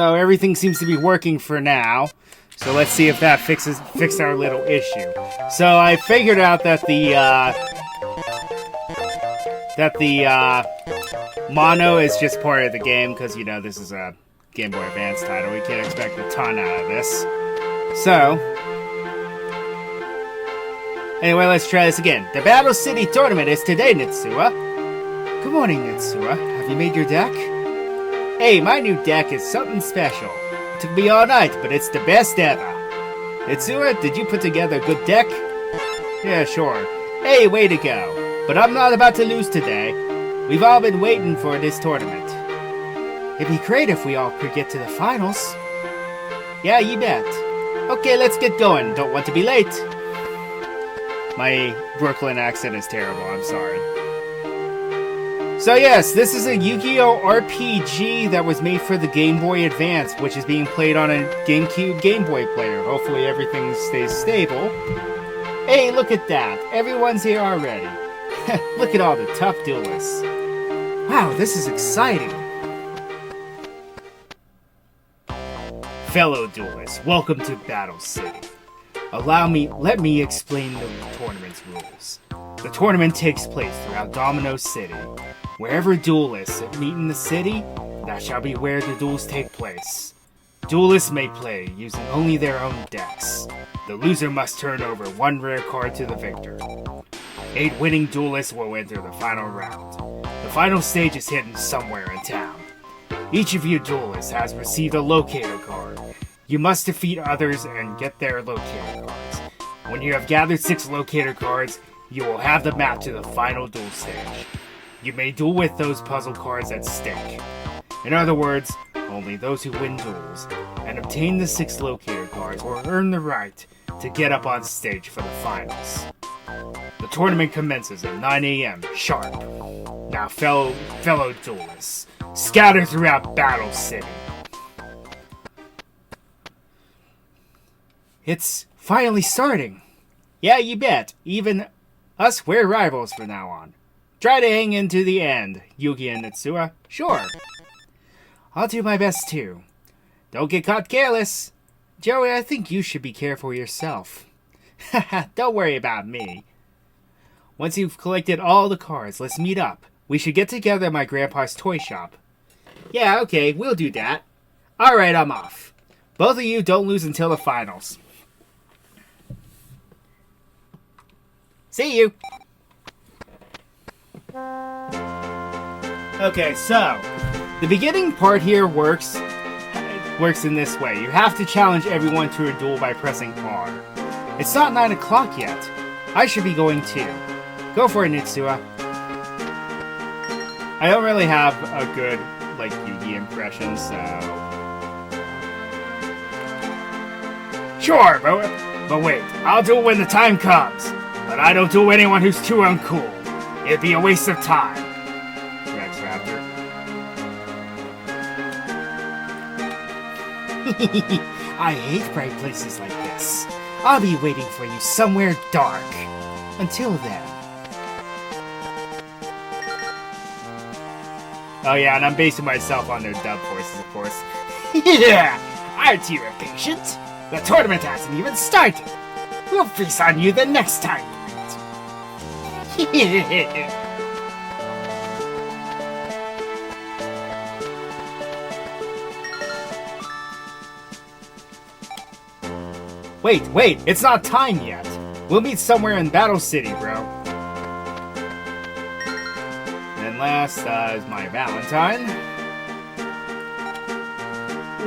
So everything seems to be working for now. So let's see if that fixed our little issue. So I figured out that the mono is just part of the game, because, you know, this is a Game Boy Advance title. We can't expect a ton out of this. So, anyway, let's try this again. The Battle City Tournament is today, Nitsuha. Good morning, Nitsuha. Have you made your deck? Hey, my new deck is something special. It took me all night, but it's the best ever. Nitsuha, did you put together a good deck? Yeah, sure. Hey, way to go. But I'm not about to lose today. We've all been waiting for this tournament. It'd be great if we all could get to the finals. Yeah, you bet. Okay, let's get going. Don't want to be late. My Brooklyn accent is terrible, I'm sorry. So yes, this is a Yu-Gi-Oh! RPG that was made for the Game Boy Advance, which is being played on a GameCube Game Boy player. Hopefully everything stays stable. Hey, look at that. Everyone's here already. Look at all the tough duelists. Wow, this is exciting. Fellow duelists, welcome to Battle City. Let me explain the tournament's rules. The tournament takes place throughout Domino City. Wherever duelists meet in the city, that shall be where the duels take place. Duelists may play using only their own decks. The loser must turn over one rare card to the victor. 8 winning duelists will enter the final round. The final stage is hidden somewhere in town. Each of you duelists has received a locator card. You must defeat others and get their locator cards. When you have gathered 6 locator cards, you will have the map to the final duel stage. You may duel with those puzzle cards at stake. In other words, only those who win duels and obtain the 6 locator cards will earn the right to get up on stage for the finals. The tournament commences at 9 a.m. sharp. Now, fellow duelists, scatter throughout Battle City. It's finally starting. Yeah, you bet. Even us, we're rivals from now on. Try to hang in to the end, Yugi and Nitsuha. Sure. I'll do my best too. Don't get caught careless. Joey, I think you should be careful yourself. Haha, don't worry about me. Once you've collected all the cards, let's meet up. We should get together at my grandpa's toy shop. Yeah, okay, we'll do that. Alright, I'm off. Both of you don't lose until the finals. See you! Okay, so the beginning part here works in this way. You have to challenge everyone to a duel by pressing R. It's not 9 o'clock yet. I should be going too. Go for it, Nitsuha. I don't really have a good, Yugi impression, so... Sure, but wait. I'll do it when the time comes. But I don't do anyone who's too uncool. It'd be a waste of time. Rex Raptor. I hate bright places like this. I'll be waiting for you somewhere dark. Until then. Oh yeah, and I'm basing myself on their dub voices, of course. Yeah! Aren't you impatient? The tournament hasn't even started. We'll feast on you the next time we meet. Wait, it's not time yet. We'll meet somewhere in Battle City, bro. And last is my Valentine.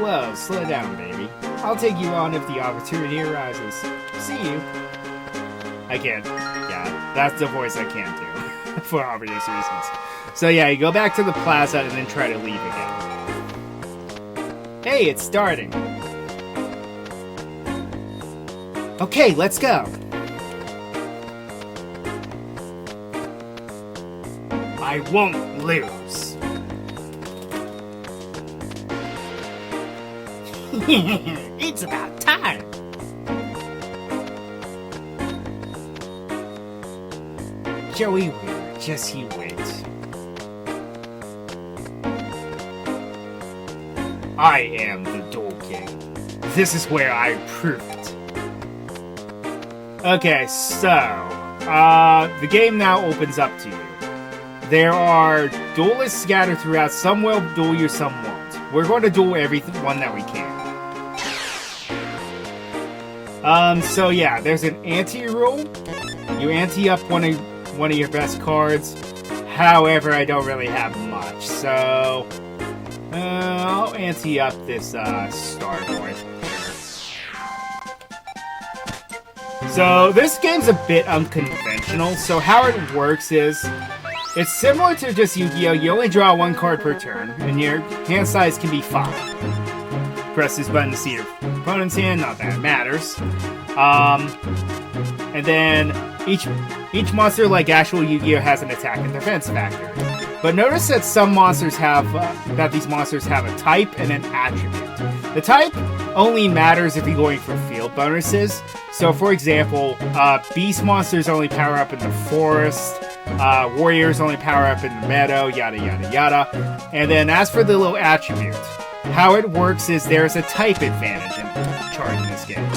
Whoa, slow down, baby. I'll take you on if the opportunity arises. See you. I can't. Yeah, that's the voice I can't do. For obvious reasons. So yeah, you go back to the plaza and then try to leave again. Hey, it's starting. Okay, let's go. I won't lose. It's about time. Joey Weir, just you wait. I am the Duel King. This is where I prove it. Okay, so, the game now opens up to you. There are duelists scattered throughout. Some will duel you, some won't. We're going to duel everyone that we can. So yeah, there's an ante-rule. You ante up one of your best cards. However, I don't really have much, so I'll ante up this Star-Lord. So this game's a bit unconventional. So how it works is, it's similar to just Yu-Gi-Oh! You only draw one card per turn, and your hand size can be 5. Press this button to see your opponent's hand, not that it matters. And then each monster, like actual Yu-Gi-Oh! Has an attack and defense factor. But notice that some monsters have, these monsters have a type and an attribute. The type only matters if you're going for field bonuses. So for example, beast monsters only power up in the forest, warriors only power up in the meadow, yada yada yada. And then as for the little attribute, how it works is there's a type advantage in charging this game.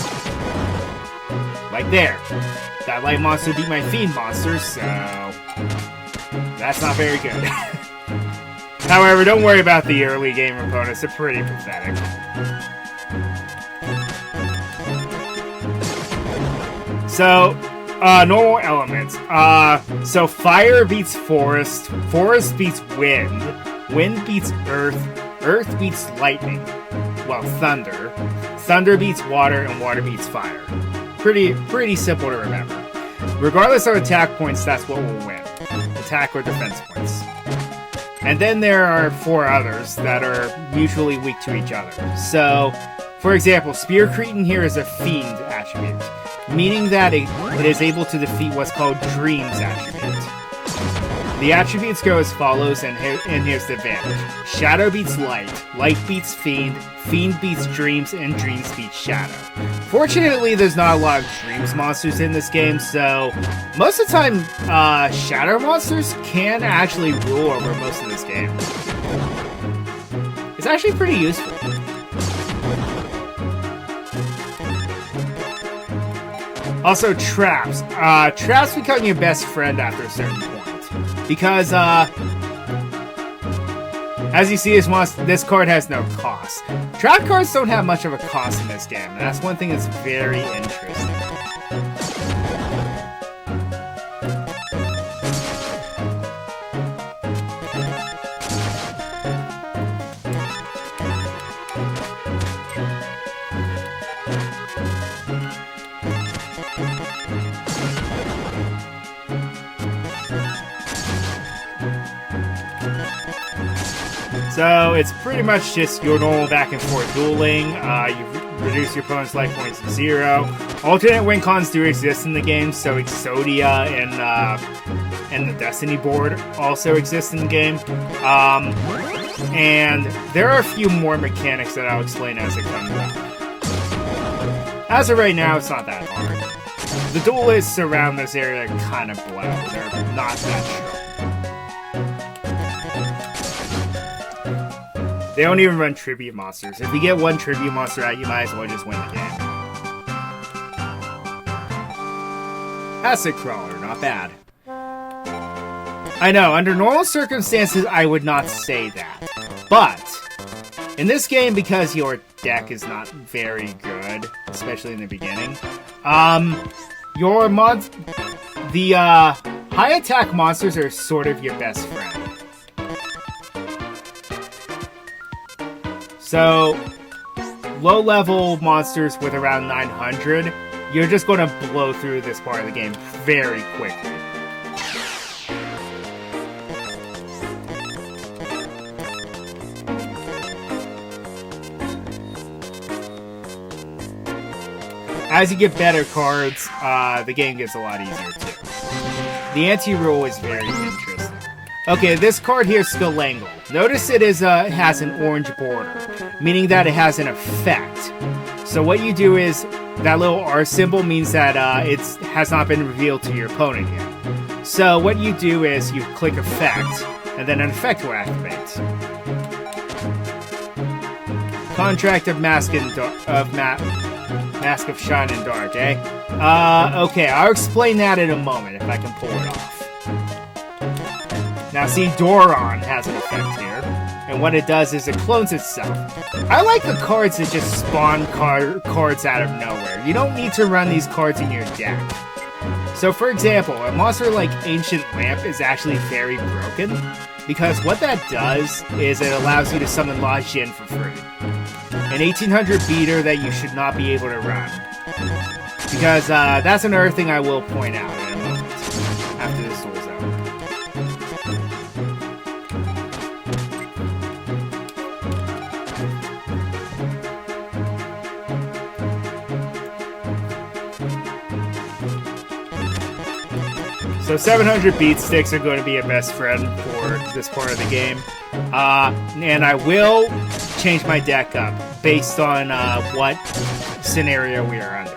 Like there. That light monster beat my fiend monster, so that's not very good. However, don't worry about the early game opponents, they're pretty pathetic. So, normal elements. So fire beats forest, forest beats wind, wind beats earth, earth beats lightning, well, thunder, thunder beats water, and water beats fire. Pretty simple to remember. Regardless of attack points, that's what will win. Attack or defense points. And then there are 4 others that are mutually weak to each other. So, for example, Spear Cretin here is a fiend attribute, meaning that it is able to defeat what's called Dreams attribute. The attributes go as follows, and here's the advantage. Shadow beats light, light beats fiend, fiend beats dreams, and dreams beats shadow. Fortunately, there's not a lot of dreams monsters in this game, so most of the time, shadow monsters can actually rule over most of this game. It's actually pretty useful. Also, traps. Traps become your best friend after a certain point. Because, as you see, this card has no cost. Trap cards don't have much of a cost in this game, and that's one thing that's very interesting. So it's pretty much just your normal back and forth dueling. You reduce your opponent's life points to 0. Alternate win cons do exist in the game, so Exodia and the Destiny board also exist in the game. And there are a few more mechanics that I'll explain as it comes up. As of right now, it's not that hard. The duelists around this area kind of blow. They're not that strong. They don't even run tribute monsters. If you get one tribute monster out, you might as well just win the game. Acid Crawler, not bad. I know, under normal circumstances, I would not say that. But, in this game, because your deck is not very good, especially in the beginning, the high attack monsters are sort of your best friend. So, low-level monsters with around 900, you're just going to blow through this part of the game very quickly. As you get better cards, the game gets a lot easier too. The anti-rule is very interesting. Okay, this card here is Skalangle. Notice it has an orange border, meaning that it has an effect. So what you do is, that little R symbol means that it has not been revealed to your opponent yet. So what you do is you click Effect, and then an effect will activate. Contract of Mask of Shine and Dark, eh? Okay, I'll explain that in a moment if I can pull it off. Now see, Doron has an effect here, and what it does is it clones itself. I like the cards that just spawn cards out of nowhere. You don't need to run these cards in your deck. So for example, a monster like Ancient Lamp is actually very broken, because what that does is it allows you to summon La Jin for free. An 1800 beater that you should not be able to run. Because that's another thing I will point out in a moment, after this duel's out. So 700 beat sticks are going to be a best friend for this part of the game. And I will change my deck up based on what scenario we are under.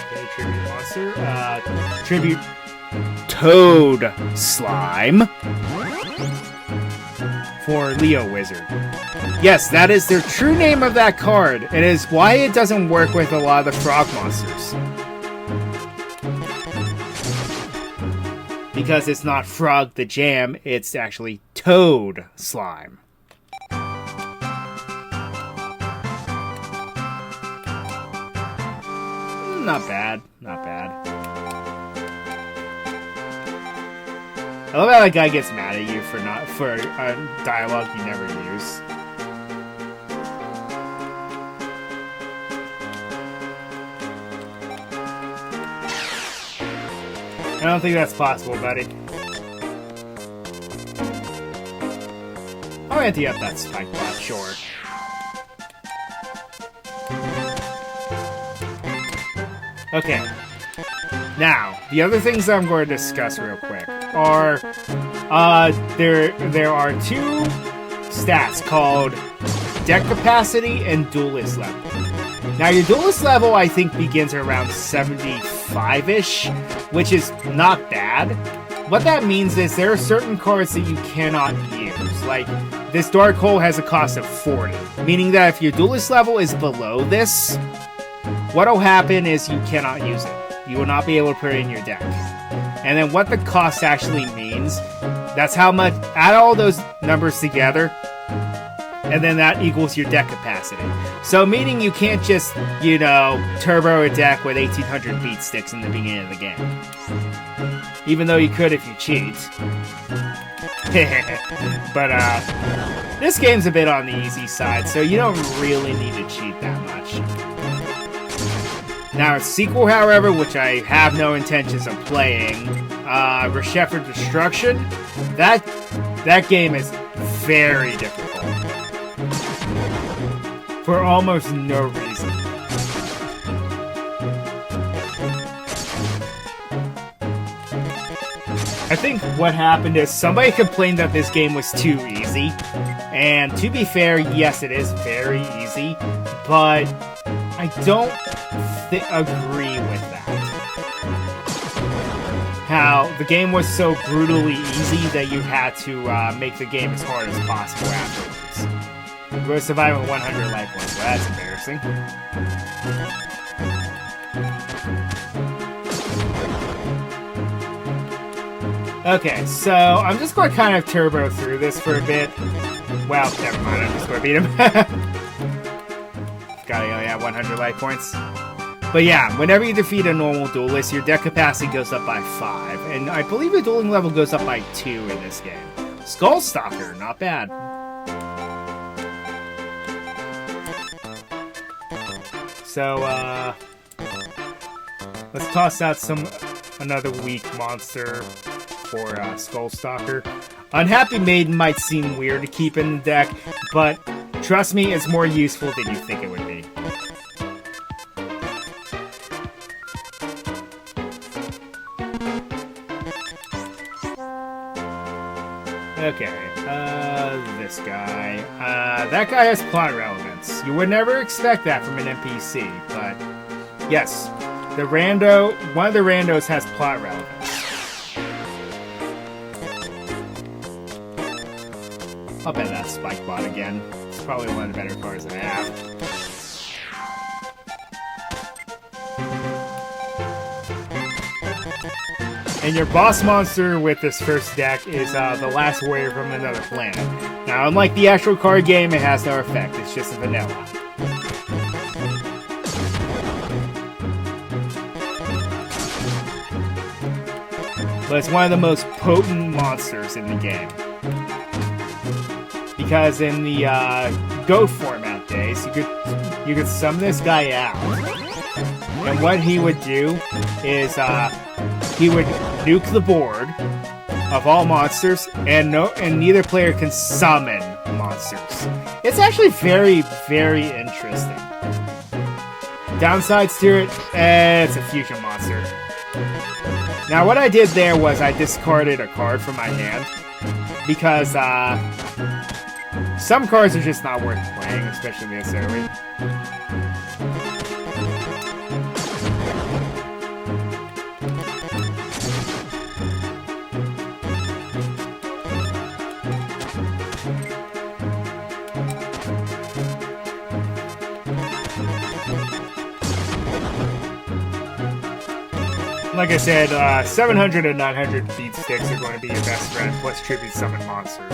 Okay, tribute monster. Tribute Toad Slime for Leo Wizard. Yes, that is the true name of that card. It is why it doesn't work with a lot of the frog monsters. Because it's not Frog the Jam, it's actually Toad Slime. Not bad, not bad. I love how that guy gets mad at you for a dialogue you never use. I don't think that's possible, buddy. I'll ante up that spike bot, sure. Okay. Now, the other things I'm going to discuss real quick are there are two stats called deck capacity and duelist level. Now, your duelist level, I think, begins around 75-ish, which is not bad. What that means is there are certain cards that you cannot use. Like, this Dark Hole has a cost of 40, meaning that if your duelist level is below this, what'll happen is you cannot use it. You will not be able to put it in your deck. And then what the cost actually means, that's how much, add all those numbers together, and then that equals your deck capacity. So meaning you can't just, you know, turbo a deck with 1800 beat sticks in the beginning of the game. Even though you could if you cheat. But this game's a bit on the easy side, so you don't really need to cheat that much. Now, its sequel, however, which I have no intentions of playing, Reshef for Destruction, that game is very difficult. For almost no reason. I think what happened is somebody complained that this game was too easy. And to be fair, yes, it is very easy, but I don't agree with that. How the game was so brutally easy that you had to make the game as hard as possible afterwards. You're going to survive with 100 life points. Well, that's embarrassing. Okay, so I'm just going to kind of turbo through this for a bit. Well, never mind, I'm just going to beat him. Gotta only have 100 life points. But yeah, whenever you defeat a normal duelist, your deck capacity goes up by 5. And I believe the dueling level goes up by 2 in this game. Skullstalker, not bad. So, let's toss out another weak monster for Skullstalker. Unhappy Maiden might seem weird to keep in the deck, but trust me, it's more useful than you think it would be. Okay, this guy. That guy has plot relevance. You would never expect that from an NPC, but yes, one of the randos has plot relevance. I'll bet that's Spike Bot again. It's probably one of the better cards I have. And your boss monster with this first deck is the last warrior from another planet. Now, unlike the actual card game, it has no effect. It's just a vanilla. But it's one of the most potent monsters in the game. Because in the GOAT format days, you could summon this guy out. And what he would do is he would nuke the board of all monsters, and neither player can summon monsters. It's actually very, very interesting. Downsides to it, it's a fusion monster. Now what I did there was I discarded a card from my hand, because some cards are just not worth playing, especially this early. Like I said, 700 and 900 beat sticks are going to be your best friend, plus tribute summon monsters.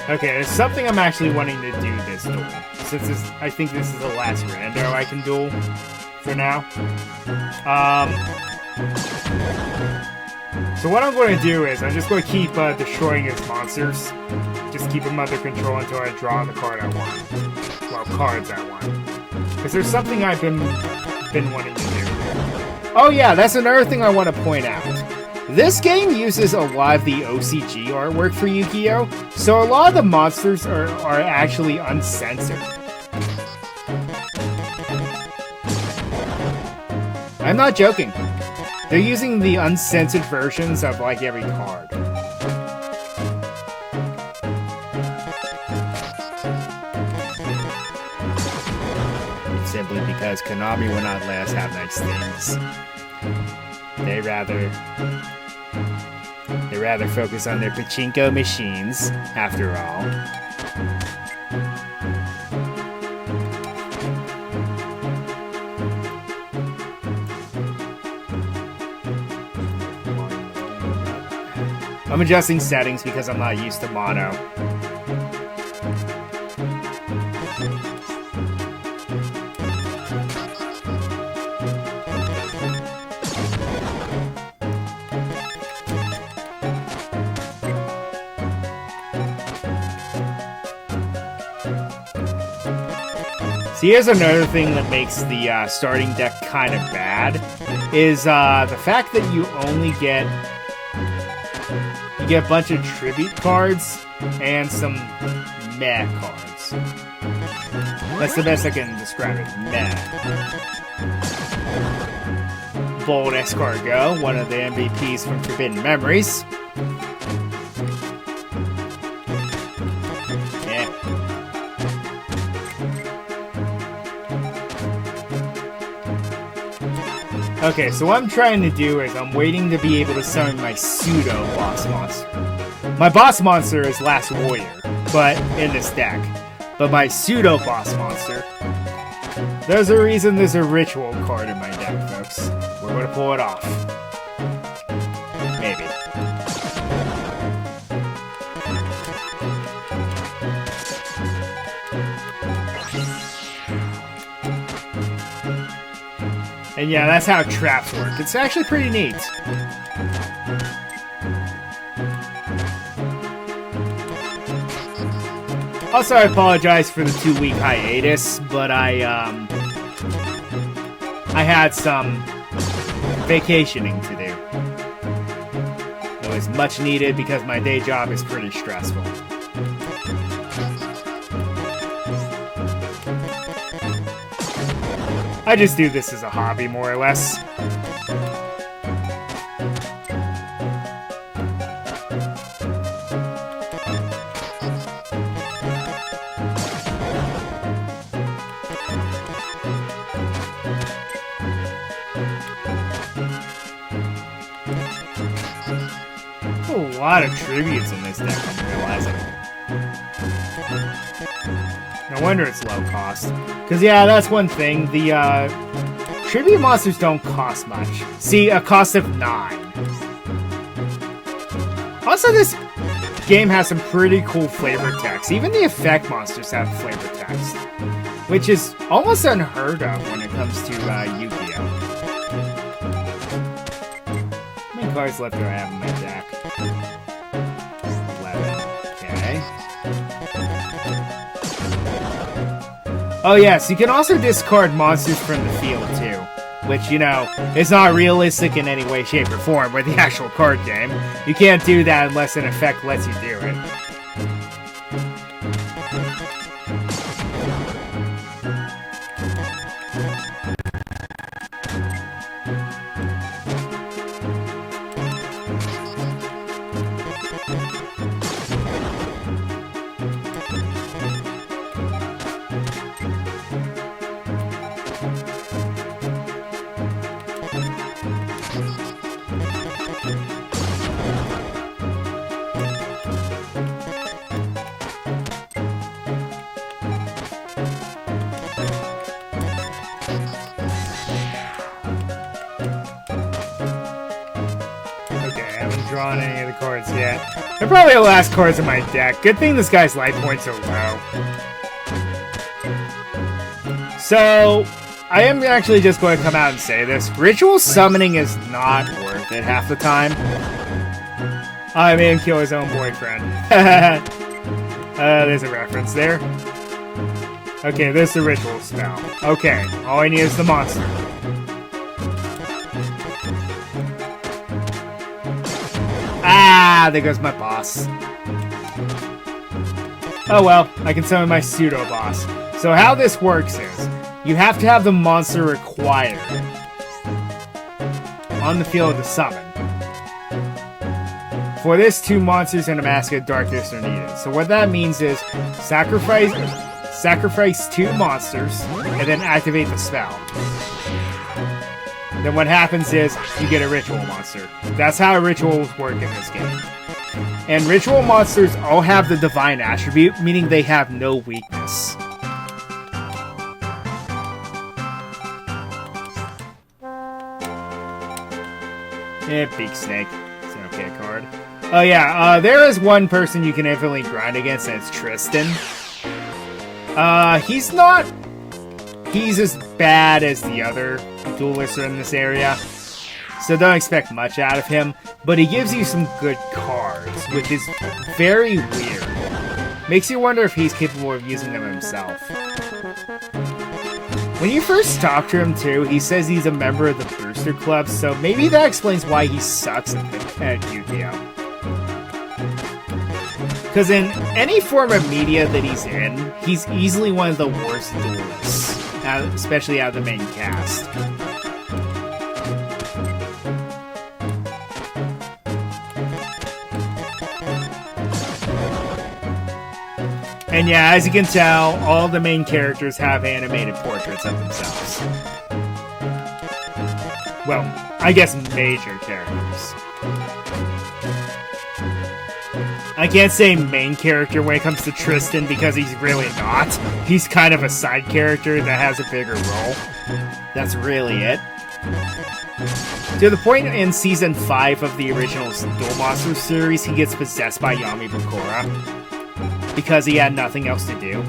Okay, there's something I'm actually wanting to do this duel. Since I think this is the last rando I can duel for now. So what I'm going to do is I'm just going to keep destroying his monsters. Just keep them under control until I draw the card I want. Well, cards I want. Because there's something I've been wanting to do. Oh yeah, that's another thing I want to point out. This game uses a lot of the OCG artwork for Yu-Gi-Oh! So a lot of the monsters are actually uncensored. I'm not joking. They're using the uncensored versions of like every card. Simply because Konami will not let us have nice things. They rather focus on their pachinko machines, after all. I'm adjusting settings because I'm not used to mono. See, here's another thing that makes the starting deck kind of bad, is the fact that you only get a bunch of tribute cards and some meh cards. That's the best I can describe it, meh. Bold Escargot, one of the MVPs from Forbidden Memories. Okay, so what I'm trying to do is I'm waiting to be able to summon my pseudo-boss monster. My boss monster is Last Warrior, but in this deck. But my pseudo-boss monster, there's a reason there's a ritual card in my deck, folks. We're going to pull it off. Maybe. And yeah, that's how traps work. It's actually pretty neat. Also, I apologize for the 2-week hiatus, but I had some vacationing to do. It was much needed because my day job is pretty stressful. I just do this as a hobby, more or less. a lot of tributes in this deck, I'm realizing. No wonder it's low cost. Because, yeah, that's one thing. The tribute monsters don't cost much. See, a cost of 9. Also, this game has some pretty cool flavor text. Even the effect monsters have flavor text, which is almost unheard of when it comes to Yu-Gi-Oh! How many cards left do I have in my deck? 11. Okay. Oh yes, you can also discard monsters from the field too, which, you know, is not realistic in any way, shape, or form with the actual card game. You can't do that unless an effect lets you do it. Drawn any of the cards yet. They're probably the last cards in my deck. Good thing this guy's life points are low. So, I am actually just going to come out and say this. Ritual summoning is not worth it half the time. I made him kill his own boyfriend. There's a reference there. Okay, this is the ritual spell. Okay, all I need is the monster. Ah, there goes my boss. Oh well, I can summon my pseudo-boss. So how this works is, you have to have the monster required on the field to summon. For this, 2 monsters and a Mask of Darkness are needed. So what that means is, sacrifice 2 monsters, and then activate the spell. Then what happens is, you get a ritual monster. That's how rituals work in this game. And ritual monsters all have the divine attribute, meaning they have no weakness. Beak Snake. It's an okay card. Oh yeah, there is one person you can infinitely grind against, and it's Tristan. He's as bad as the other duelists in this area, so don't expect much out of him, but he gives you some good cards, which is very weird. Makes you wonder if he's capable of using them himself. When you first talk to him too, he says he's a member of the Booster Club, so maybe that explains why he sucks at Yu-Gi-Oh! Because in any form of media that he's in, he's easily one of the worst duelists, especially out of the main cast. And yeah, as you can tell, all the main characters have animated portraits of themselves. Well, I guess major characters. I can't say main character when it comes to Tristan because he's really not. He's kind of a side character that has a bigger role. That's really it. To the point in Season 5 of the original Duel Monsters series, he gets possessed by Yami Bakura because he had nothing else to do.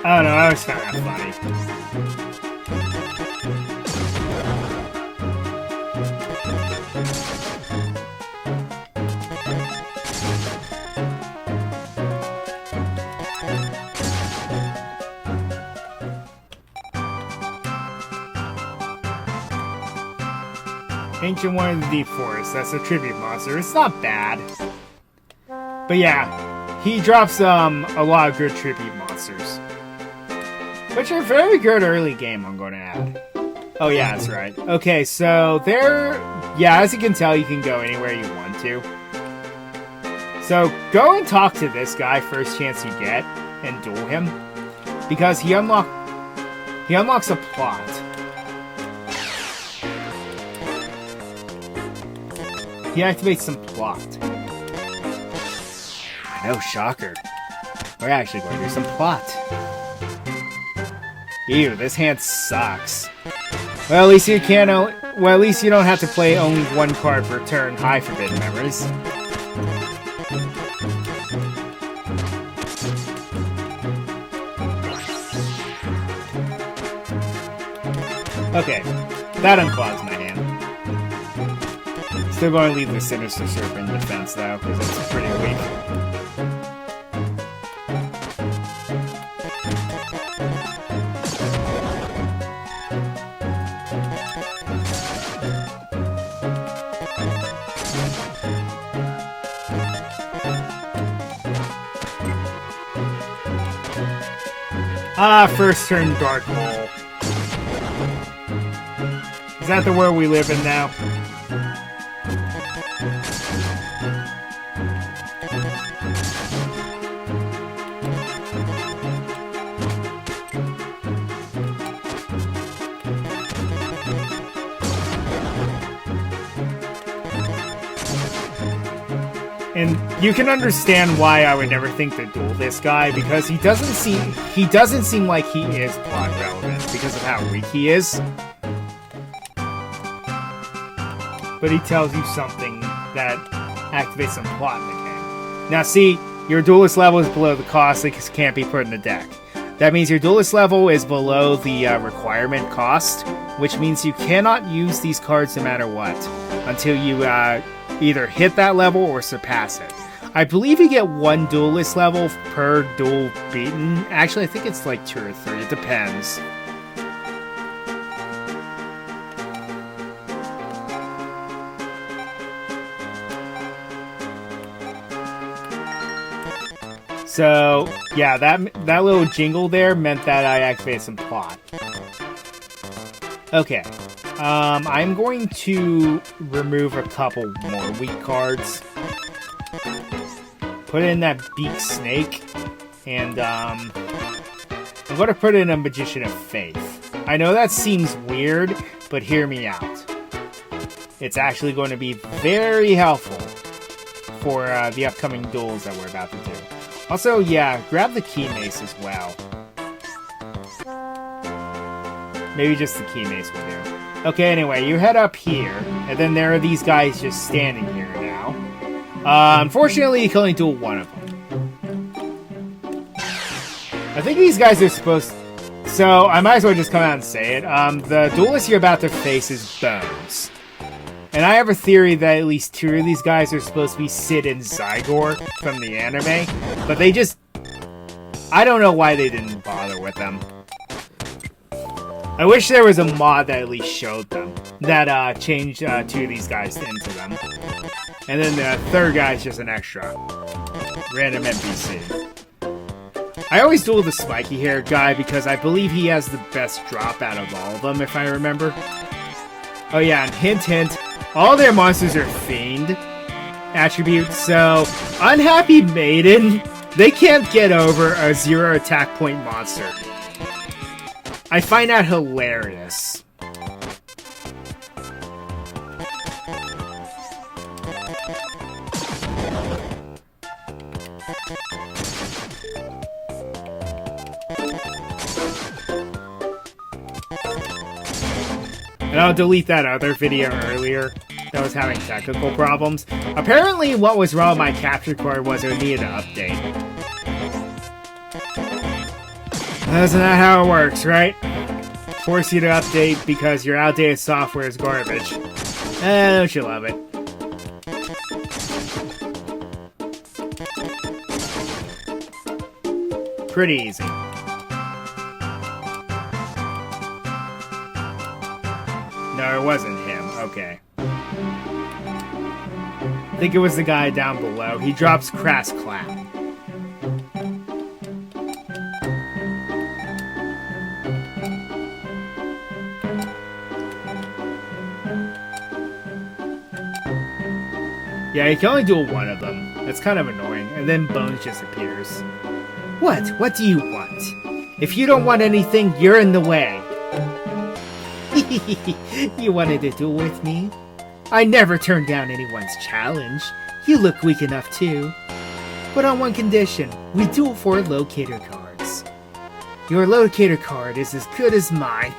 I don't know, I always found that funny. Ancient One of the Deep Forest, that's a tribute monster. It's not bad. But yeah, he drops a lot of good tribute monsters. Which are very good early game, I'm going to add. Oh yeah, that's right. Okay, so yeah, as you can tell, you can go anywhere you want to. So go and talk to this guy first chance you get, and duel him. Because he unlocks a plot. he activates some plot. No shocker. We're actually going to do some plot. Ew, this hand sucks. Well, at least you can't. Well, at least you don't have to play only one card per turn. Hi, Forbidden Memories. Okay, that unclogs my hand. Still going to leave the Sinister Serpent in defense, though, because it's pretty weak. Ah, first turn Dark Hole. Is that the world we live in now? And you can understand why I would never think to duel this guy, because he doesn't seem like he is plot relevant because of how weak he is. But he tells you something that activates some plot in the game. Now see, your duelist level is below the cost, so it can't be put in the deck. That means your duelist level is below the requirement cost, which means you cannot use these cards no matter what, until you either hit that level or surpass it. I believe you get one duelist level per duel beaten. Actually, I think it's like 2 or 3. It depends. So, yeah, that little jingle there meant that I activated some plot. Okay. I'm going to remove a couple more weak cards. Put in that Beak Snake. And, I'm going to put in a Magician of Faith. I know that seems weird, but hear me out. It's actually going to be very helpful for the upcoming duels that we're about to do. Also, yeah, grab the Key Mace as well. Maybe just the Key Mace will do. Okay, anyway, you head up here, and then there are these guys just standing here now. Unfortunately, you can only duel one of them. I think these guys are supposed to... So, I might as well just come out and say it. The duelist you're about to face is Bones. And I have a theory that at least 2 of these guys are supposed to be Sid and Zygor from the anime, but they just... I don't know why they didn't bother with them. I wish there was a mod that at least showed them, that changed 2 of these guys into them. And then the third guy is just an extra. Random NPC. I always duel the spiky haired guy because I believe he has the best drop out of all of them, if I remember. Oh yeah, and hint hint, all their monsters are Fiend attributes, so Unhappy Maiden, they can't get over a 0 attack point monster. I find that hilarious. And I'll delete that other video earlier that was having technical problems. Apparently what was wrong with my capture card was it needed an update. Isn't that how it works, right? Force you to update because your outdated software is garbage. Don't you love it? Pretty easy. No, it wasn't him. Okay. I think it was the guy down below. He drops Crass Clap. Yeah, you can only duel one of them. That's kind of annoying. And then Bones just appears. What? What do you want? If you don't want anything, you're in the way. You wanted to duel with me? I never turn down anyone's challenge. You look weak enough too. But on one condition, we duel for locator cards. Your locator card is as good as mine.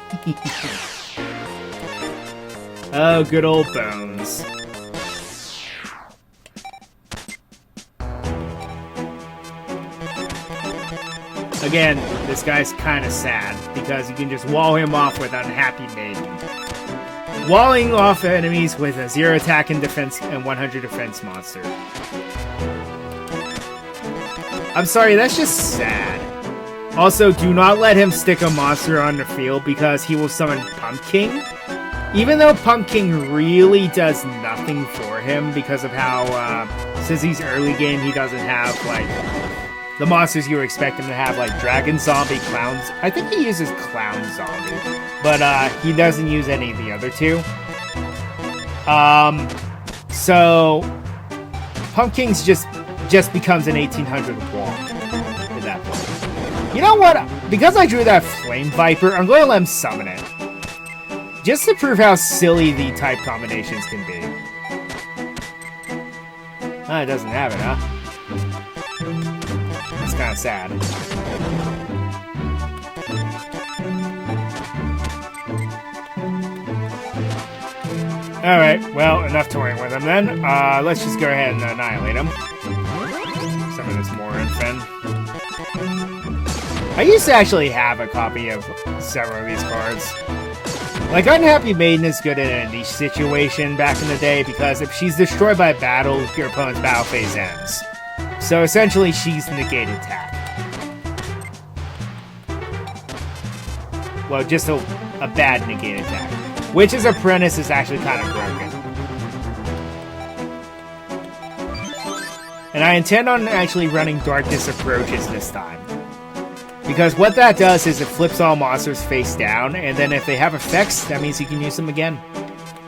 Oh, good old Bones. Again, this guy's kind of sad, because you can just wall him off with Unhappy Maiden. Walling off enemies with a 0 attack and defense and 100 defense monster. I'm sorry, that's just sad. Also, do not let him stick a monster on the field, because he will summon Pumpkin. Even though Pumpkin really does nothing for him, because of how, since he's early game, he doesn't have, like, the monsters you expect him to have, like Dragon Zombie, Clowns. I think he uses Clown Zombie, but he doesn't use any of the other two. So Pumpkin's just becomes an 1800 wall at that point. You know what? Because I drew that Flame Viper, I'm going to let him summon it. Just to prove how silly the type combinations can be. Ah, it doesn't have it, huh? It's kind of sad. Alright, well, enough toying with him then. Let's just go ahead and annihilate him. Summon this Morinfen. I used to actually have a copy of several of these cards. Like, Unhappy Maiden is good in a niche situation back in the day, because if she's destroyed by battle, your opponent's battle phase ends. So essentially, she's negate attack. Well, just a bad negate attack. Witch's Apprentice is actually kind of broken. And I intend on actually running Darkness Approaches this time. Because what that does is it flips all monsters face down, and then if they have effects, that means you can use them again.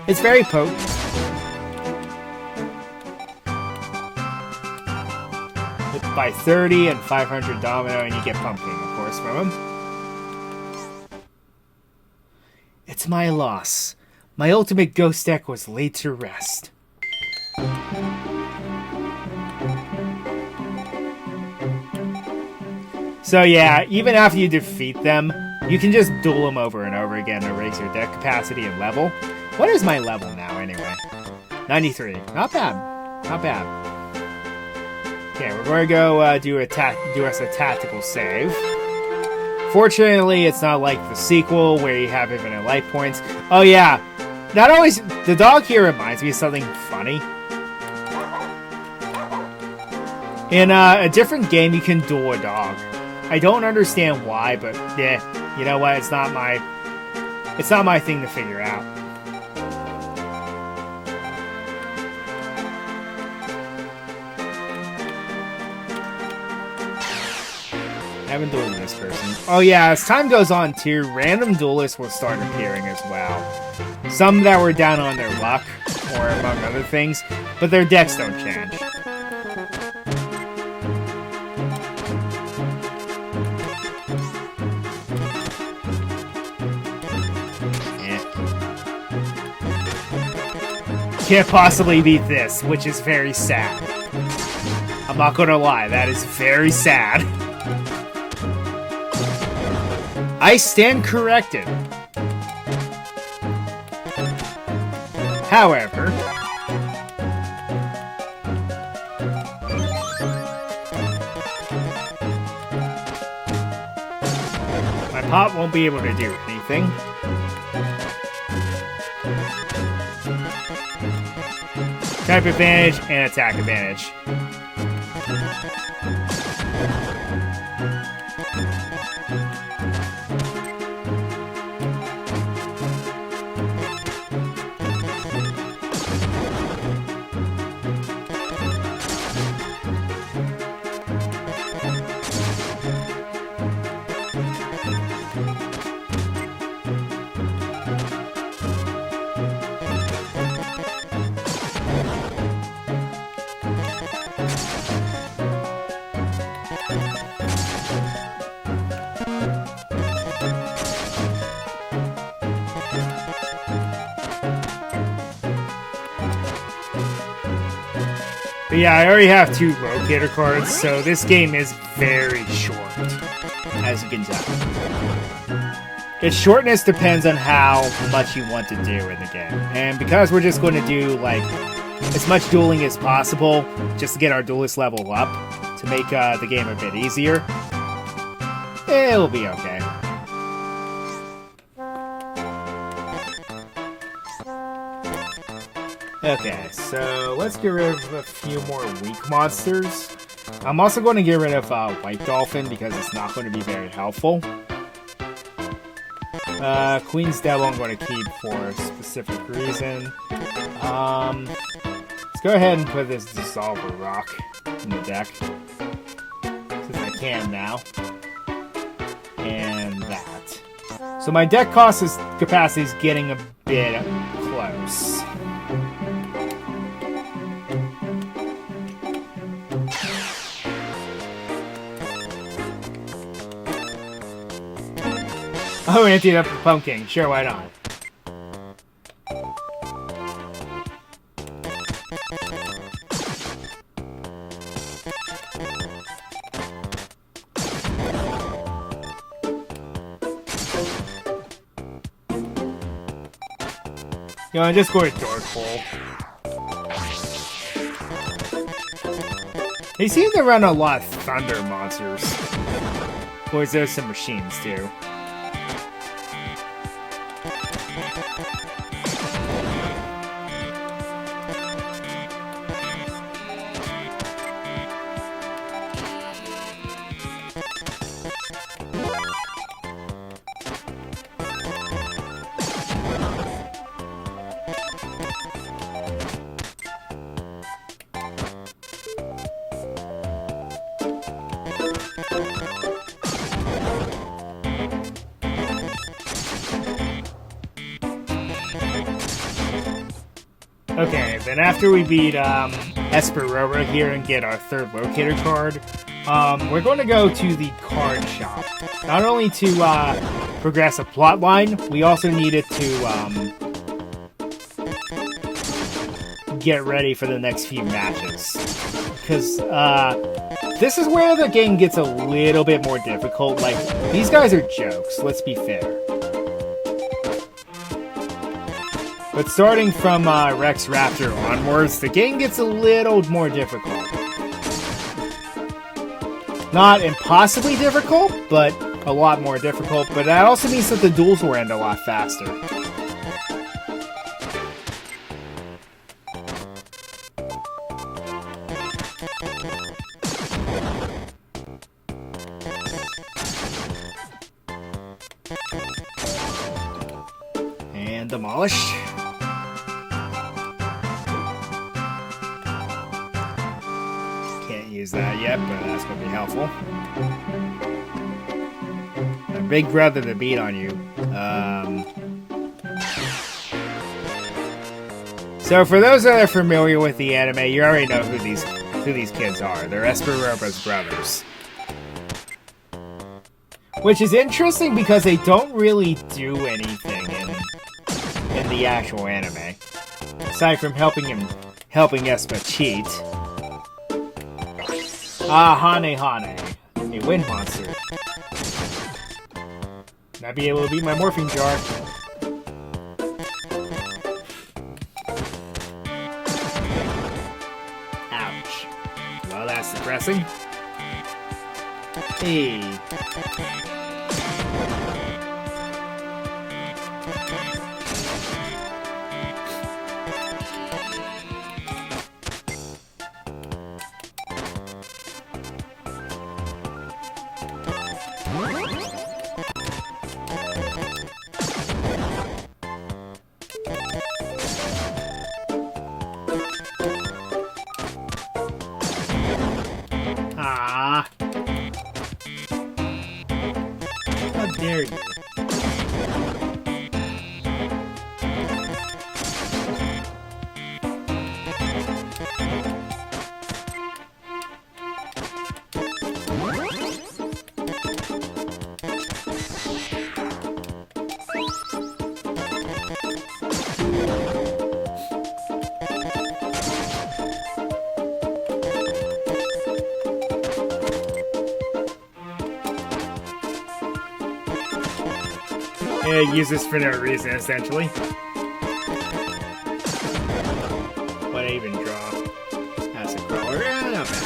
It's very potent. By 30 and 500 Domino, and you get Pumpkin, of course, from him. It's my loss. My ultimate ghost deck was laid to rest. So yeah, even after you defeat them, you can just duel them over and over again to raise your deck capacity and level. What is my level now, anyway? 93. Not bad. Not bad. Okay, we're going to go do us a tactical save. Fortunately, it's not like the sequel where you have infinite life points. Oh yeah, not always. The dog here reminds me of something funny. In a different game, you can duel a dog. I don't understand why, but yeah, you know what? It's not my thing to figure out. I haven't dueled this person. Oh yeah, as time goes on too, random duelists will start appearing as well. Some that were down on their luck, or among other things, but their decks don't change. Can't possibly beat this, which is very sad. I'm not gonna lie, that is very sad. I stand corrected. However, my pot won't be able to do anything. Type advantage and attack advantage. But yeah, I already have 2 locator cards, so this game is very short, as you can tell. Its shortness depends on how much you want to do in the game. And because we're just going to do, like, as much dueling as possible, just to get our duelist level up, to make the game a bit easier, it'll be okay. Okay, so let's get rid of a few more weak monsters. I'm also going to get rid of White Dolphin because it's not going to be very helpful. Queen's Devil I'm going to keep for a specific reason. Let's go ahead and put this Dissolver Rock in the deck. Since I can now. And that. So my deck capacity is getting a bit close. Oh, emptied up the pumpkin. Sure, why not? You know, I'm just going Dark Hole. They seem to run a lot of Thunder monsters. Of course, there's some machines, too. Okay, then after we beat Esperora here and get our 3rd locator card, we're going to go to the card shop. Not only to progress a plot line, we also needed to get ready for the next few matches. Because this is where the game gets a little bit more difficult. Like, these guys are jokes, let's be fair. But starting from Rex Raptor onwards, the game gets a little more difficult. Not impossibly difficult, but a lot more difficult. But that also means that the duels will end a lot faster. And demolished. Use that yet, but that's going to be helpful. A big brother to beat on you. So for those that are familiar with the anime, you already know who these kids are. They're Esperora's brothers. Which is interesting because they don't really do anything in the actual anime. Aside from helping Espa cheat. Hane, a wind monster. Not be able to beat my morphine jar. Ouch. Well, that's depressing. Hey. How dare you? Yeah, use this for no reason, essentially. What I even draw? That's a crawler. Yeah, not bad.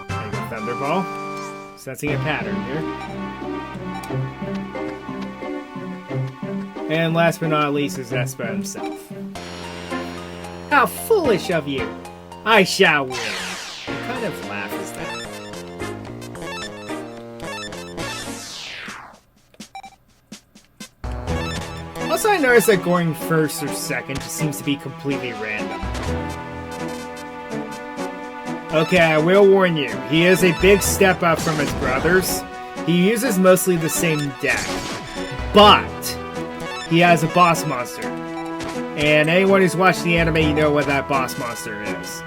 There you go, Thunderball. Sensing a pattern here. And last but not least is Espa himself. How foolish of you! I shall win! What kind of laugh is that? Also, I noticed that going first or second just seems to be completely random. Okay, I will warn you. He is a big step up from his brothers. He uses mostly the same deck. But he has a boss monster. And anyone who's watched the anime, you know what that boss monster is.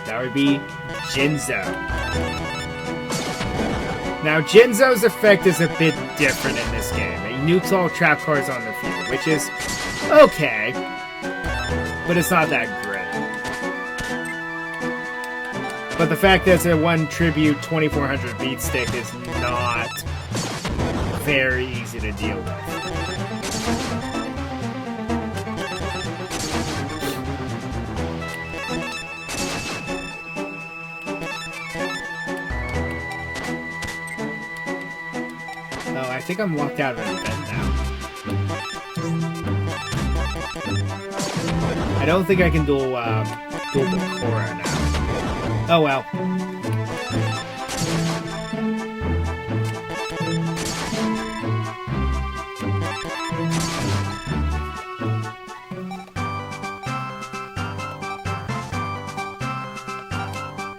That would be Jinzo. Now, Jinzo's effect is a bit different in this game. He nukes all trap cards on the field, which is okay, but it's not that great. But the fact that it's a 1 tribute 2400 beat stick is not very easy to deal with. I think I'm locked out of an event now. I don't think I can duel Bakura now. Oh well.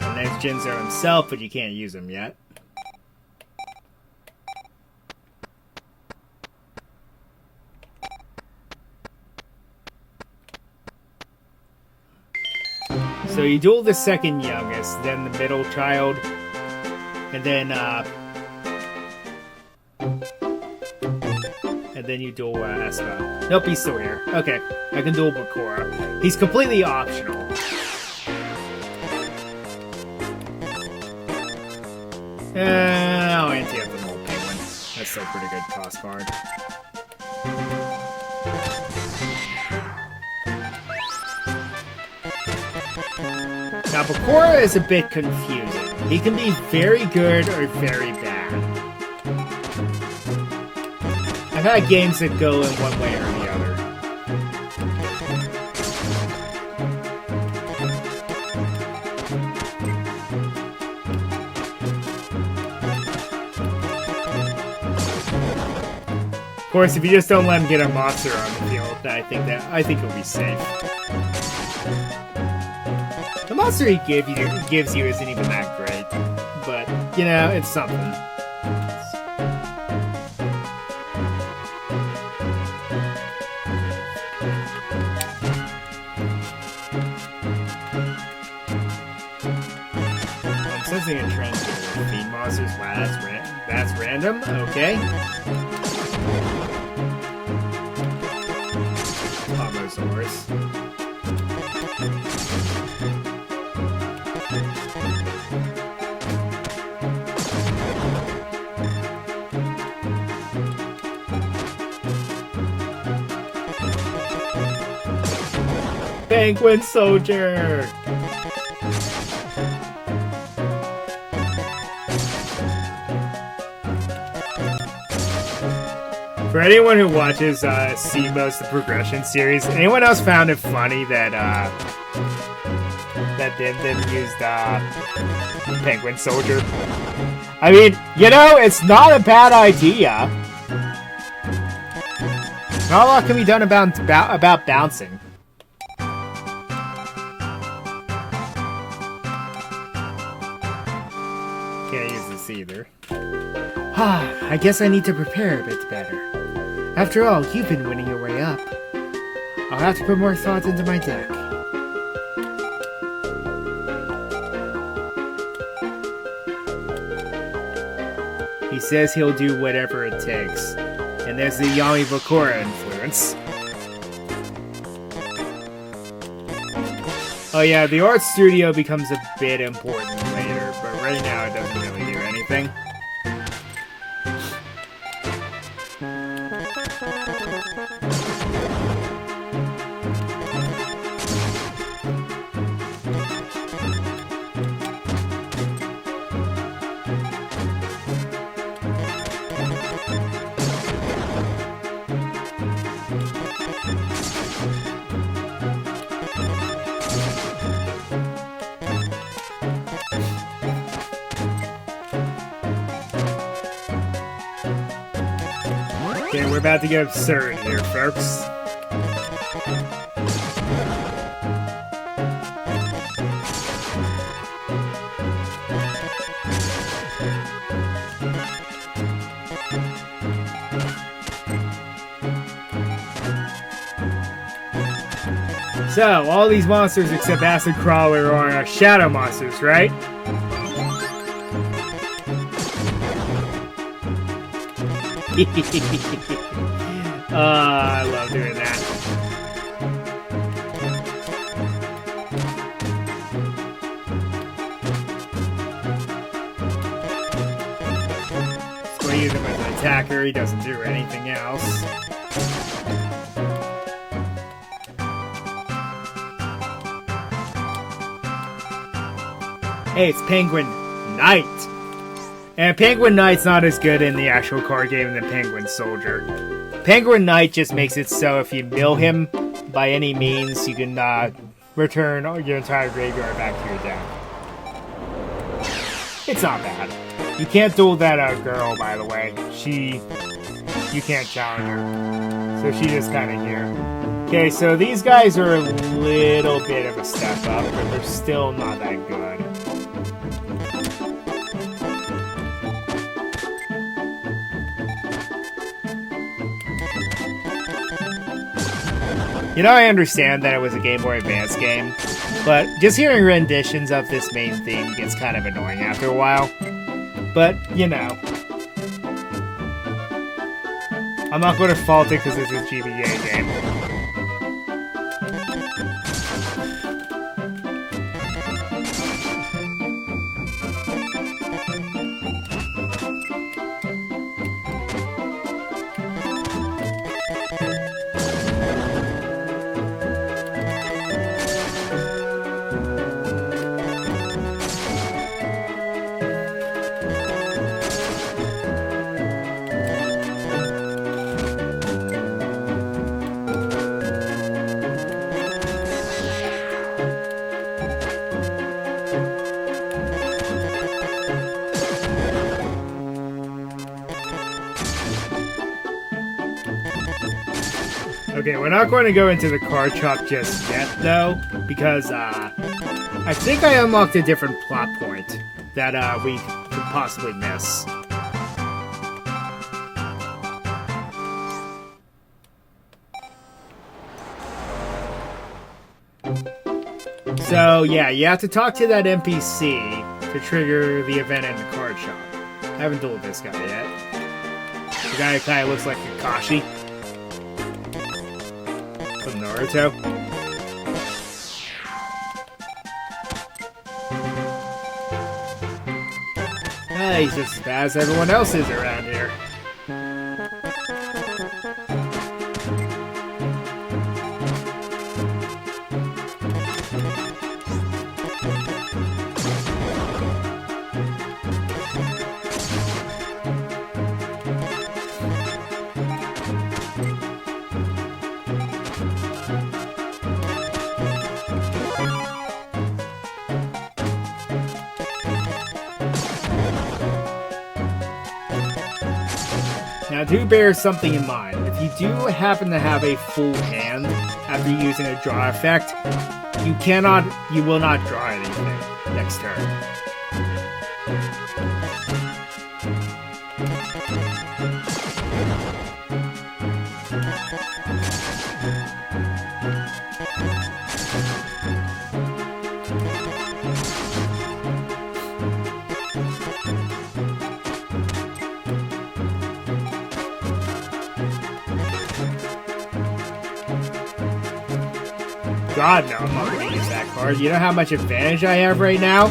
And there's Jinzo himself, but you can't use him yet. So you duel the second youngest, then the middle child, and then you duel Espa. Nope, he's still here. Okay, I can duel Bakura. He's completely optional. I'll anti up the Mole Penguin. That's still a pretty good cost card. Now, Bakura is a bit confusing. He can be very good or very bad. I've had games that go in one way or the other. Of course, if you just don't let him get a monster on the field, I think he'll be safe. The monster he gives you isn't even that great, but, you know, it's something. I'm sensing a trend here. Feed monsters, wow, that's random, okay. Almosaurus. Penguin Soldier! For anyone who watches CMO's The Progression series, anyone else found it funny that Dim used Penguin Soldier? I mean, you know, it's not a bad idea. Not a lot can be done about bouncing. Can't use this either. I guess I need to prepare a bit better. After all, you've been winning your way up. I'll have to put more thought into my deck. He says he'll do whatever it takes. And there's the Yami Bakura influence. Oh yeah, the art studio becomes a bit important later, right now it doesn't really do anything. Okay, we're about to get absurd here, folks. So, all these monsters except Acid Crawler are shadow monsters, right? I love doing that. So I use him as an attacker, he doesn't do anything else. Hey, it's Penguin Knight! And Penguin Knight's not as good in the actual card game than Penguin Soldier. Penguin Knight just makes it so if you mill him by any means, you can return your entire graveyard back to your deck. It's not bad. You can't duel that girl, by the way. You can't challenge her. So she's just kind of here. Okay, so these guys are a little bit of a step up, but they're still not that good. You know, I understand that it was a Game Boy Advance game, but just hearing renditions of this main theme gets kind of annoying after a while. But, you know. I'm not going to fault it because it's a GBA game. Okay, we're not going to go into the card shop just yet, though, because I think I unlocked a different plot point that we could possibly miss. So, yeah, you have to talk to that NPC to trigger the event in the card shop. I haven't dueled this guy yet. The guy that kind of looks like Kakashi from Naruto. He's just as bad as everyone else is around here. Now, do bear something in mind. If you do happen to have a full hand after using a draw effect, you will not draw anything next turn. God, no, I'm not going to use that card. You know how much advantage I have right now?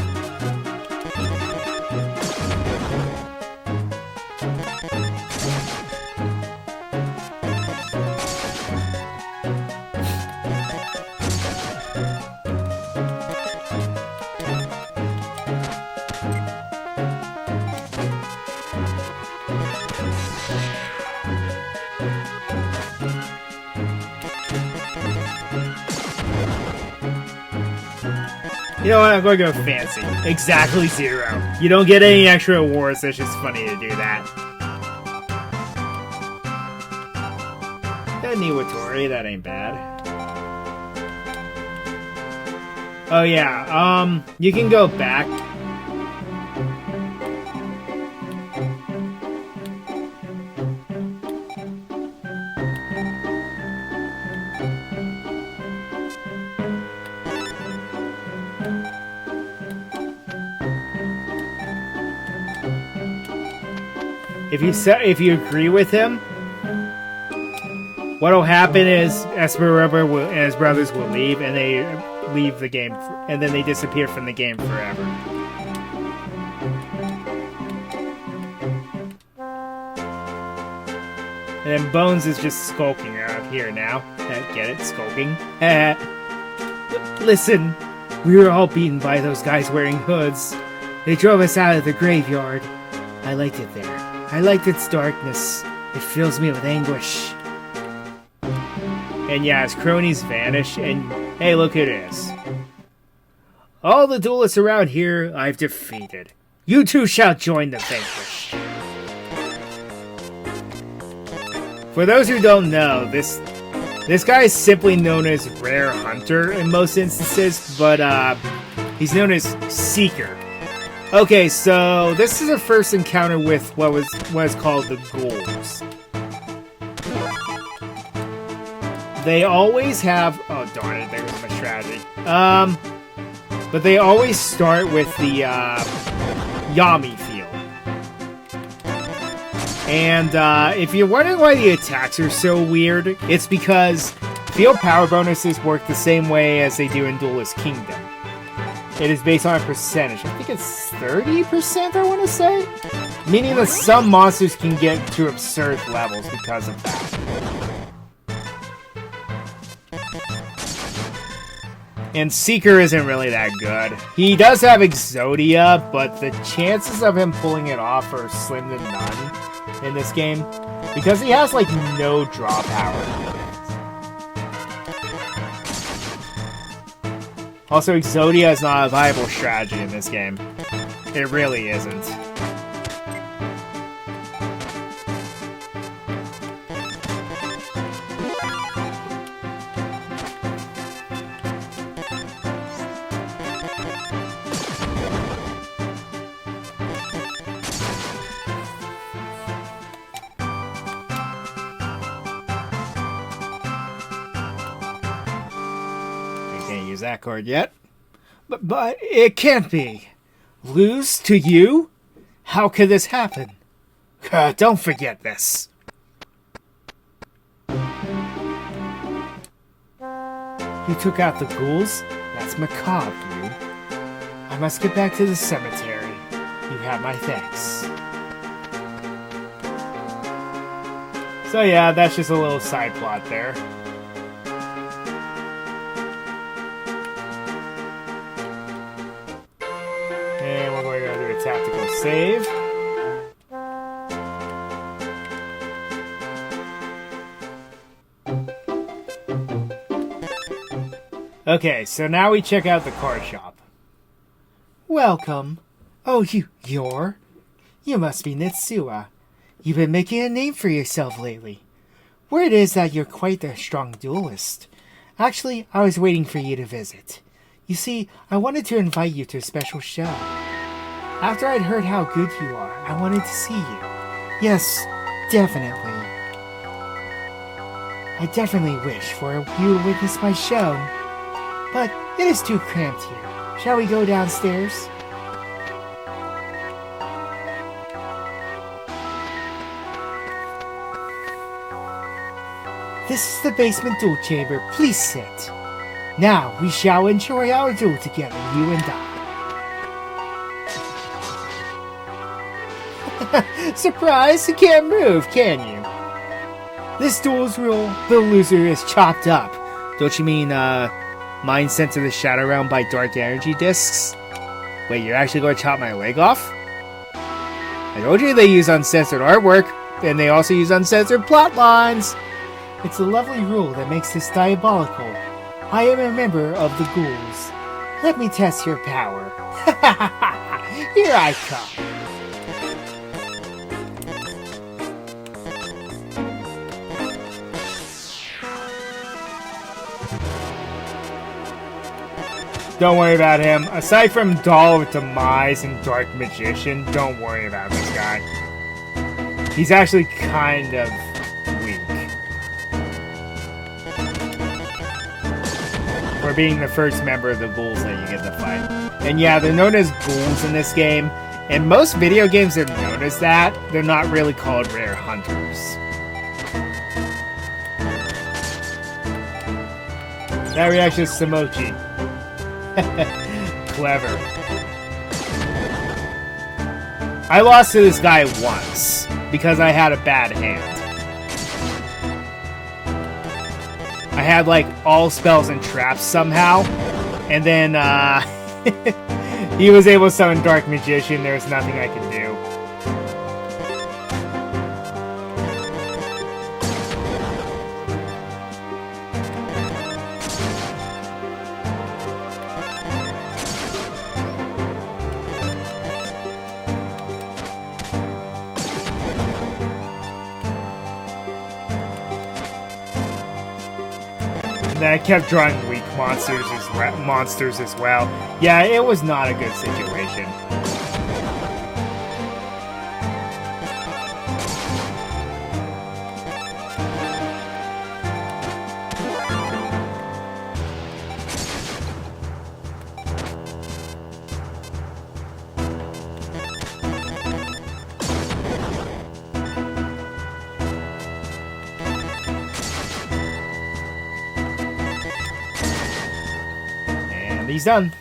You know what? I'm going to go fancy. Exactly 0. You don't get any extra awards. It's just funny to do that. Niwatori, that ain't bad. Oh yeah, you can go back. If you agree with him, what'll happen is Esmeralda and his brothers will leave, and they leave the game, and then they disappear from the game forever. And then Bones is just skulking around here now. Get it? Skulking. Listen, we were all beaten by those guys wearing hoods. They drove us out of the graveyard. I liked it there. I liked its darkness. It fills me with anguish. And yeah, his cronies vanish, and hey, look who it is. All the duelists around here I've defeated. You too shall join the vanquish. For those who don't know, this guy is simply known as Rare Hunter in most instances, but he's known as Seeker. Okay, so this is a first encounter with what is called the ghouls. They always have... Oh, darn it, there goes my strategy. But they always start with the Yami field. And if you're wondering why the attacks are so weird, it's because field power bonuses work the same way as they do in Duelist Kingdom. It is based on a percentage. I think it's 30%, I want to say? Meaning that some monsters can get to absurd levels because of that. And Seeker isn't really that good. He does have Exodia, but the chances of him pulling it off are slim to none in this game. Because he has, like, no draw power. Also, Exodia is not a viable strategy in this game. It really isn't. That card yet, but it can't be. Lose to you? How could this happen? Don't forget this. You took out the ghouls? That's macabre, you. I must get back to the cemetery. You have my thanks. So yeah, that's just a little side plot there. And we're going to go do a tactical save. Okay, so now we check out the card shop. Welcome. Oh, you must be Nitsuya. You've been making a name for yourself lately. Word is that you're quite a strong duelist. Actually, I was waiting for you to visit. You see, I wanted to invite you to a special show. After I'd heard how good you are, I wanted to see you. Yes, definitely. I definitely wish for you to witness my show. But it is too cramped here. Shall we go downstairs? This is the basement duel chamber. Please sit. Now, we shall enjoy our duel together, you and I. Surprise! You can't move, can you? This duel's rule, the loser is chopped up. Don't you mean, mind sent to the Shadow Realm by dark energy discs? Wait, you're actually going to chop my leg off? I told you they use uncensored artwork, and they also use uncensored plot lines. It's a lovely rule that makes this diabolical. I am a member of the ghouls. let me test your power. Here I come. Don't worry about him. Aside from Doll of Demise and Dark Magician, don't worry about this guy. He's actually kind of weak. For being the first member of the ghouls that you get to fight. And yeah, they're known as ghouls in this game. And most video games are known as that. They're not really called rare hunters. That reaction is Samochi. Clever. I lost to this guy once because I had a bad hand. I had like all spells and traps somehow, and then he was able to summon Dark Magician. There was nothing I could do. And then I kept drawing weak monsters as well. Yeah, it was not a good situation. He's done.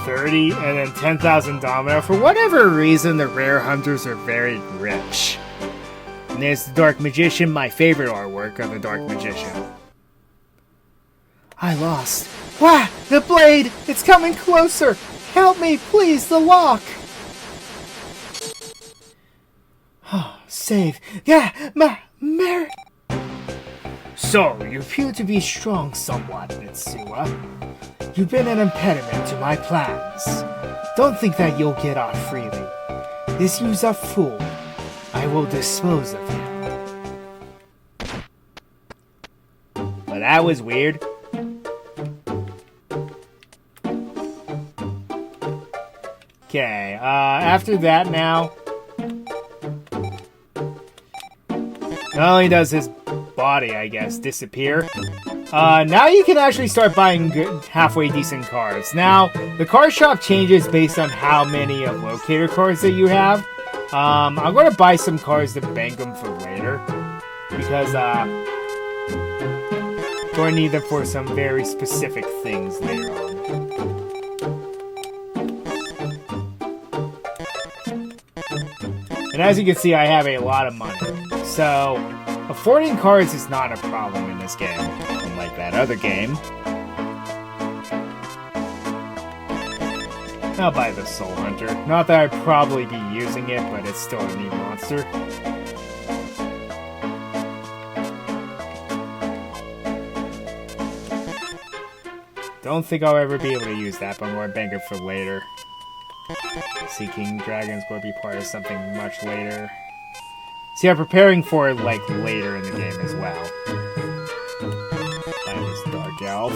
30 and then 10,000 domino. For whatever reason, the rare hunters are very rich. And there's the Dark Magician, my favorite artwork of the Dark Magician. I lost. Wah! The blade! It's coming closer! Help me, please, the lock! Oh, save. Yeah, Mary! So, you appear to be strong somewhat, Mitsuha. You've been an impediment to my plans. Don't think that you'll get off freely. This you's a fool. I will dispose of him. Well, that was weird. Okay, after that now... Not only does his body, I guess, disappear. Now you can actually start buying good, halfway decent cards. Now, the card shop changes based on how many locator cards that you have. I'm going to buy some cards to bank them for later. Because, going to need them for some very specific things later on. And as you can see, I have a lot of money. So, affording cards is not a problem in this game, unlike that other game. I'll buy the Soul Hunter. Not that I'd probably be using it, but it's still a neat monster. Don't think I'll ever be able to use that, but I'm going to bank it for later. Seeking Dragon's going to be part of something much later. See, I'm preparing for, like, later in the game as well. Find this Dark Elf.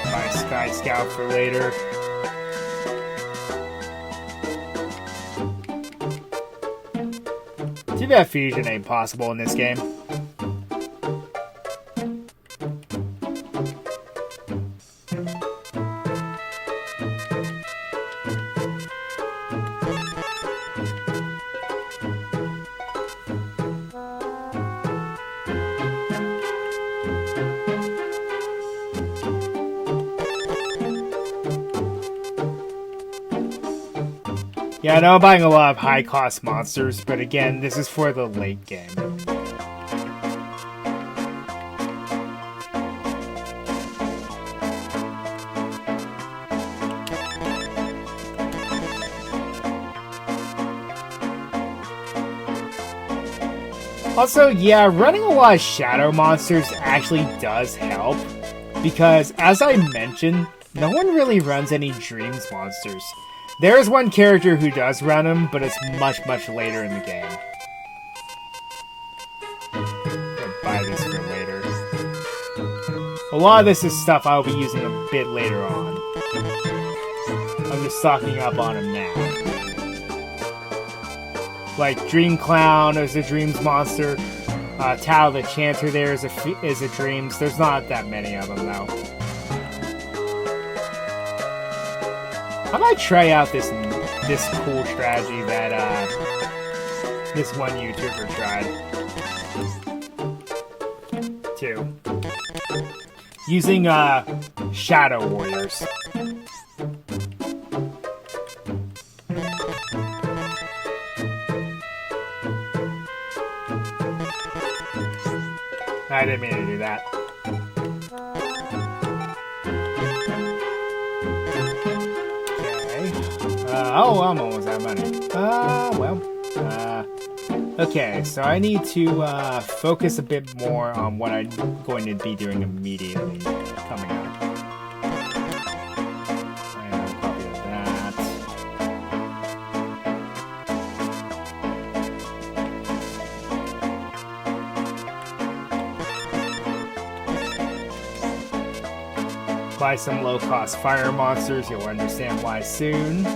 Buy Sky Scout for later. Too bad fusion ain't possible in this game. Yeah, I know I'm buying a lot of high-cost monsters, but again, this is for the late game. Also, yeah, running a lot of shadow monsters actually does help. Because, as I mentioned, no one really runs any dreams monsters. There is one character who does run them, but it's much, much later in the game. I'll buy this for later. A lot of this is stuff I'll be using a bit later on. I'm just stocking up on them now. Like Dream Clown is a dreams monster. Tao the Chanter there is a dreams. There's not that many of them though. I might try out this cool strategy that this one YouTuber tried too. Using Shadow Warriors. I didn't mean to do that. Okay. Oh, I'm almost out of money. Okay, so I need to focus a bit more on what I'm going to be doing immediately coming up. And a copy of that. Buy some low-cost fire monsters, you'll understand why soon.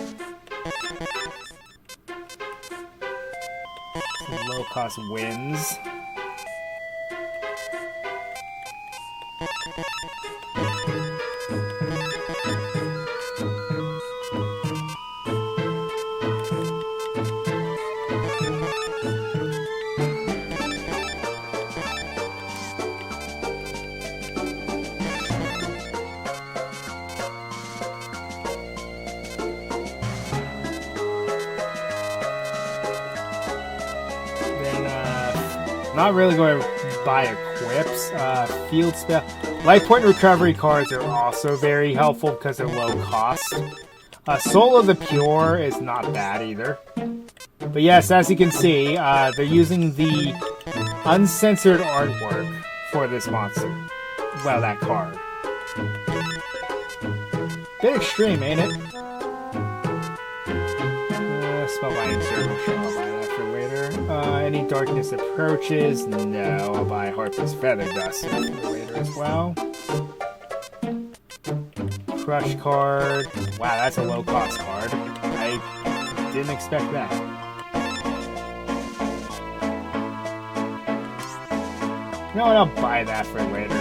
Some low-cost winds. Not really going to buy equips. Field spell. Life point recovery cards are also very helpful because they're low cost. Soul of the Pure is not bad either. But yes, as you can see, they're using the uncensored artwork for this monster. Well, that card. Bit extreme, ain't it? Spellbinding Circle, sure, I'll buy that for later. Any darkness approaches? No, I'll buy Harper's Feather Dust for later as well. Crush card. Wow, that's a low cost card. I didn't expect that. You know what, I'll buy that for later.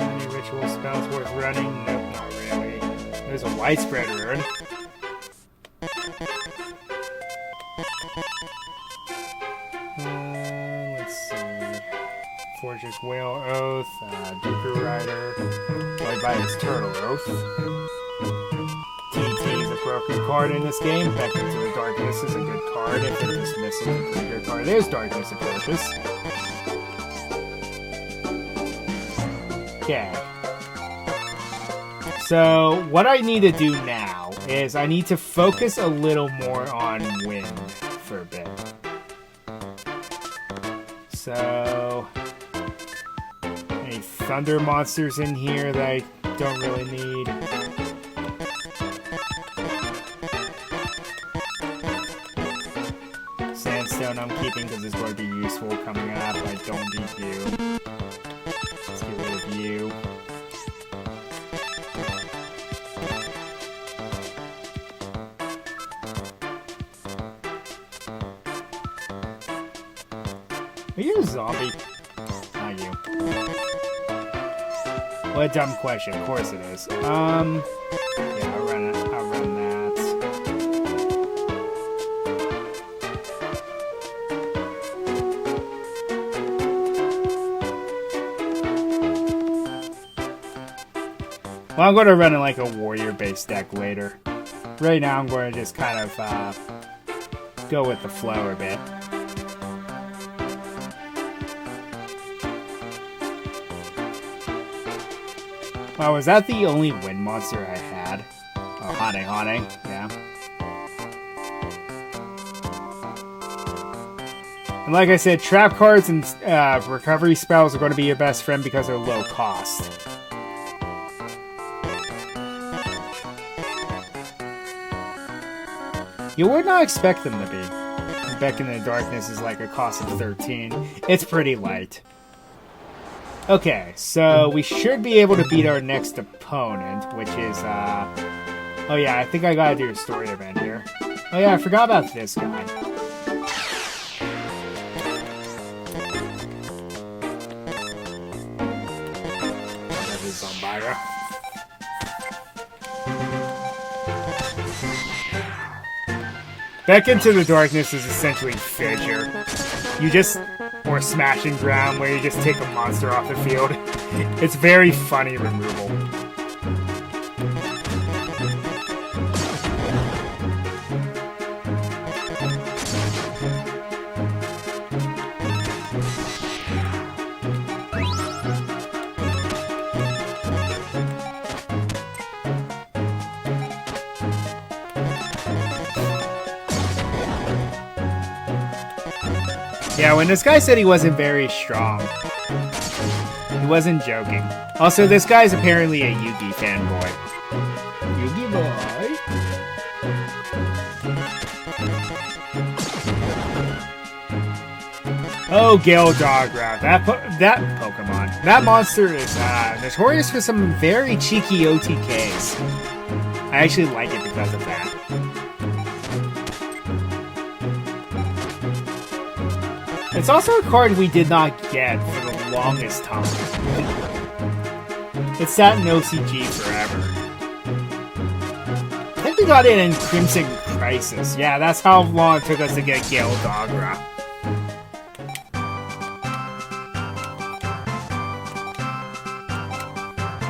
Any ritual spells worth running? Nope, not really. There's a widespread urn. Let's see. Fortress Whale Oath, Duper Rider. Played by his Turtle Oath. TT is a broken card in this game. Beckon to the Darkness is a good card. If it dismisses a pretty good card, there's Darkness Approaches. Okay. So, what I need to do now is I need to focus a little more on wind for a bit. So, any thunder monsters in here that I don't really need. Sandstone I'm keeping because it's going to be useful coming up. I don't need you. Let's get rid of you. Are you a zombie? Not you. What a dumb question. Of course it is. Yeah, I'll run that. Well, I'm going to run it like a warrior-based deck later. Right now, I'm going to just kind of go with the flow a bit. Wow, was that the only wind monster I had? Oh, Hane, yeah. And like I said, trap cards and recovery spells are going to be your best friend because they're low cost. You would not expect them to be. Beck in the Darkness is like a cost of 13. It's pretty light. Okay, so we should be able to beat our next opponent, which is, oh yeah, I think I gotta do a story event here. Oh yeah, I forgot about this guy. That is Zombira. Beck into the Darkness is essentially Fissure. Or Smashing Ground, where you just take a monster off the field. It's very funny removal. Yeah, when this guy said he wasn't very strong, he wasn't joking. Also, this guy's apparently a Yugi fanboy. Yugi boy? Oh, Gildogra. That Pokemon. That monster is notorious for some very cheeky OTKs. I actually like it because of that. It's also a card we did not get for the longest time. It sat in OCG forever. I think we got it in Crimson Crisis. Yeah, that's how long it took us to get Gildogra.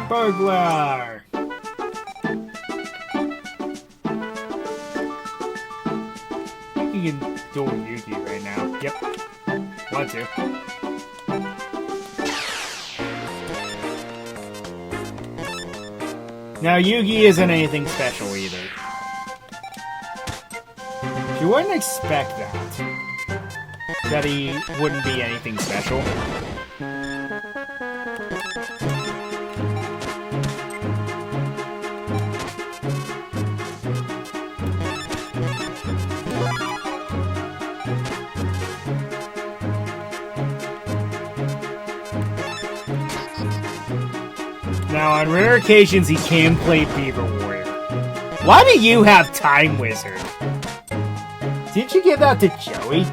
Burglar! You can duel Yugi right now. Yep. Want to. Now, Yugi isn't anything special either. You wouldn't expect that. That he wouldn't be anything special. Now, on rare occasions, he can play Beaver Warrior. Why do you have Time Wizard? Didn't you give that to Joey?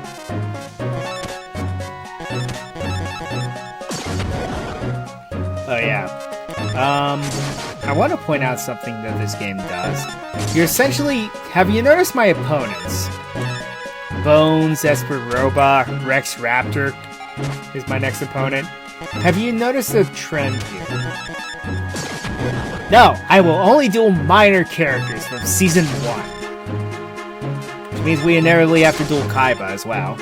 Oh, yeah. I want to point out something that this game does. You're essentially... Have you noticed my opponents? Bones, Esperoba, Rex Raptor is my next opponent. Have you noticed a trend here? No, I will only duel minor characters from Season 1. Which means we inevitably have to duel Kaiba as well.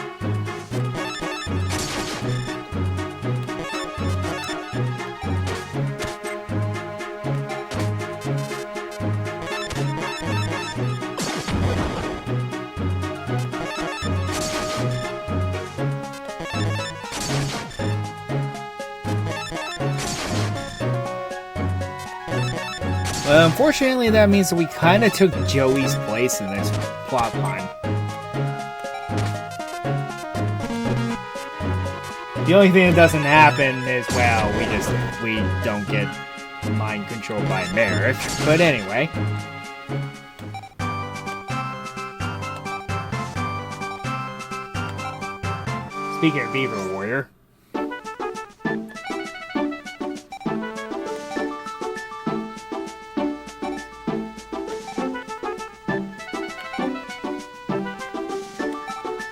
Well, unfortunately, that means that we kind of took Joey's place in this plotline. The only thing that doesn't happen is, well, we don't get mind controlled by Merrick. But anyway. Speaking of Beaver Warrior.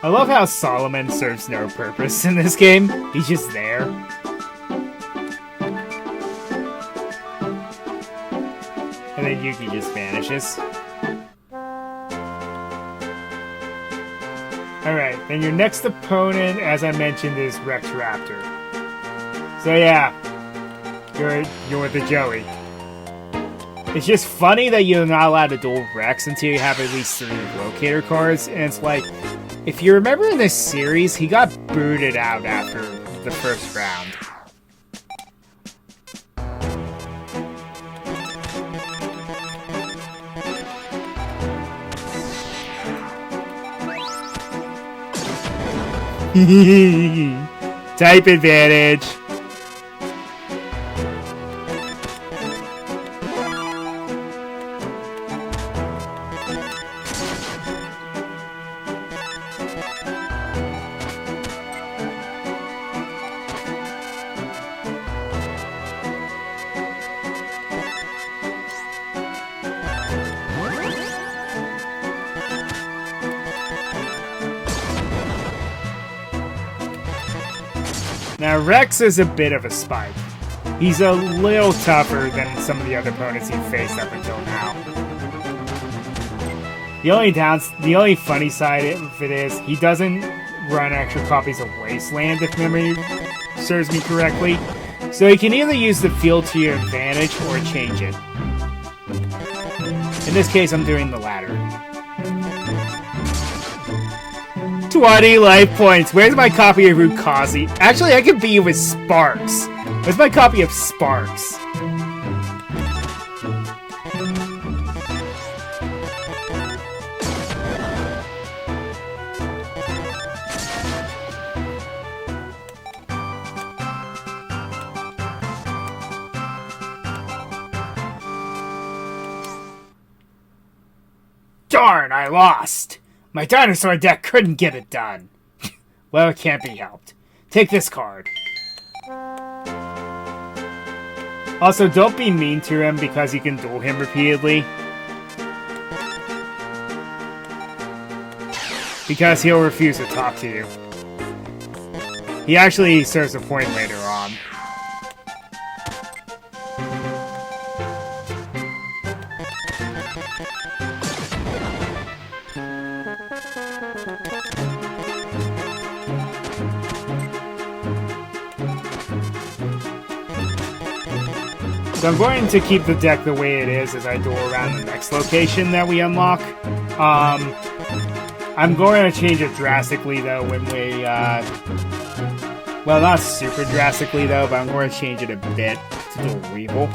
I love how Solomon serves no purpose in this game. He's just there. And then Yuki just vanishes. Alright, then your next opponent, as I mentioned, is Rex Raptor. So yeah, you're with the Joey. It's just funny that you're not allowed to duel Rex until you have at least 3 locator cards, and it's like, if you remember in this series, he got booted out after the first round. Type advantage. Now, Rex is a bit of a spike. He's a little tougher than some of the other opponents he faced up until now. The only funny side of it is, he doesn't run extra copies of Wasteland, if memory serves me correctly. So he can either use the field to your advantage or change it. In this case, I'm doing the latter. 20 life points. Where's my copy of Rukazi? Actually, I could beat you with Sparks. Where's my copy of Sparks? Darn, I lost. My dinosaur deck couldn't get it done. Well, it can't be helped. Take this card. Also, don't be mean to him because you can duel him repeatedly. Because he'll refuse to talk to you. He actually serves a point later on. So I'm going to keep the deck the way it is as I duel around the next location that we unlock. I'm going to change it drastically though when we, well, not super drastically though, but I'm going to change it a bit to duel Weevil.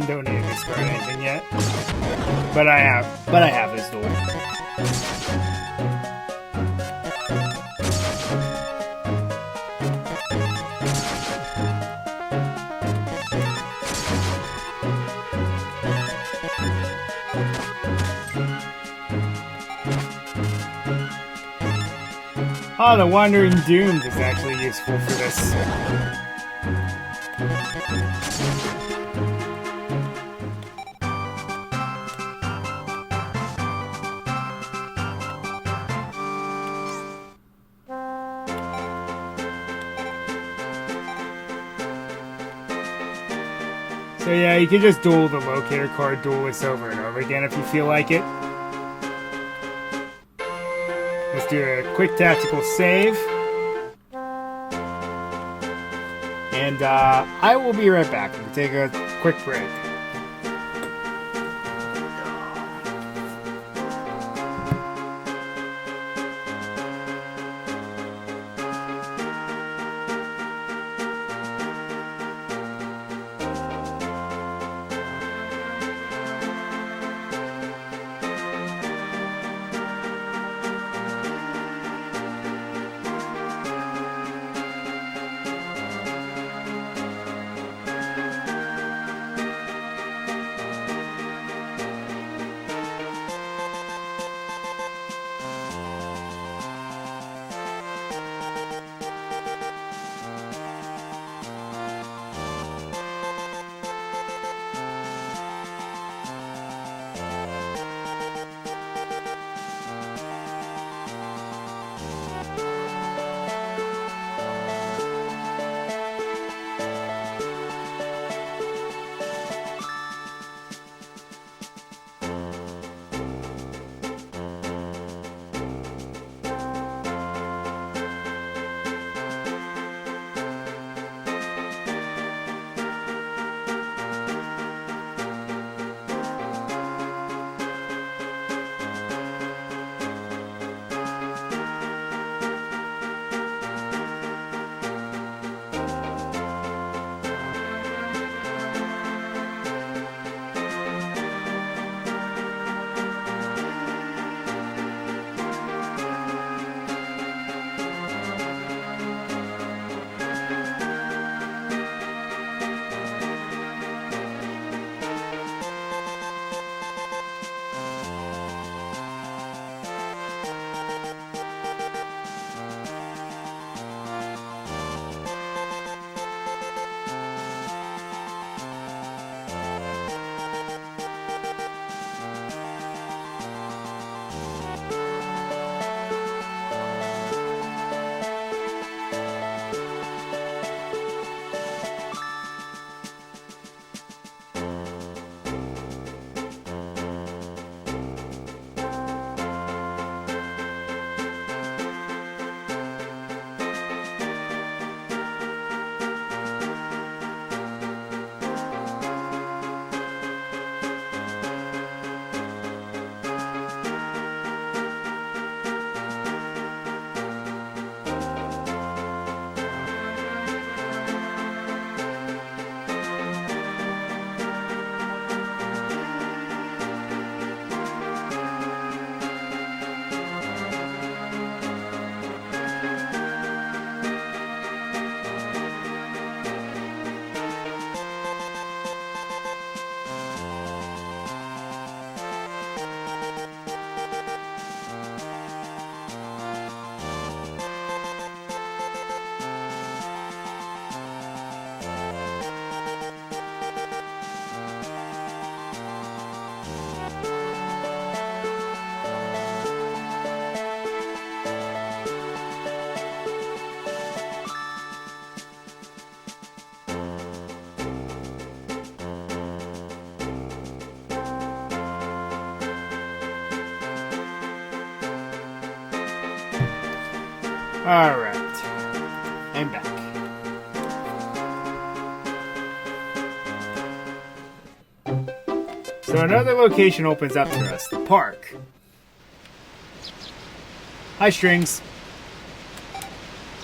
Don't need to discard anything yet. But I have this duel. Oh, the Wandering Dooms is actually useful for this. So yeah, you can just duel the locator card duelist over and over again if you feel like it. Let's do a quick tactical save. And I will be right back. We'll take a quick break. Alright. I'm back. So another location opens up to us, the park. Hi, Strings.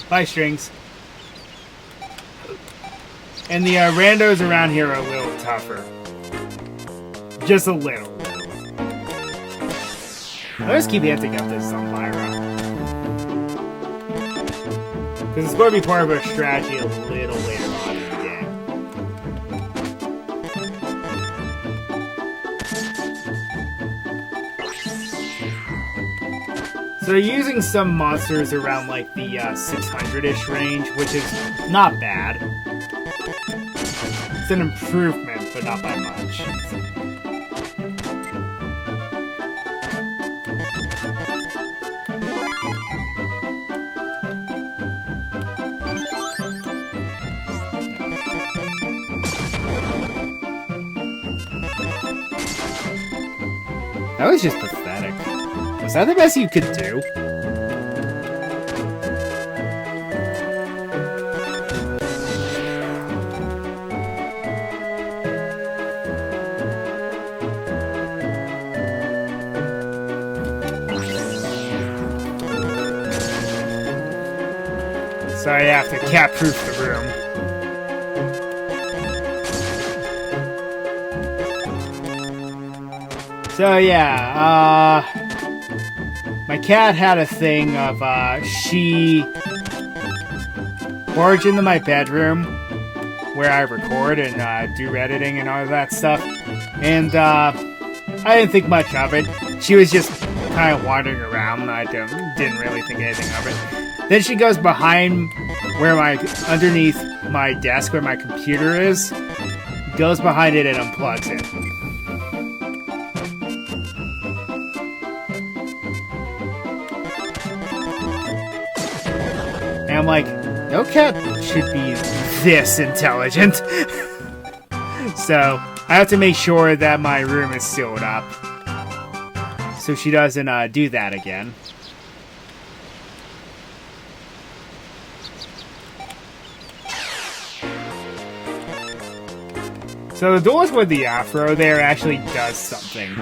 Bye, Strings. And the randos around here are a little tougher. Just a little. I just keep hinting at this on Myra. Because it's going to be part of our strategy a little later on in the game. So using some monsters around like the 600-ish range, which is not bad. It's an improvement, but not by much. That was just pathetic. Was that the best you could do? So I have to cat-proof the room. So yeah, my cat had a thing of, she barged into my bedroom where I record and do editing and all of that stuff, and I didn't think much of it. She was just kind of wandering around. I didn't really think anything of it. Then she goes behind underneath my desk where my computer is, goes behind it and unplugs it. And I'm like, no cat should be this intelligent. So I have to make sure that my room is sealed up so she doesn't do that again. So the duelist with the afro there actually does something.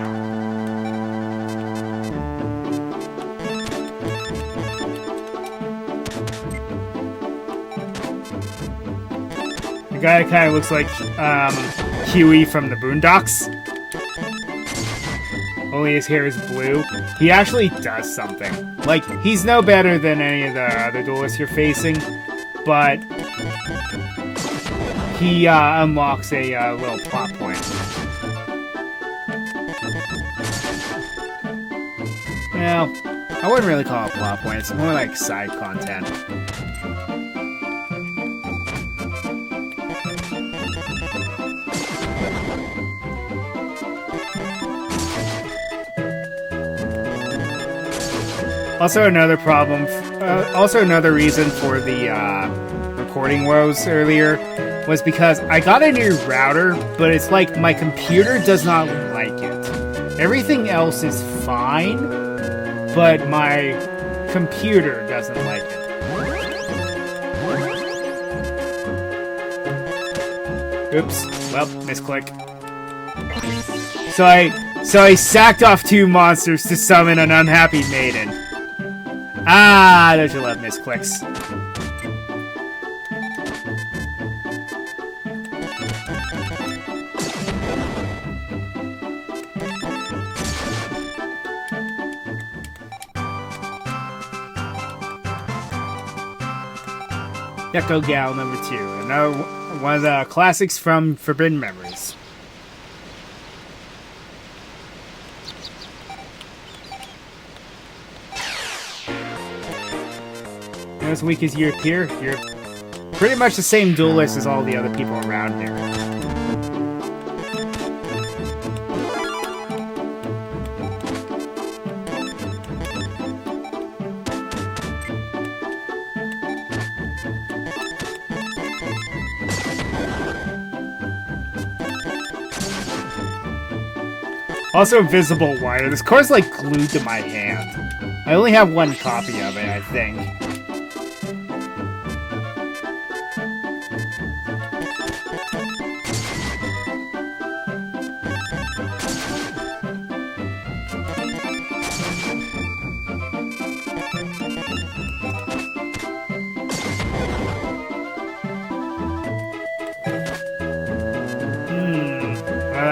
The guy kind of looks like Huey from the Boondocks. Only his hair is blue. He actually does something. Like, he's no better than any of the other duelists you're facing, but he unlocks a little plot point. Well, I wouldn't really call it a plot point. It's more like side content. Also another problem, also another reason for the recording woes earlier was because I got a new router, but it's like my computer does not like it. Everything else is fine, but my computer doesn't like it. Oops, well, misclick. So I sacked off 2 monsters to summon an unhappy maiden. Ah, don't you love misclicks? Gecko Gal number 2, another one of the classics from Forbidden Memories. As weak as you appear, you're pretty much the same duelist as all the other people around here. Also, invisible wire. This card's like glued to my hand. I only have 1 copy of it, I think.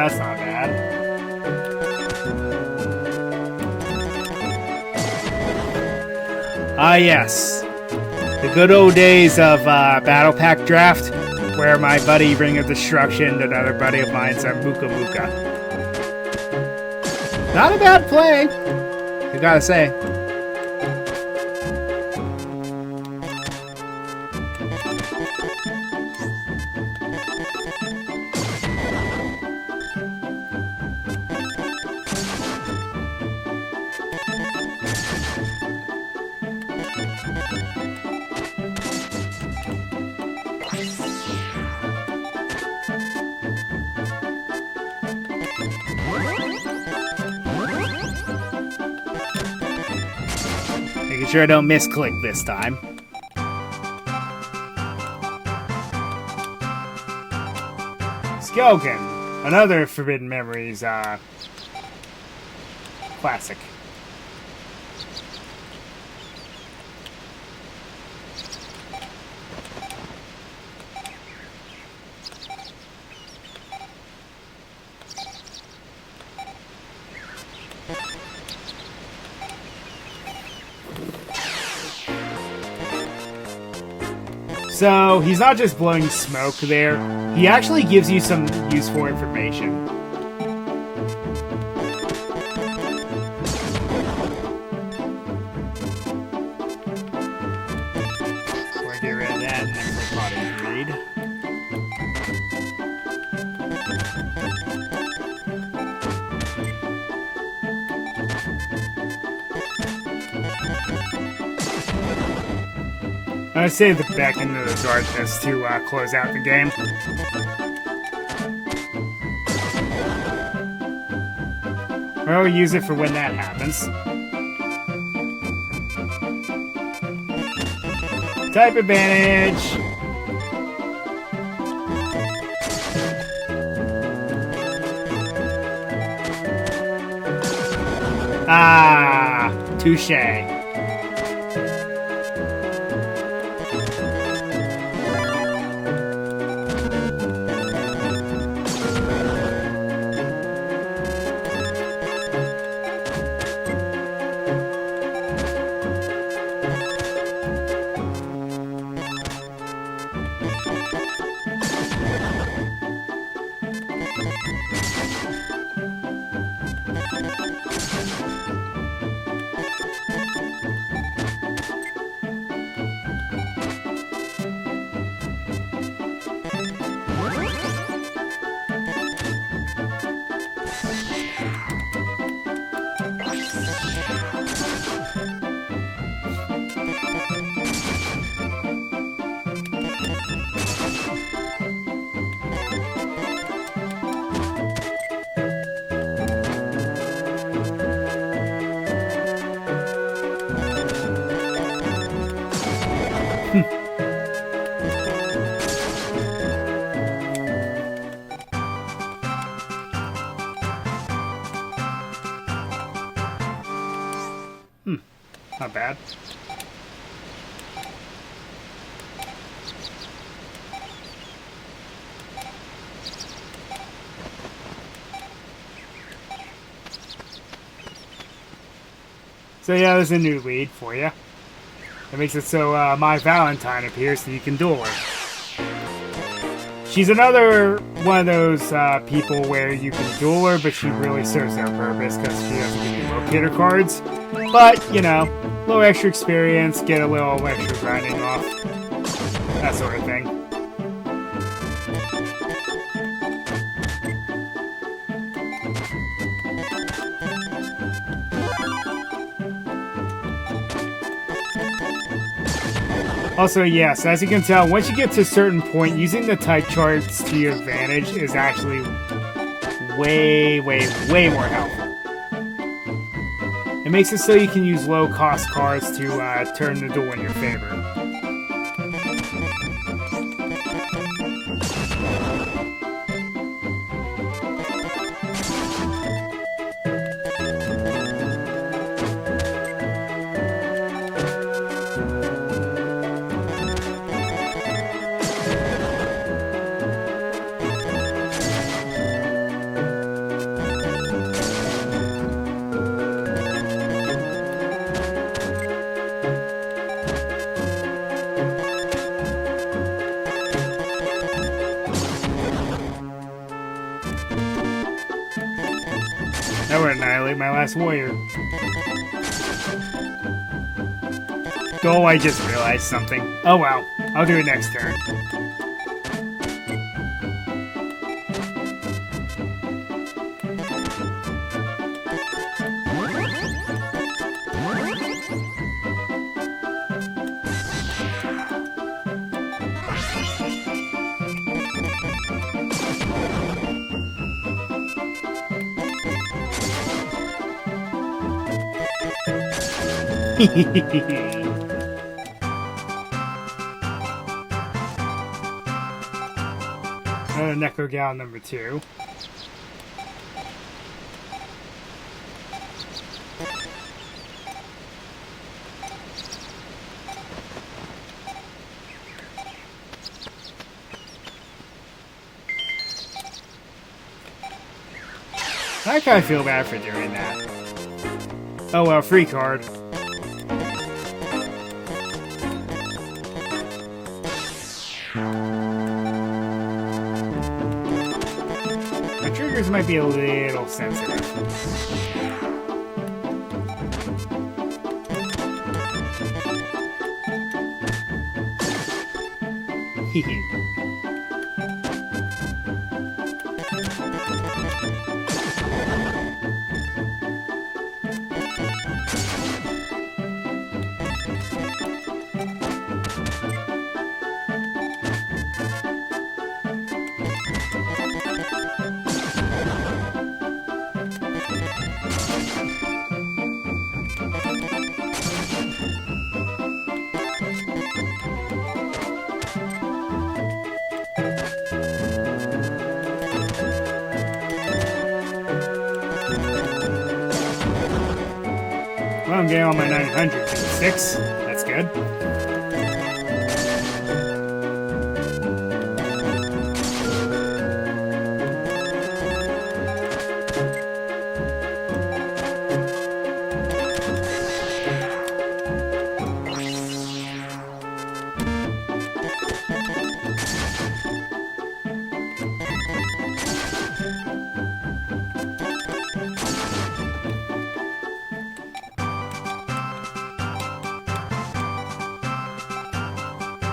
that's not bad. Ah, yes. The good old days of Battle Pack Draft, where my buddy Ring of Destruction and another buddy of mine's are Muka Muka. Not a bad play, I gotta say. Making sure I don't misclick this time. Skyogen, another Forbidden Memories classic. So, he's not just blowing smoke there, he actually gives you some useful information. So I get rid of that and then click body read. I'm gonna save the back into the darkness to close out the game. Or we'll use it for when that happens. Type advantage. Ah, touche. Not bad. So yeah, there's a new lead for you. It makes it so my Valentine appears so you can duel her. She's another one of those people where you can duel her, but she really serves no purpose because she doesn't give you locator cards. But, you know, a little extra experience, get a little extra grinding off, that sort of thing. Also, yes, as you can tell, once you get to a certain point, using the type charts to your advantage is actually way more helpful. It makes it so you can use low-cost cards to turn the duel in your favor. That would annihilate my last warrior. Oh, I just realized something. Oh well, I'll do it next turn. Necrogal number 2. I kind of feel bad for doing that. Oh well, free card. My triggers might be a little sensitive. Hehe. Well, I'm getting all my 900. 6. That's good.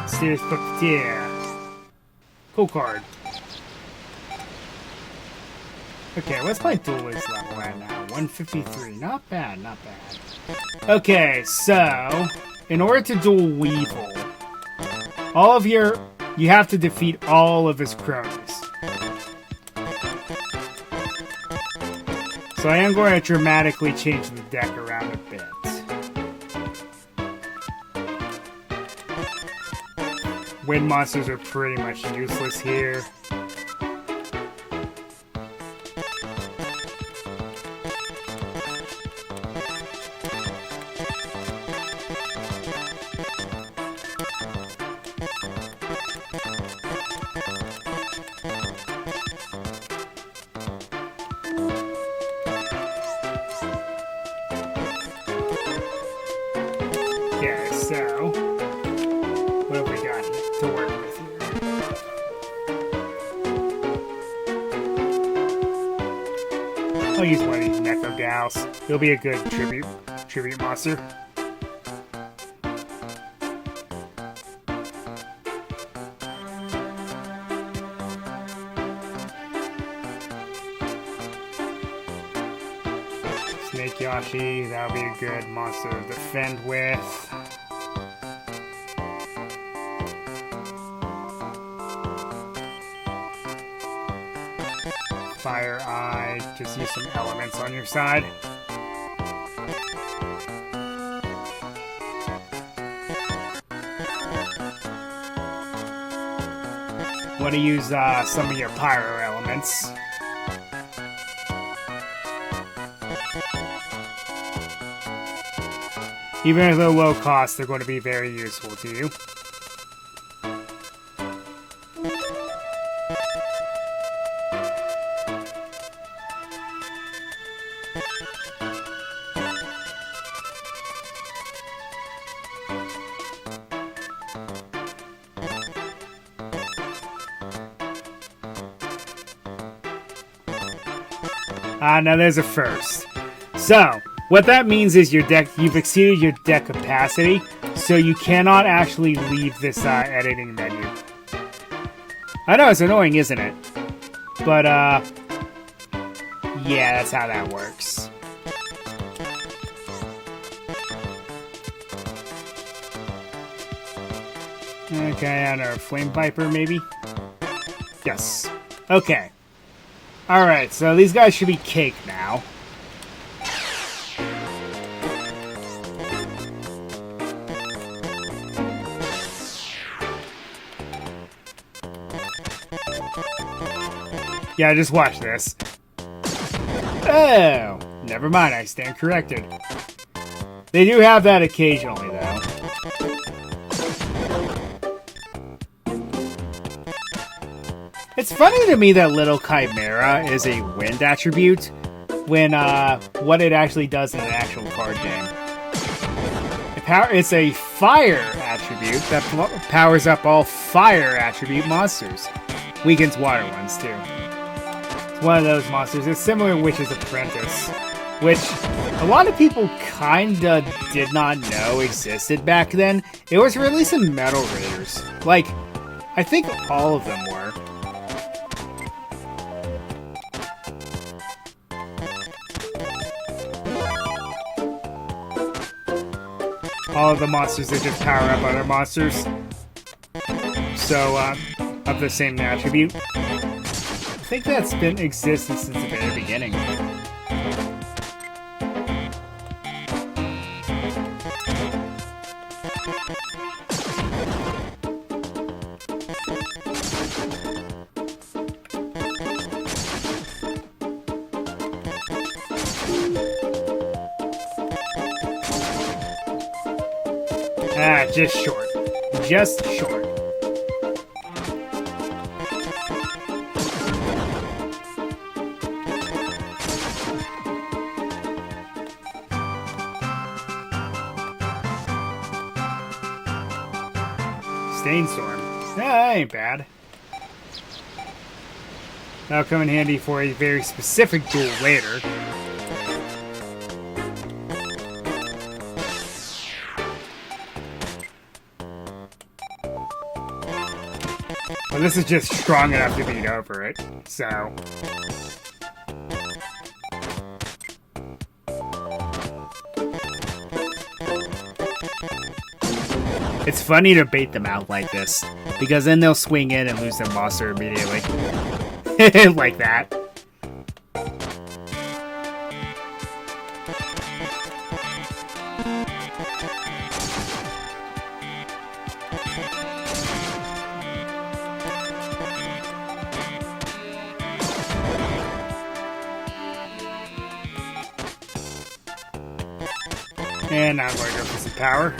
Serious Puppeteer. Cool card. Okay, what's my duelist level right now? 153. Not bad, not bad. Okay, so in order to duel Weevil, you have to defeat all of his cronies. So I am going to dramatically change the deck around a bit. Wind monsters are pretty much useless here. Okay, so what have we got to work with here? I'll use one of these Necro Gals. He'll be a good tribute monster. Snake Yoshi, that'll be a good monster to defend with. Fire Eye, just use some elements on your side. Want to use some of your pyro elements. Even at a low cost, they're going to be very useful to you. Now there's a first. So, what that means is you've exceeded your deck capacity, so you cannot actually leave this editing menu. I know, it's annoying, isn't it? But, yeah, that's how that works. Okay, I don't know, Flame Piper, maybe? Yes. Okay. Alright, so these guys should be cake now. Yeah, just watch this. Oh, never mind, I stand corrected. They do have that occasionally, though. It's funny to me that Little Chimera is a wind attribute when what it actually does in an actual card game. It's a fire attribute that powers up all fire attribute monsters. Weakens water ones, too. It's one of those monsters. It's similar to Witch's Apprentice, which a lot of people kinda did not know existed back then. It was released in Metal Raiders. Like, I think all of them were. All of the monsters that just power up other monsters. So, of the same attribute. I think that's been existed since the very beginning. Ah, just short. Just short. Stainstorm. That ain't bad. That'll come in handy for a very specific duel later. Well, this is just strong enough to beat over it, so... It's funny to bait them out like this, because then they'll swing in and lose their monster immediately. Like that. And now I'm going to go for some power.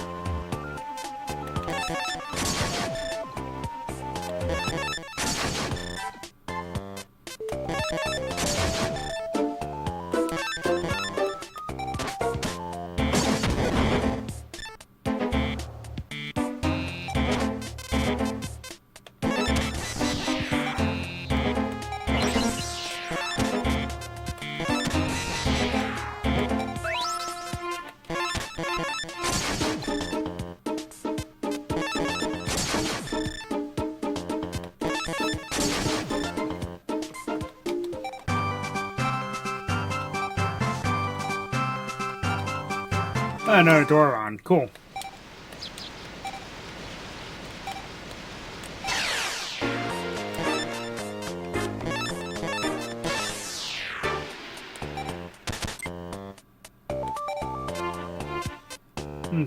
Another door on. Cool.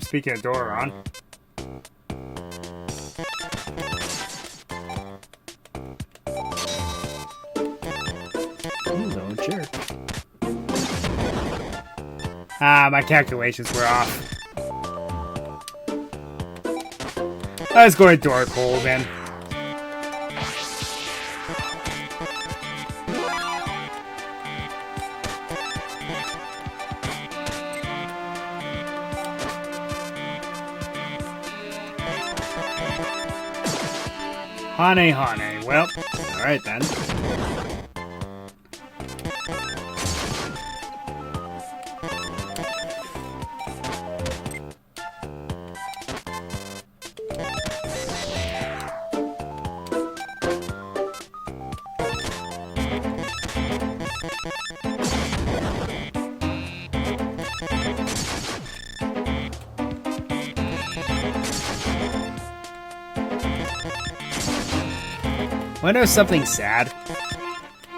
Speaking of Doron. Little jerk. Ah, my calculations were off. Let's go to Dark Hole then. Hane. Well, alright then. Want to know something sad?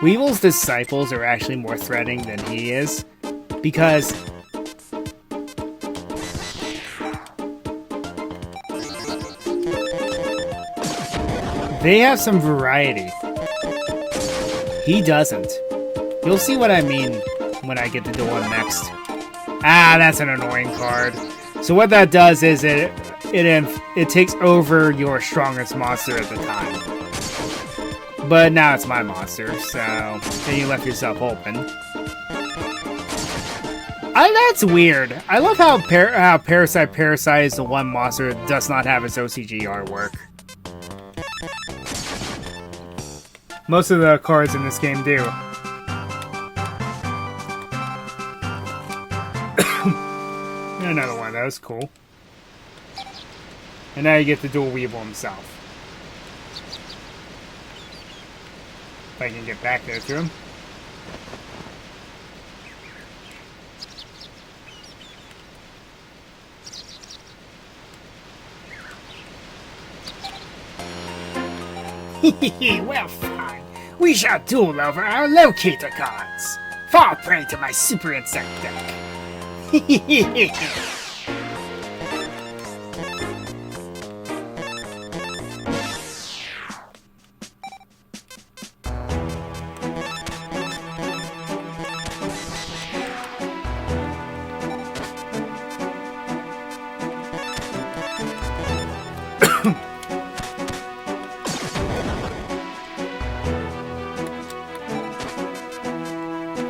Weevil's disciples are actually more threatening than he is, because they have some variety. He doesn't. You'll see what I mean when I get to do one next. Ah, that's an annoying card. So what that does is it takes over your strongest monster at the time. But now it's my monster, so then you left yourself open. That's weird. I love how Parasite is the one monster that does not have its OCG artwork. Most of the cards in this game do. Another one of those, cool. And now you get the dual Weevil himself. If I can get back there to him. Well, fine. We shall duel over our locator cards. Fall prey to my super insect deck.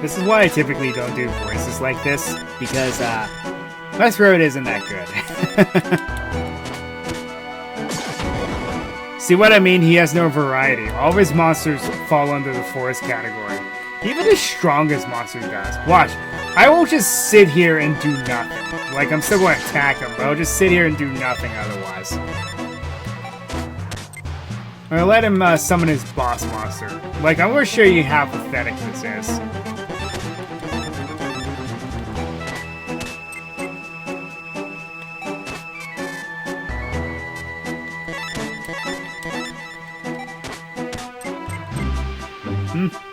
This is why I typically don't do voices like this, because my throat isn't that good. See what I mean? He has no variety. All of his monsters fall under the forest category. Even his strongest monster does. Watch, I won't just sit here and do nothing. Like, I'm still going to attack him, but I'll just sit here and do nothing otherwise. I'm going to let him summon his boss monster. Like, I'm going to show you how pathetic this is.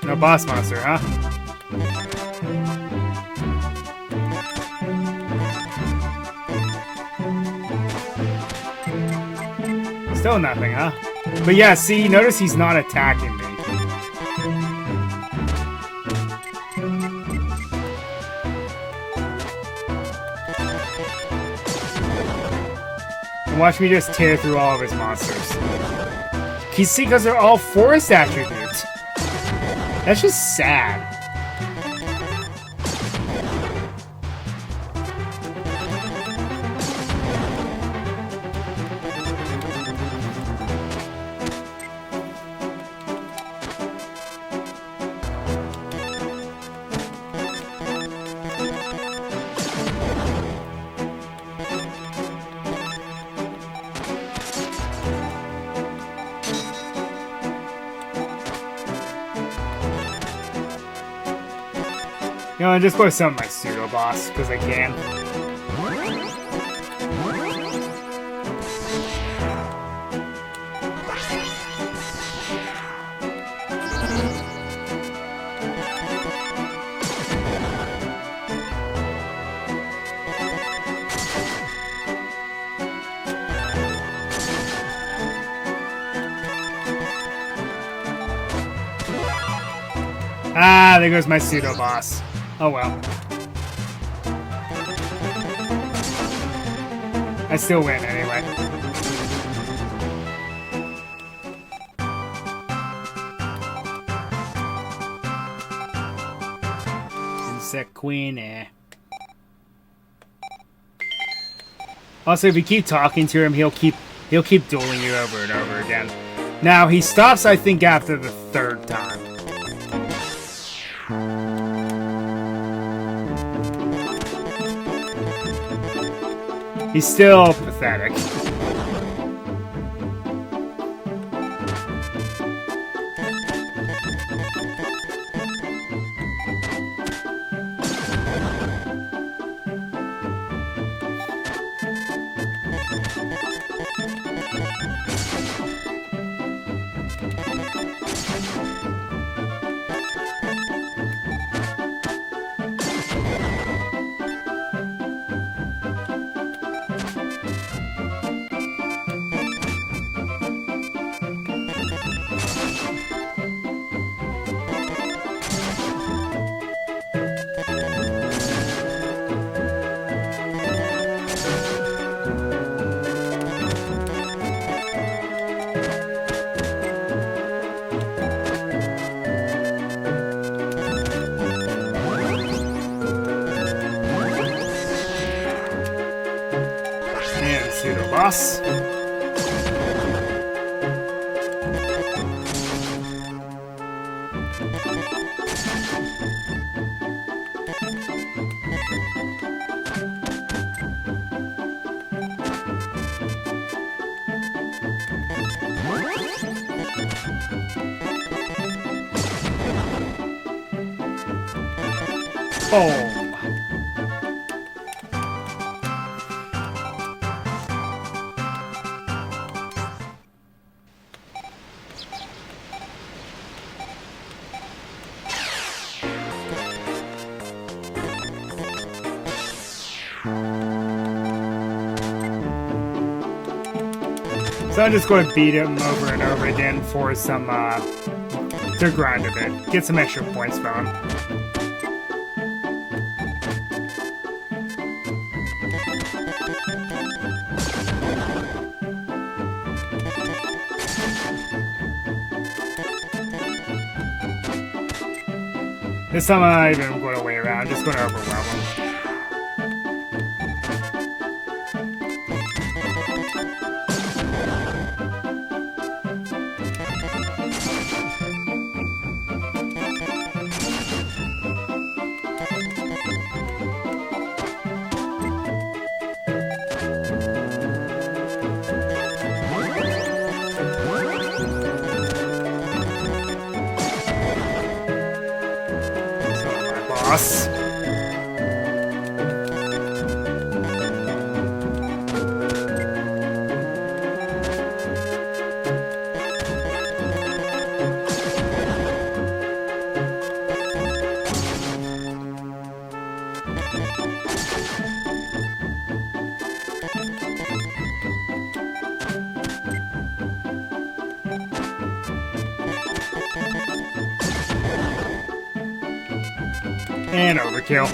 No boss monster, huh? Still nothing, huh? But yeah, see, notice he's not attacking me. And watch me just tear through all of his monsters. You see, because they're all forest attributes. That's just sad. You know, I'm just going to summon my pseudo boss because I can. Ah, there goes my pseudo boss. Oh well. I still win anyway. Insect Queen, eh. Also, if you keep talking to him, he'll keep dueling you over and over again. Now, he stops, I think, after the third time. He's still pathetic. boss. Oh. So I'm just going to beat him over and over again for some, to grind a bit. Get some extra points from him. This time I'm not even going to wait around, I'm just going to overwhelm him. Boss. And overkill.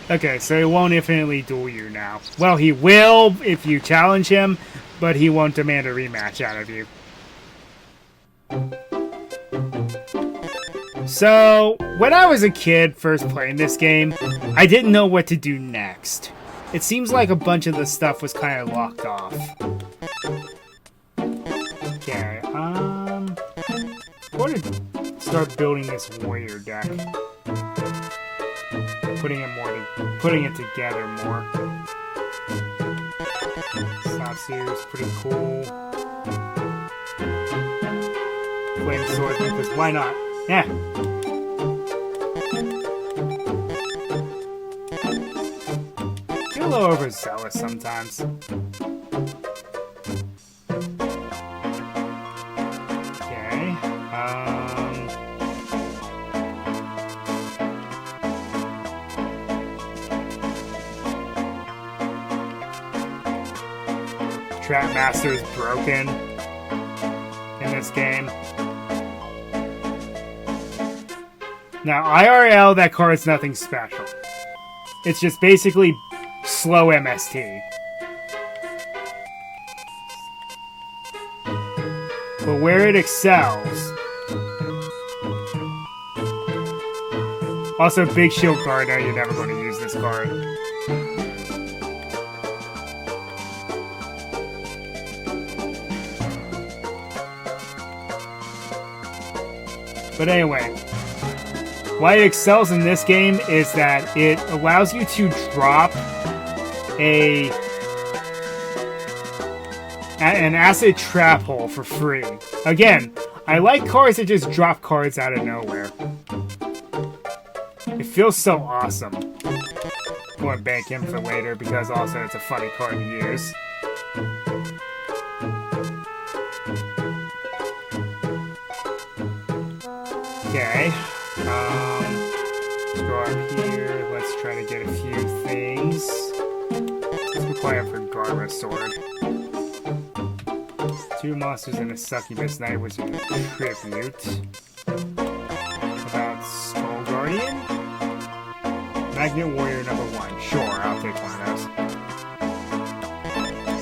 Okay, so he won't infinitely duel you now. Well, he will if you challenge him, but he won't demand a rematch out of you. So, when I was a kid first playing this game, I didn't know what to do next. It seems like a bunch of the stuff was kind of locked off. Okay, I'm going to start building this warrior deck. Putting it together more. Satsu is pretty cool. Flame swordsman, because why not? Yeah. Get a little overzealous sometimes. Okay. Trap Master is broken in this game. Now, IRL, that card's nothing special. It's just basically slow MST. But where it excels... Also, Big Shield card, no, you're never going to use this card. But anyway, why it excels in this game is that it allows you to drop an acid trap hole for free. Again, I like cards that just drop cards out of nowhere. It feels so awesome. I'm going to bank him for later because also it's a funny card to use. Okay, let's go up here, let's try to get a few things. Let's require for Garma Sword. 2 2 monsters and a succubus knight, which is a tribute. About Skull Guardian? Magnet Warrior number 1. Sure, I'll take one of those.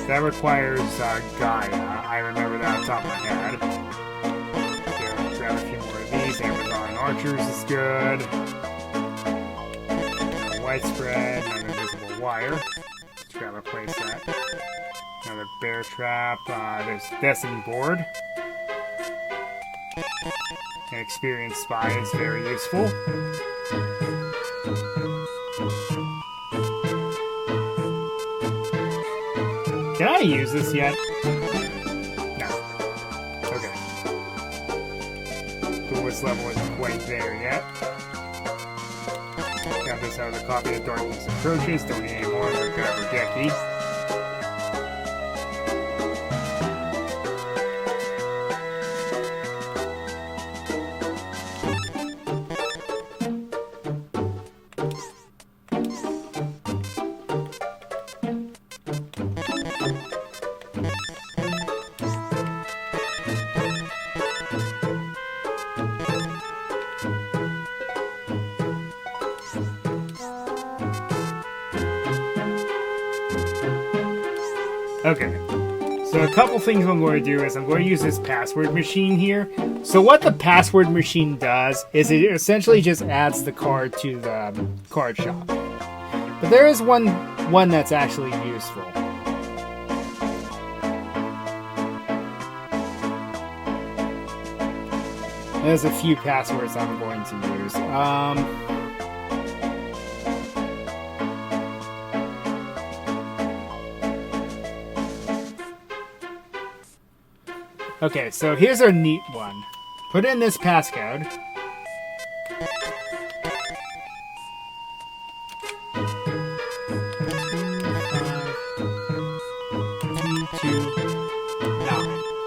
That requires Gaia. I remember that on top of my head. Okay, grab a few more of these. Amazon Archers is good. Widespread, another invisible wire. Let's grab a playset. Another bear trap. There's Destiny board. An experienced spy is very useful. Can I use this yet? No. Okay. Duelist level isn't quite there yet. Got this out of the copy of Darkness Approaches. Don't need any more of the Gabardeki. Okay, so a couple things I'm going to do is I'm going to use this password machine here. So what the password machine does is it essentially just adds the card to the card shop. But there is one that's actually useful. There's a few passwords I'm going to use. Okay, so here's our neat one. Put in this passcode.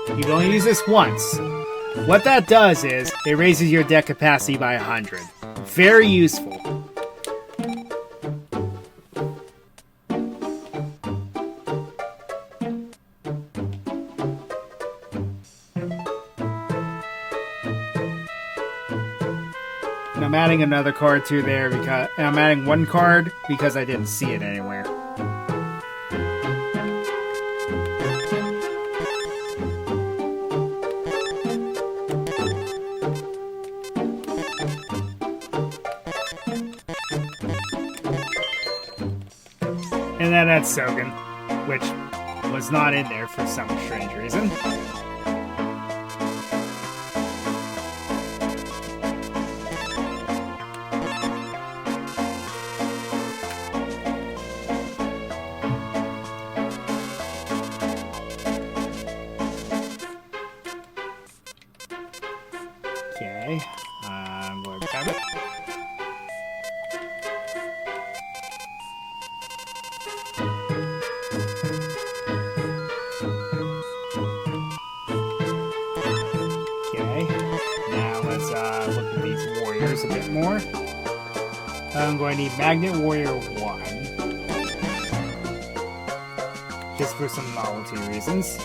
You can only use this once. What that does is, it raises your deck capacity by 100. Very useful. And I'm adding another card to there because I'm adding one card because I didn't see it anywhere. And then that's Sogan, which was not in there for some strange reason. Okay, I'm going to grab it. Look at these warriors a bit more. I'm going to need Magnet Warrior 1. Just for some novelty reasons.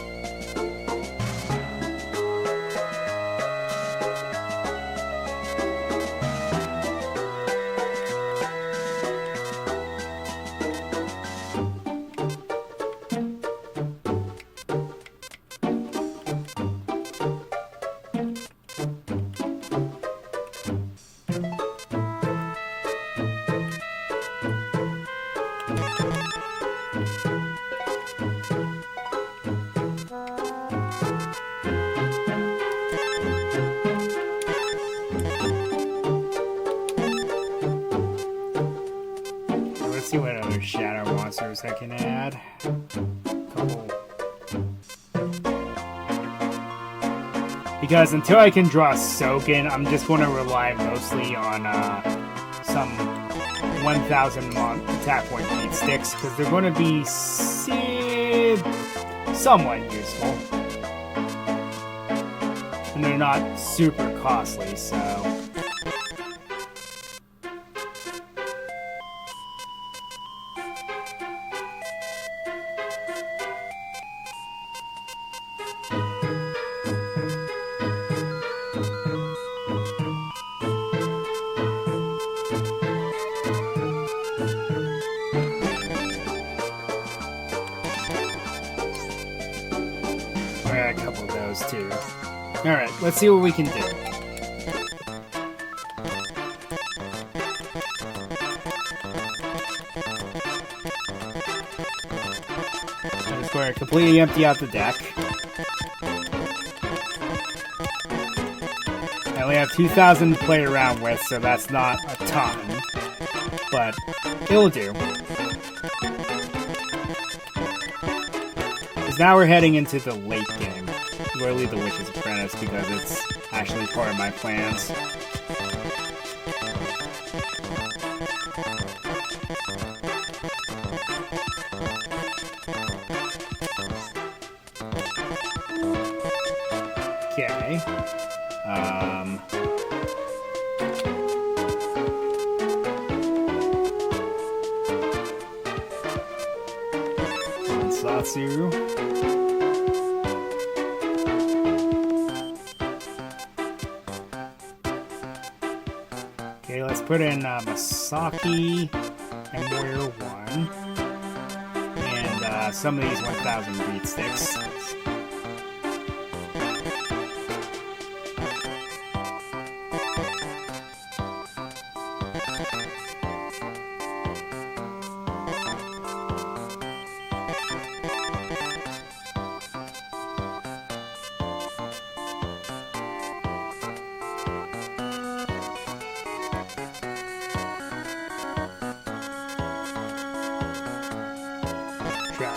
See what other shadow monsters I can add. Couple. Because until I can draw Sogan, I'm just going to rely mostly on some 1,000 attack point beat sticks because they're going to be somewhat useful. And they're not super costly, so. those two. Alright, let's see what we can do. I'm just going to completely empty out the deck. I only have 2,000 to play around with, so that's not a ton. But it'll do. Because now we're heading into the late game. I'm going to leave the Witch's Apprentice because it's actually part of my plans. Okay. Satsu. Okay, let's put in Masaki and Warrior 1. And some of these 1,000 beat sticks.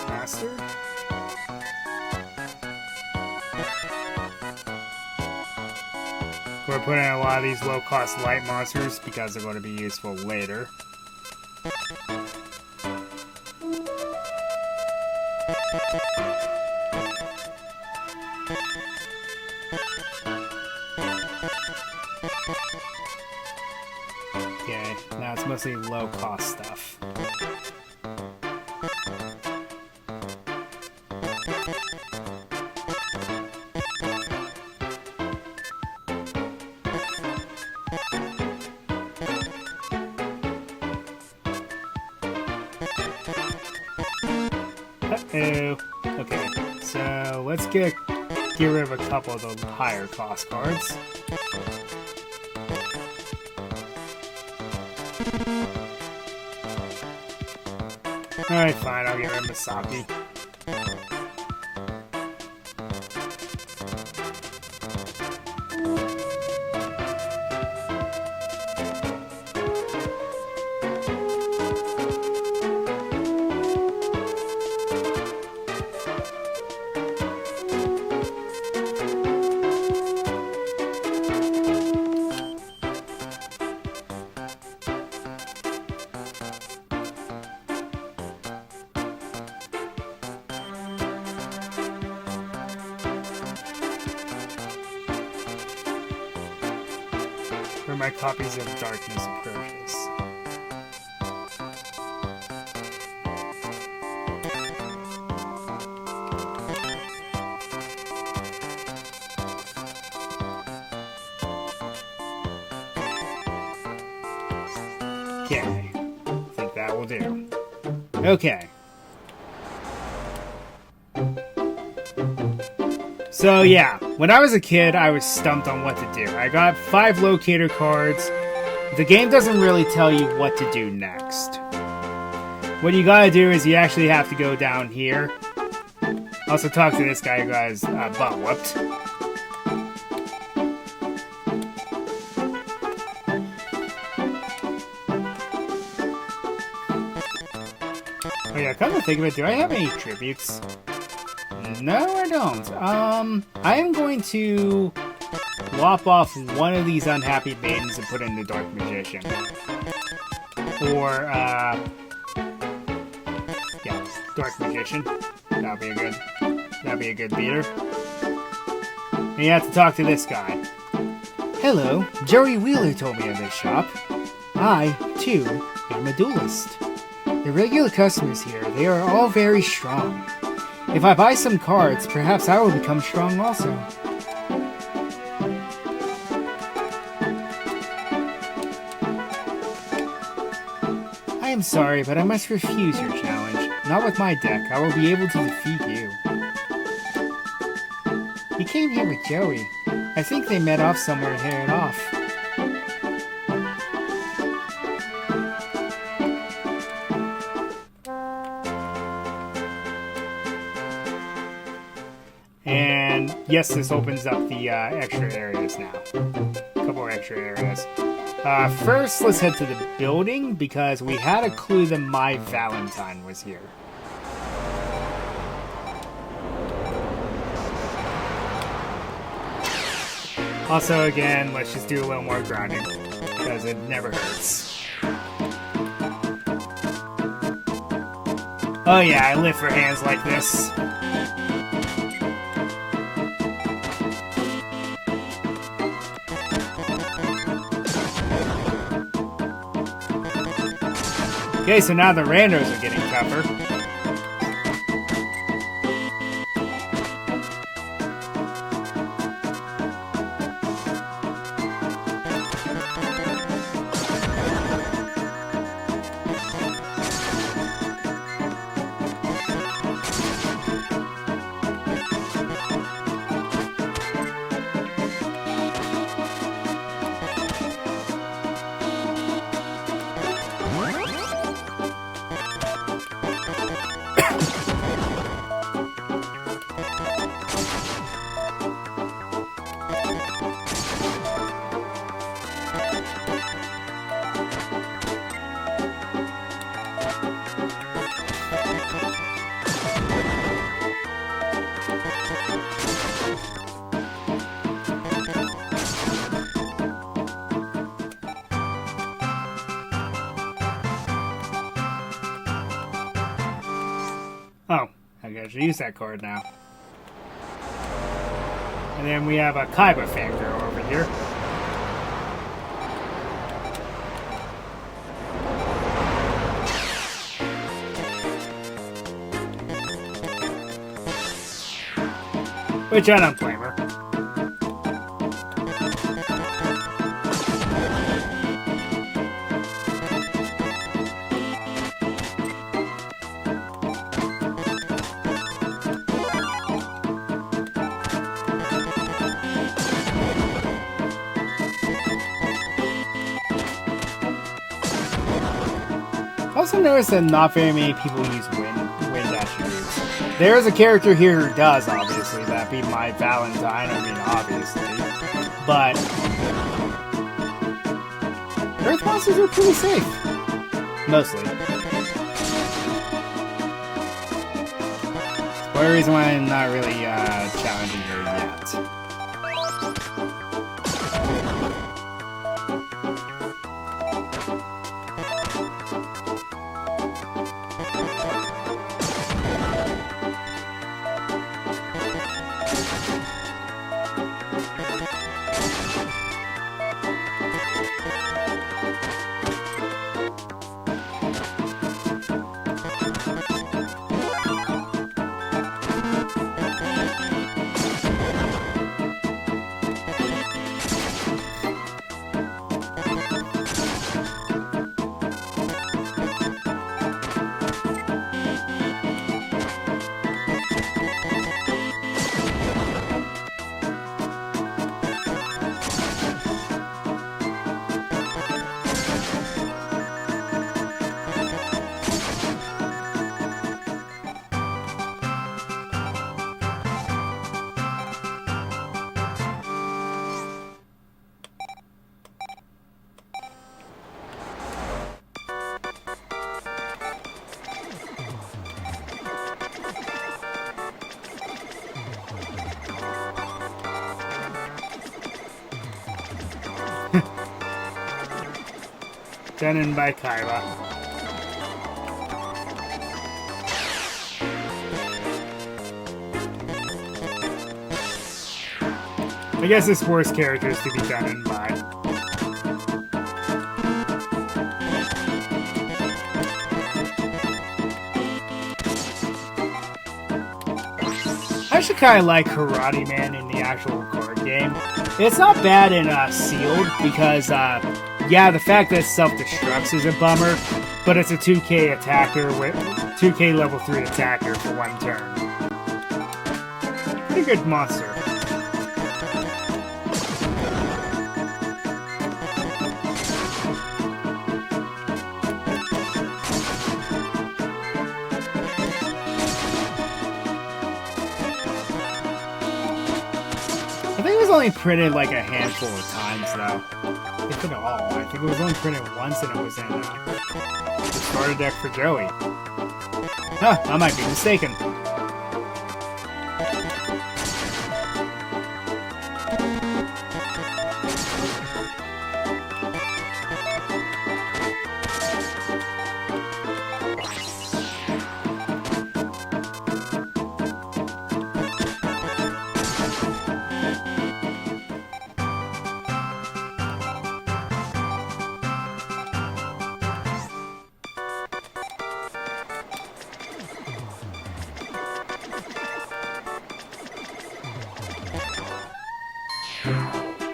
Master. We're putting in a lot of these low-cost light monsters because they're going to be useful later. Okay, now it's mostly low-cost stuff. Uh-oh. Okay, so let's get rid of a couple of the higher cost cards. Alright, fine, I'll get rid of Masaki. Where my copies of Darkness approaches. Okay, I think that will do. Okay. So yeah, when I was a kid, I was stumped on what to do. I got 5 locator cards. The game doesn't really tell you what to do next. What you gotta do is you actually have to go down here. Also talk to this guy who got his butt whooped. Oh yeah, come to think of it, do I have any tributes? No, I don't. I am going to lop off one of these unhappy maidens and put in the Dark Magician. Or, yeah, Dark Magician. That'll be a good beater. And you have to talk to this guy. Hello, Joey Wheeler told me of this shop. I, too, am a duelist. The regular customers here, they are all very strong. If I buy some cards, perhaps I will become strong also. I am sorry, but I must refuse your challenge. Not with my deck. I will be able to defeat you. He came here with Joey. I think they met off somewhere and hit it off. And yes, this opens up the extra areas now. A couple more extra areas. First, let's head to the building because we had a clue that my Valentine was here. Also, again, let's just do a little more grounding because it never hurts. Oh yeah, I live for hands like this. Okay, so now the randos are getting tougher. Oh, I gotta use that card now. And then we have a Kaiba factor over here. Which I don't blame her. Also noticed that not very many people use wind attributes. There's a character here who does, obviously. That'd be my Valentine, I mean, obviously. But Earth monsters are pretty safe. Mostly. One reason why I'm not really challenging her yet. Done in by Kaiba. I guess it's worse characters to be done in by. I actually kind of like Karate Man in the actual card game. It's not bad in Sealed because, yeah, the fact that it self-destructs is a bummer, but it's a 2k attacker with 2k level 3 attacker for one turn. Pretty good monster. think it was only printed like a handful of times, though. If at all. I think it was only printed once, and it was in the starter deck for Joey. Huh, I might be mistaken.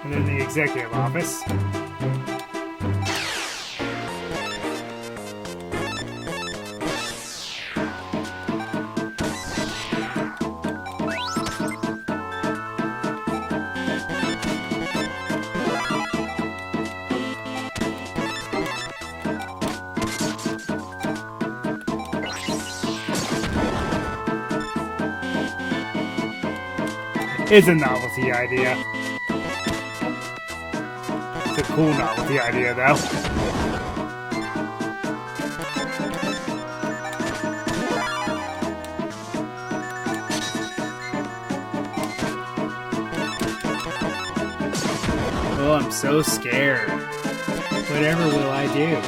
And then the executive office. It's a novelty idea. It's a cool novelty idea, though. Oh, I'm so scared. Whatever will I do?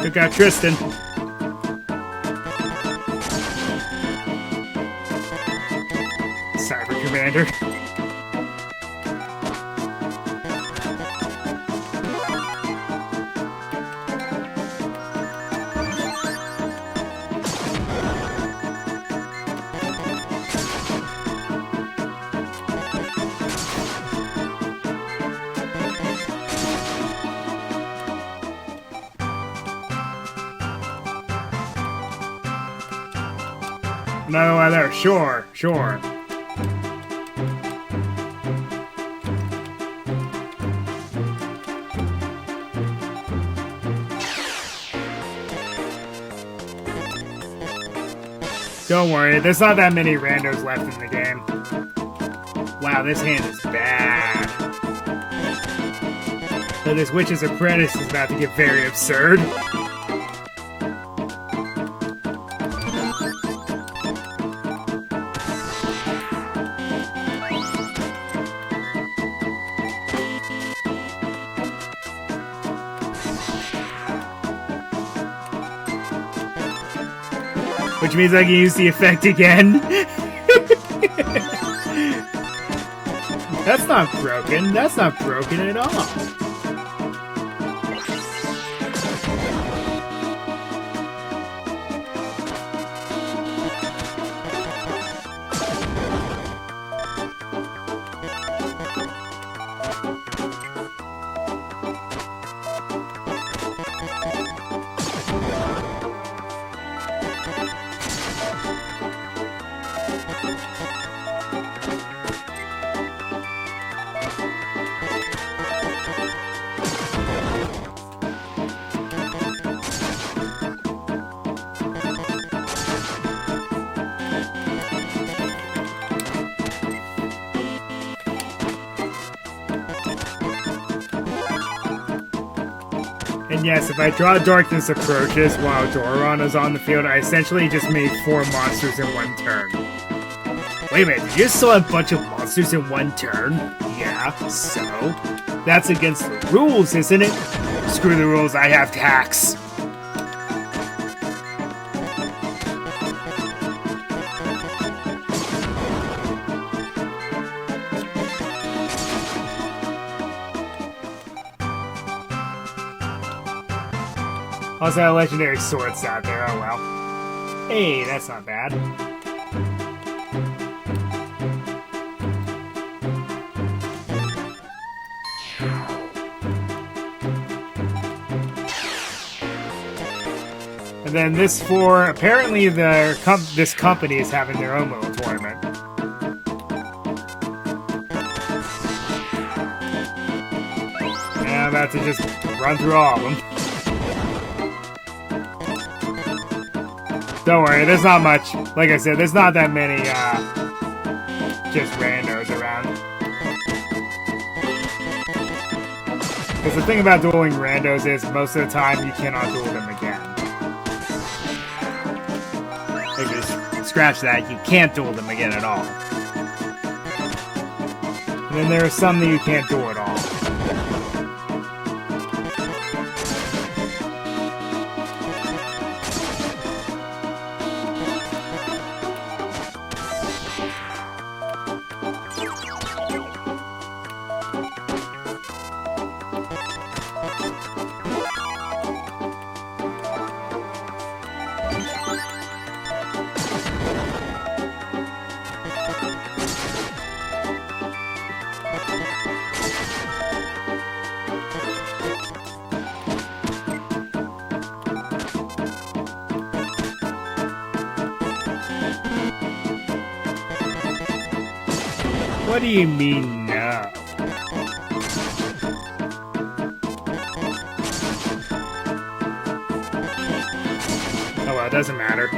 Took out Tristan. Cyber Commander. Another one there. Sure, sure. Don't worry, there's not that many randos left in the game. Wow, this hand is bad. So this Witch's Apprentice is about to get very absurd. Which means I can use the effect again. That's not broken. That's not broken at all. And yes, if I draw Darkness Approaches while Doron is on the field, I essentially just made 4 monsters in 1 turn. Wait a minute, did you still have a bunch of monsters in 1 turn? Yeah, so? That's against the rules, isn't it? Screw the rules, I have tax. Also, legendary swords out there. Oh well. Hey, that's not bad. And then this for apparently this company is having their own little tournament. And I'm about to just run through all of them. Don't worry, there's not much. Like I said, there's not that many just randos around. Because the thing about dueling randos is most of the time you cannot duel them again. If you scratch that, you can't duel them again at all. And then there are some that you can't duel at all. What do you mean, no? Oh well, it doesn't matter.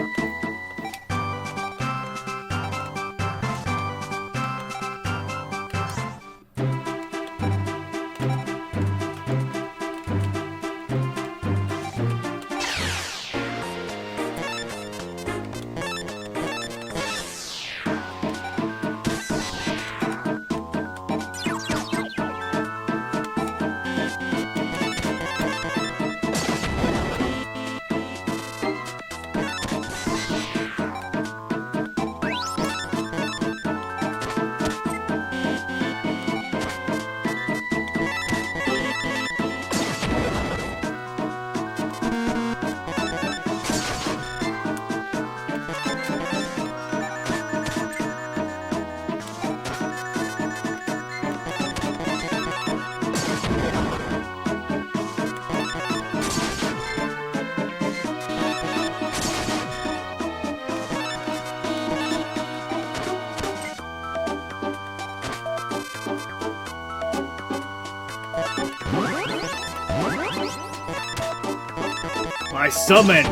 I summon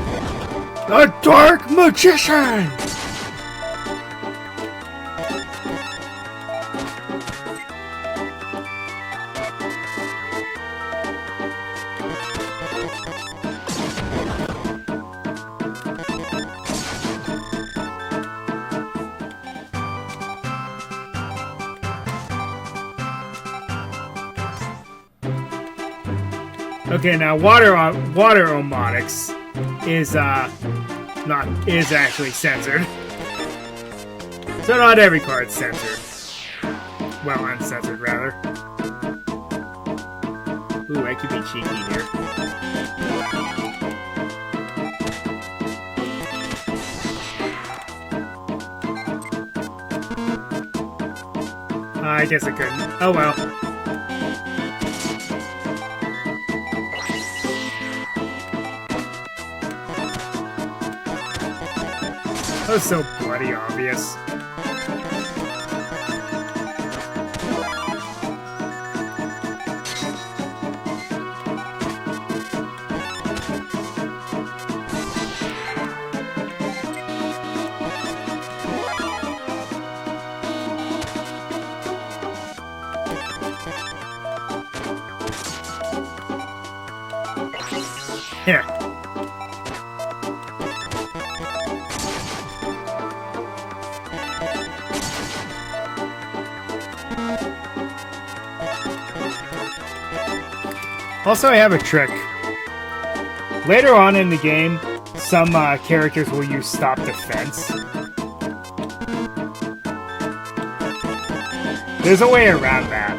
the Dark Magician! Okay, now water omotics is actually censored. So not every card's censored. Well, uncensored rather. Ooh, I could be cheeky here. I guess I couldn't. Oh well. That was so bloody obvious. Here. Also, I have a trick. Later on in the game, some characters will use stop defense. There's a way around that.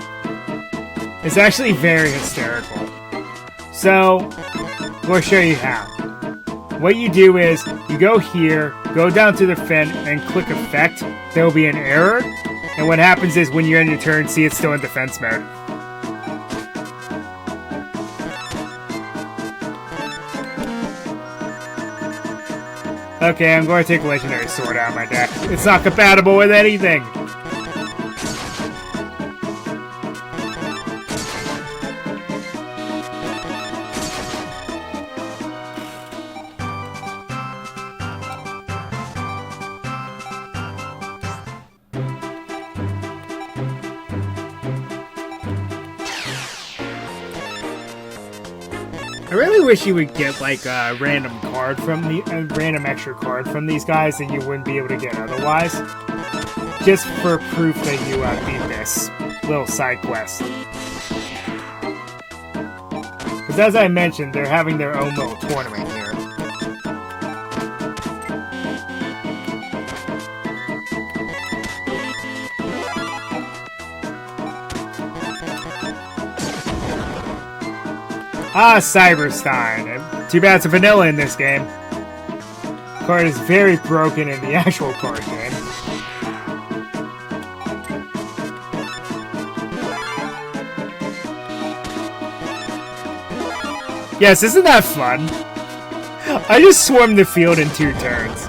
It's actually very hysterical. So, We'll show you how. What you do is, you go here, go down to the fin, and click effect. There will be an error. And what happens is, when you're in your turn, see it's still in defense mode. Okay, I'm going to take Legendary Sword out of my deck. It's not compatible with anything! I really wish you would get like a random extra card from these guys that you wouldn't be able to get otherwise. Just for proof that you beat this little side quest. Because as I mentioned, they're having their own little tournament here. Ah, Cyberstein. Too bad it's a vanilla in this game. Card is very broken in the actual card game. Yes, isn't that fun? I just swarmed the field in 2 turns.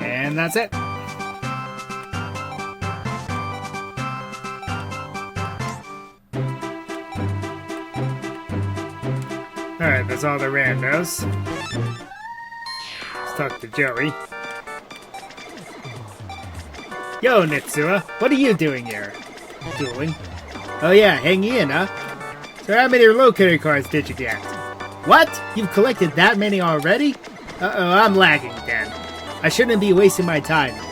And that's it. Alright, that's all the randos. Let's talk to Joey. Yo, Nitsua, what are you doing here? Dueling. Oh yeah, hanging in, huh? So how many locator cards did you get? What? You've collected that many already? Uh-oh, I'm lagging then. I shouldn't be wasting my time here.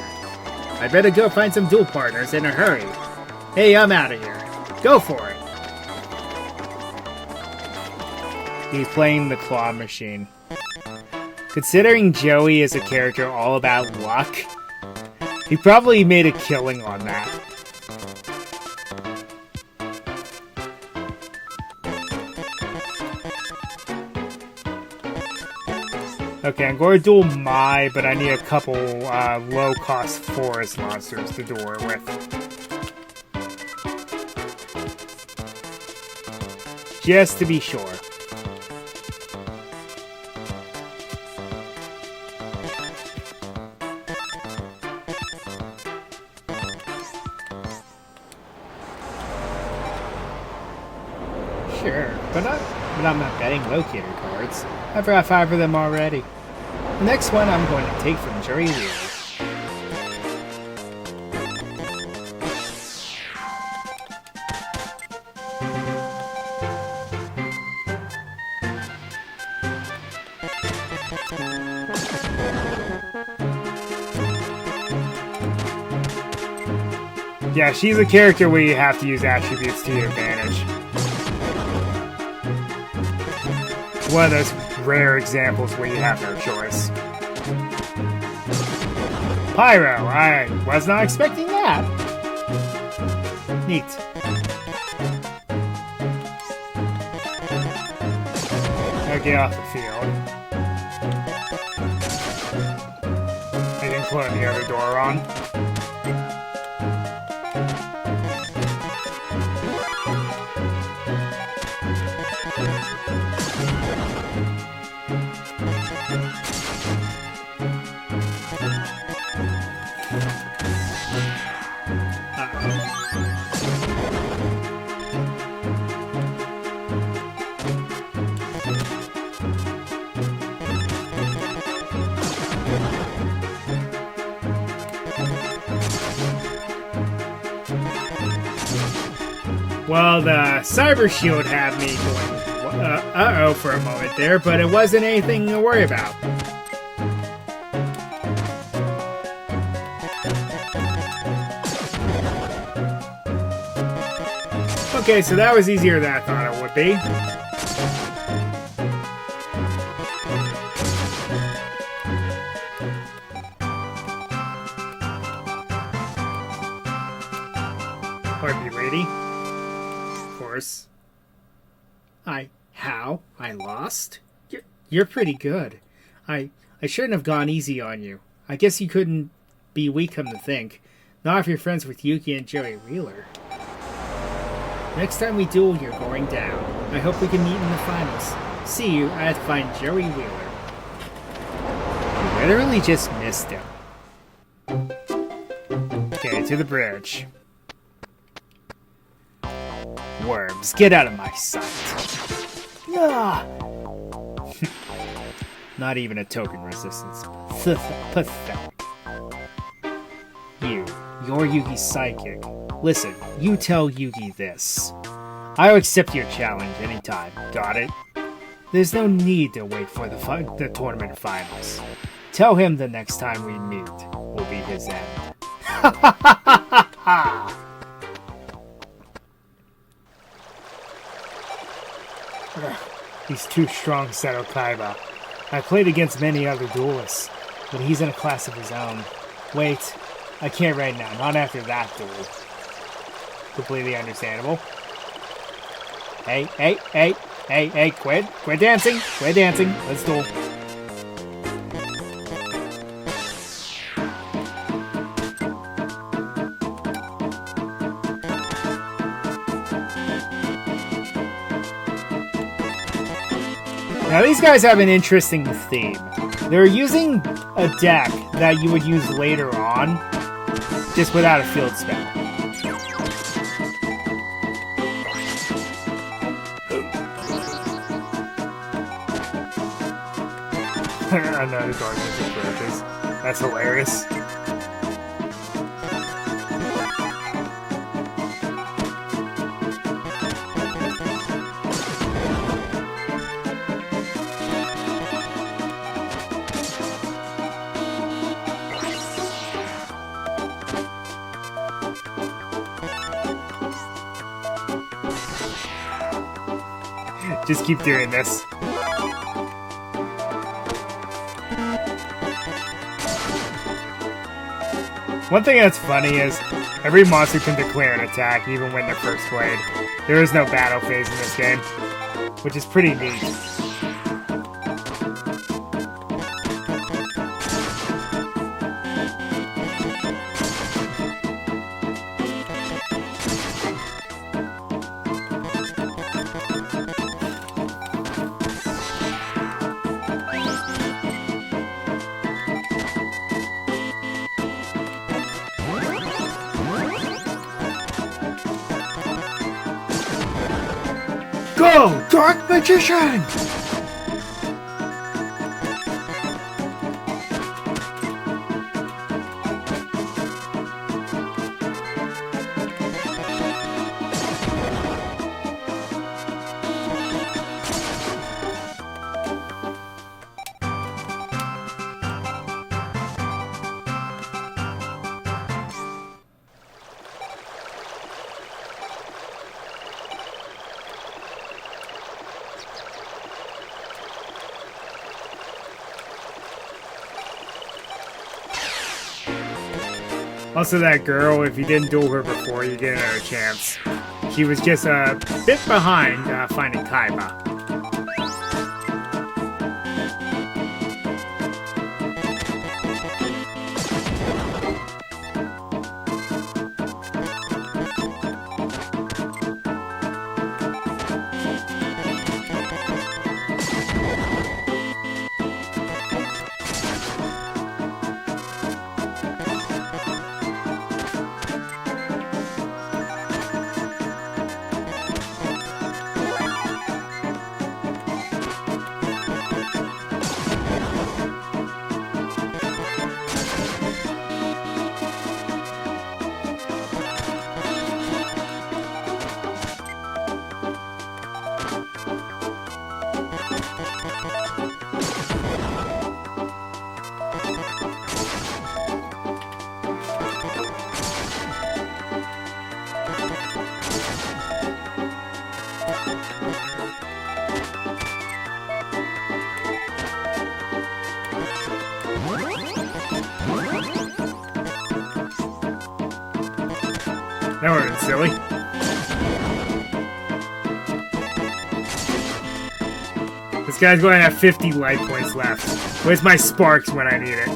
I better go find some duel partners in a hurry. Hey, I'm out of here. Go for it. He's playing the claw machine. Considering Joey is a character all about luck, he probably made a killing on that. Okay, I'm going to duel Mai, but I need a couple low-cost forest monsters to duel her with. Just to be sure. Sure, but I'm not betting locator cards. I've got 5 of them already. The next one I'm going to take from Jerry Wheeler. Yeah, she's a character where you have to use attributes to your advantage. One of those rare examples where you have no choice. Pyro, I was not expecting that. Neat. Now get off the field. I didn't put the other door on. Well, the cyber shield had me going, uh-oh for a moment there, but it wasn't anything to worry about. Okay, so that was easier than I thought it would be. Are you ready? Of course. How? I lost? You're pretty good. I shouldn't have gone easy on you. I guess you couldn't be weak, come to think. Not if you're friends with Yuki and Joey Wheeler. Next time we duel, you're going down. I hope we can meet in the finals. See you, I have to find Joey Wheeler. You literally just missed him. Okay, to the bridge. Worms, get out of my sight. Ah! Not even a token resistance. Pathetic. You're Yugi's sidekick. Listen, you tell Yugi this. I'll accept your challenge anytime, got it? There's no need to wait for the tournament finals. Tell him the next time we meet will be his end. Ha ha ha ha ha! He's too strong, Seto Kaiba. I played against many other duelists, but he's in a class of his own. Wait, I can't right now, not after that duel. Completely understandable. Hey, quit dancing, let's duel. Now these guys have an interesting theme. They're using a deck that you would use later on, just without a field spell. Another darkness approaches. That's hilarious. Just keep doing this. One thing that's funny is, every monster can declare an attack even when they're first played. There is no battle phase in this game, which is pretty neat. Go, Dark Magician! Also, that girl, if you didn't duel her before, you get another chance. She was just a bit behind finding Kaiba. That would have been silly. This guy's going to have 50 life points left. Where's my sparks when I need it?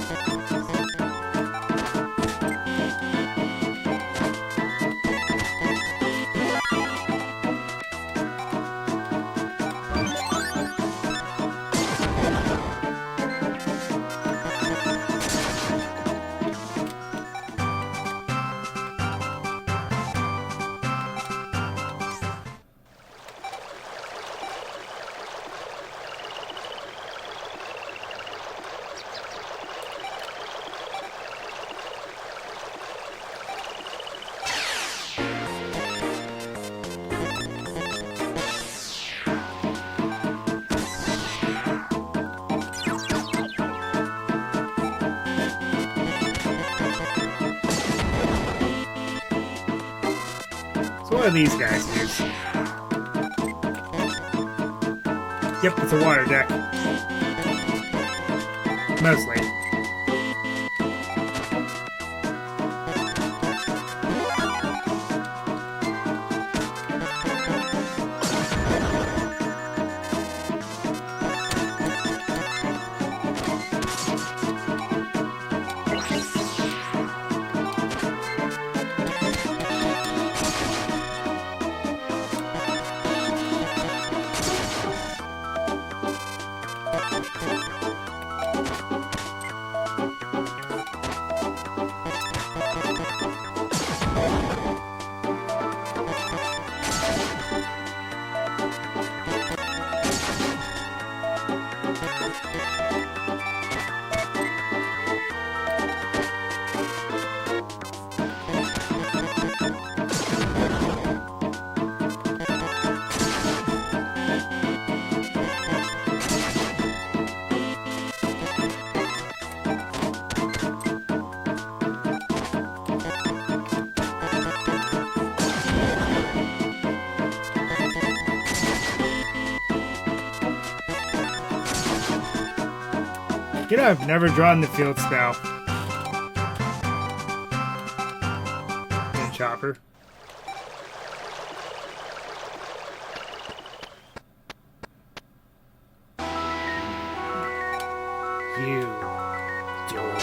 What do these guys use? Yep, it's a water deck. Mostly. You know, I've never drawn the field spell. And chopper. You door.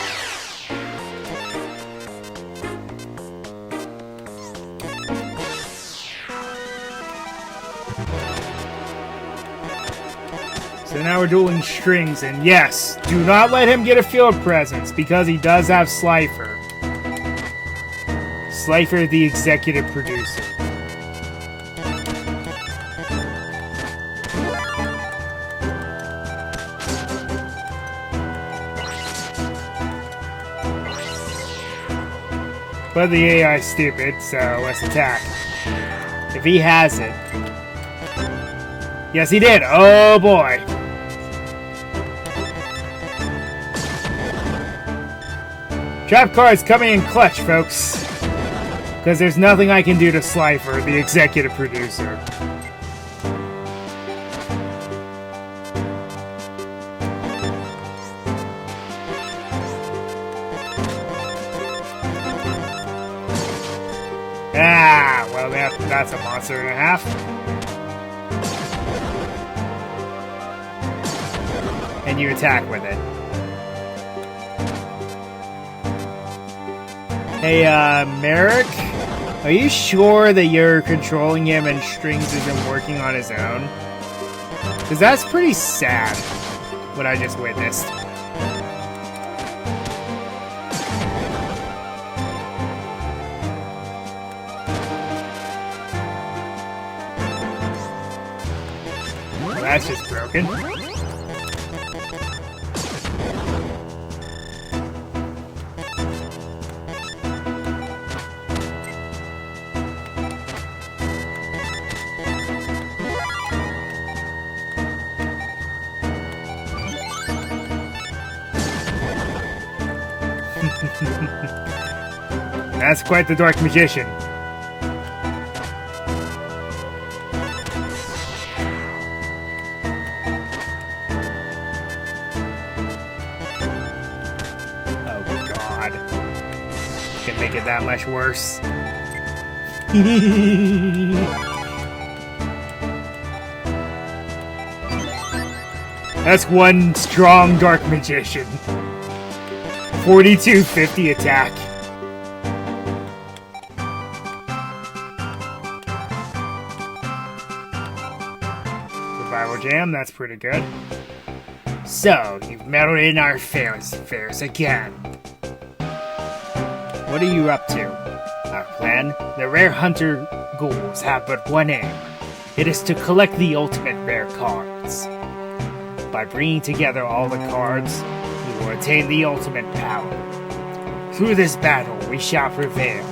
So now we're dueling strings, and yes, do not let him get a field presence, because he does have Slifer. Slifer, the executive producer. But the AI's stupid, so let's attack. If he has it. Yes, he did. Oh boy. Trap cards coming in clutch, folks. Because there's nothing I can do to Slifer, the executive producer. Ah, well, that's a monster and a half. And you attack with it. Hey, Merrick, are you sure that you're controlling him and Strings isn't working on his own? Because that's pretty sad, what I just witnessed. Well, that's just broken. That's quite the dark magician. Oh God. Can make it that much worse. That's one strong dark magician. 4250 attack. Revival Jam, that's pretty good. So, you've meddled in our affairs again. What are you up to? Our plan? The rare hunter ghouls have but one aim. It is to collect the ultimate rare cards. By bringing together all the cards, we will attain the ultimate power. Through this battle, we shall prevail.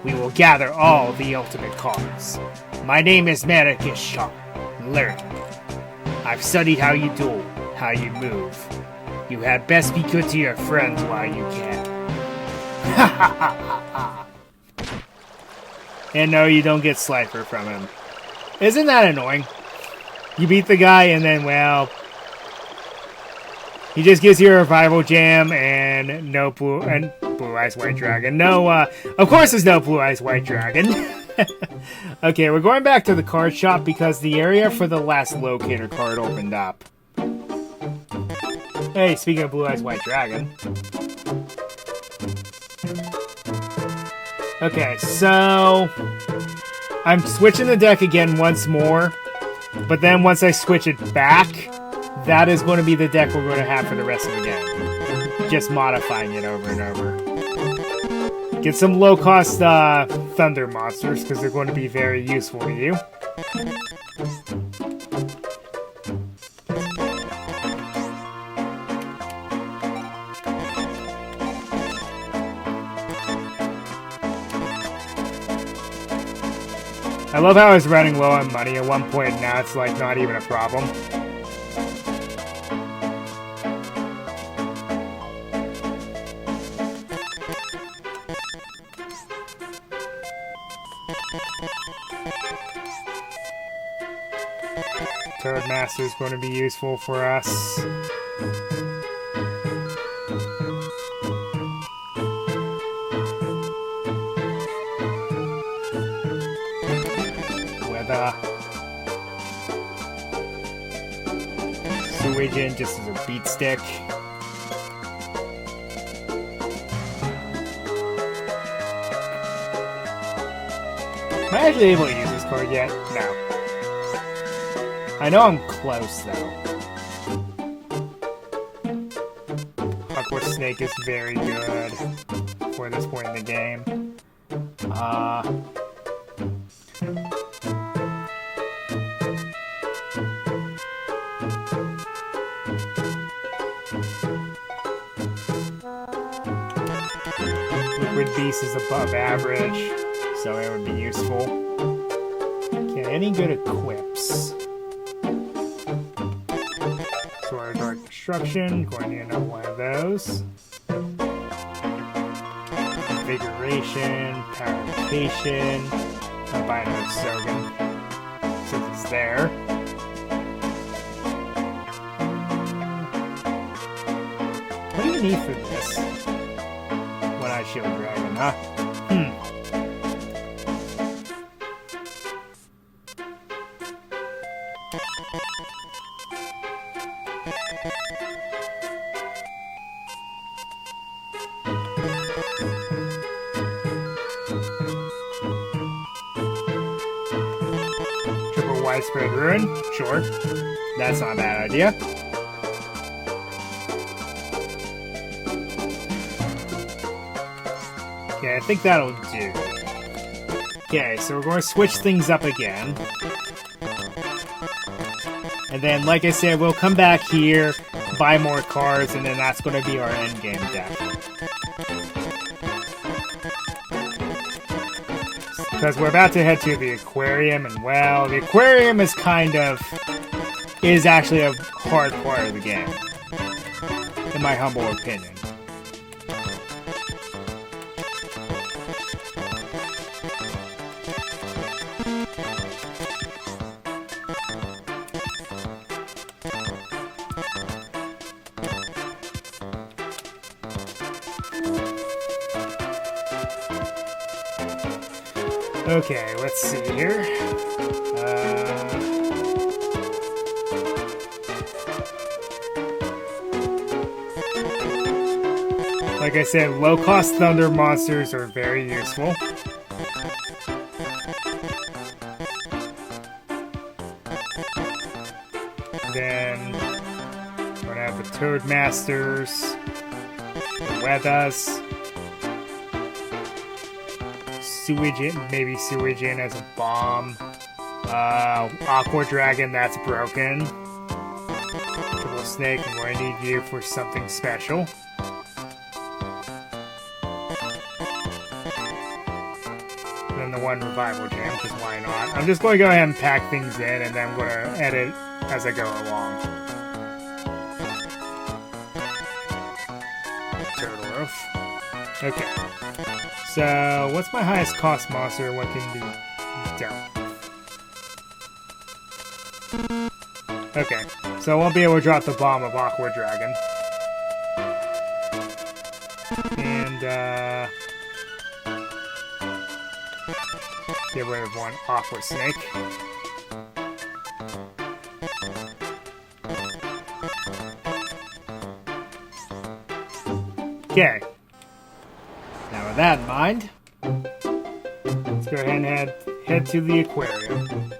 We will gather all the ultimate cards. My name is Maricus Sharp. Learn. I've studied how you duel, how you move. You had best be good to your friends while you can. Ha ha ha ha ha. And no, you don't get Slifer from him. Isn't that annoying? You beat the guy and then, well, he just gives you a revival jam and no blue eyes white dragon. No, of course there's no blue eyes white dragon. Okay, we're going back to the card shop because the area for the last locator card opened up. Hey, speaking of blue eyes white dragon. Okay, so I'm switching the deck again once more, but then once I switch it back, that is going to be the deck we're going to have for the rest of the game. Just modifying it over and over. Get some low-cost thunder monsters, because they're going to be very useful to you. I love how I was running low on money at one point, and now it's like not even a problem. Toadmaster is going to be useful for us. Weather. Sewage just as a beat stick. Am I actually able to use this card yet? No. I know I'm close, though. Hawkwood Snake is very good for this point in the game. Liquid Beast is above average, so it would be useful. Okay, any good equips? Sword of Dark Destruction, going to know one of those. Invigoration, Purification, Albino Sogan, since it's there. What do you need for this? One-Eye Shield Dragon, huh? Triple Widespread Ruin? Sure. That's not a bad idea. Okay, I think that'll do. Okay, so we're going to switch things up again. And then, like I said, we'll come back here, buy more cards, and then that's going to be our endgame deck. Because we're about to head to the aquarium, and well, the aquarium is actually a hard part of the game. In my humble opinion. Okay, let's see here. Like I said, low-cost thunder monsters are very useful. Then we're gonna have the Toad Masters, the Weathers, maybe Sewage in as a bomb. Aqua Dragon, that's broken. Triple Snake, I'm going to need you for something special. Then the one Revival Gem, because why not? I'm just going to go ahead and pack things in, and then I'm going to edit as I go along. Turtle Roof. Okay. So, what's my highest cost monster and what can be done? Okay, so I won't be able to drop the bomb of Aqua Dragon. And, get rid of one Aqua Snake. Okay. Now with that in mind, let's go ahead and head to the aquarium.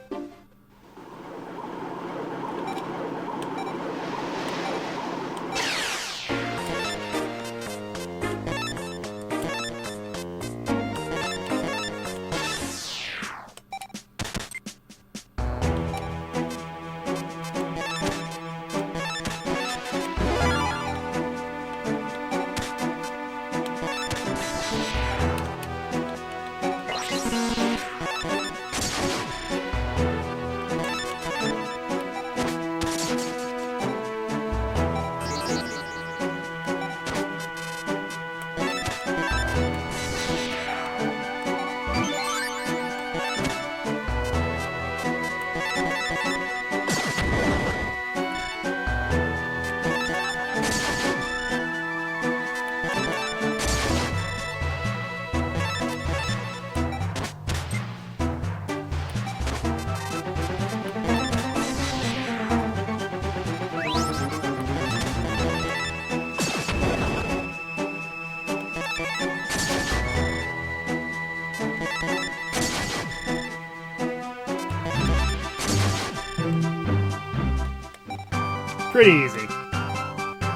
Pretty easy.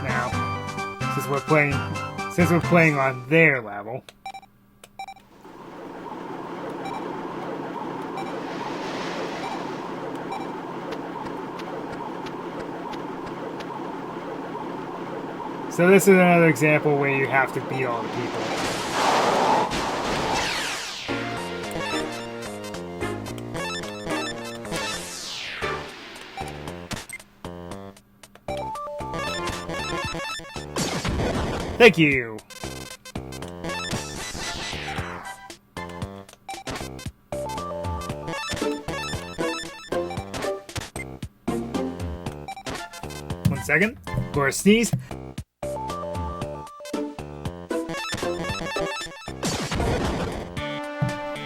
Now, since we're playing on their level. So this is another example where you have to beat all the people. Thank you! One second. For a sneeze.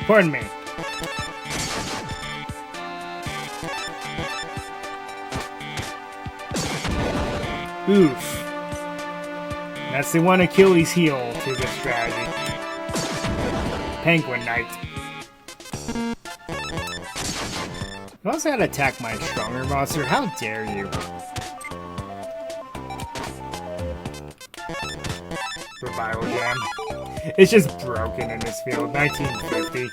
Pardon me. Oof. That's the one Achilles heel to this strategy. Penguin Knight. You also had to attack my stronger monster. How dare you? Revival Jam. It's just broken in this field. 1950.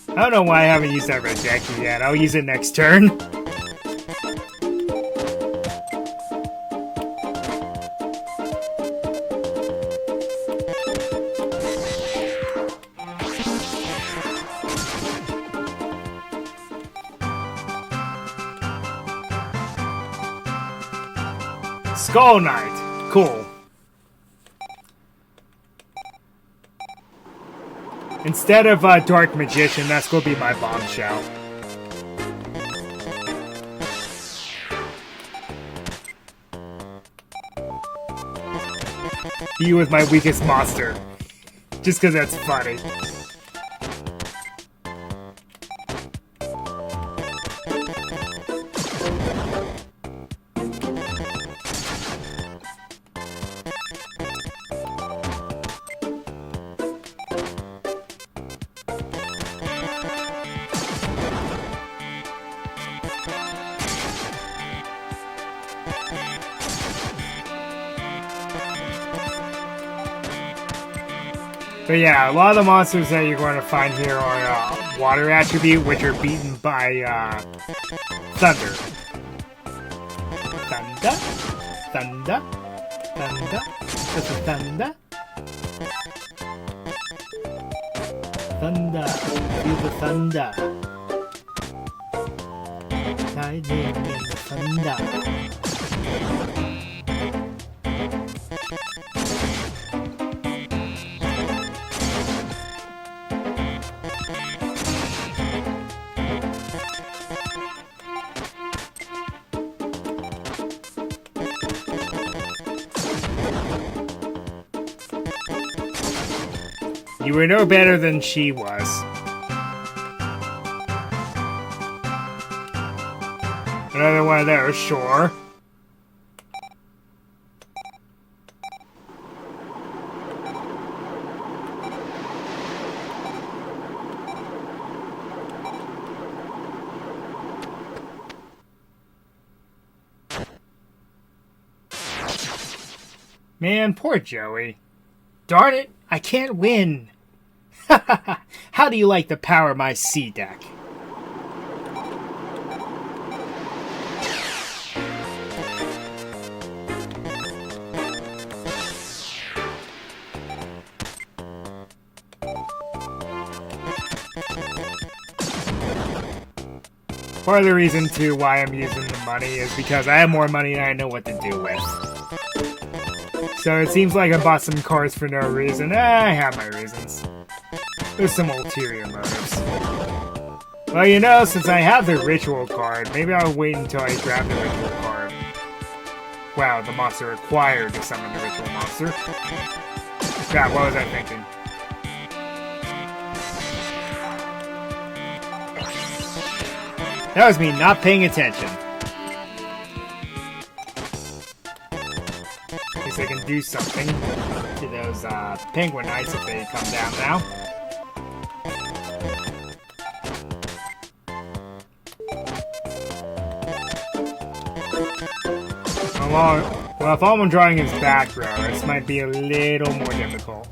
I don't know why I haven't used that red deck yet. I'll use it next turn. Skull Knight. Cool. Instead of Dark Magician, that's going to be my bombshell. He was my weakest monster. Just because that's funny. But yeah, a lot of the monsters that you're going to find here are water attribute, which are beaten by thunder. Thunder, thunder, thunder, thunder, thunder, feel the thunder. Lightning and thunder. You were no better than she was. Another one of those, sure. Man, poor Joey. Darn it, I can't win. How do you like the power of my sea deck? Part of the reason too why I'm using the money is because I have more money than I know what to do with. So it seems like I bought some cards for no reason. I have my reasons. There's some ulterior motives. Well, you know, since I have the ritual card, maybe I'll wait until I grab the ritual card. Wow, the monster required to summon the ritual monster. God, what was I thinking? That was me not paying attention. At least I can do something to those penguin knights if they come down now. Well, if all I'm drawing is back row, this might be a little more difficult.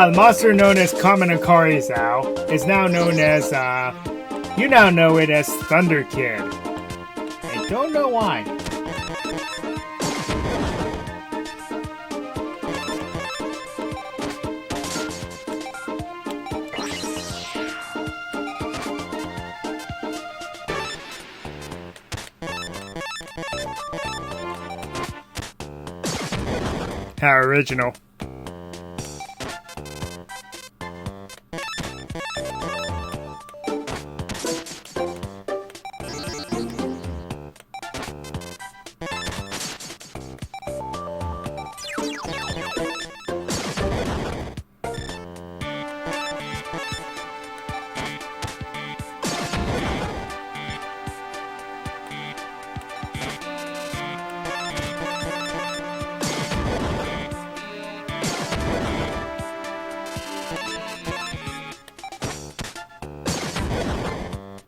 The monster known as Kaminakari Zao is now known as, you now know it as Thunder Kid. I don't know why. How original.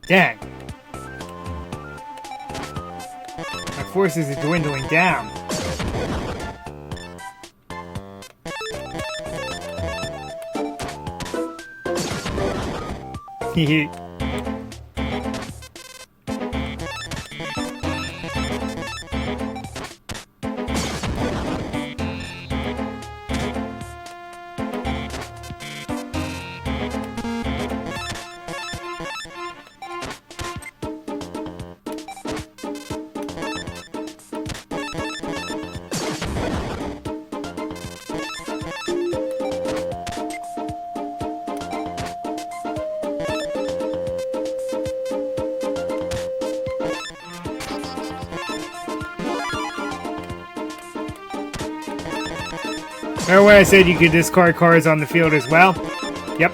Dang. My forces are dwindling down. Remember when I said you could discard cards on the field as well? Yep.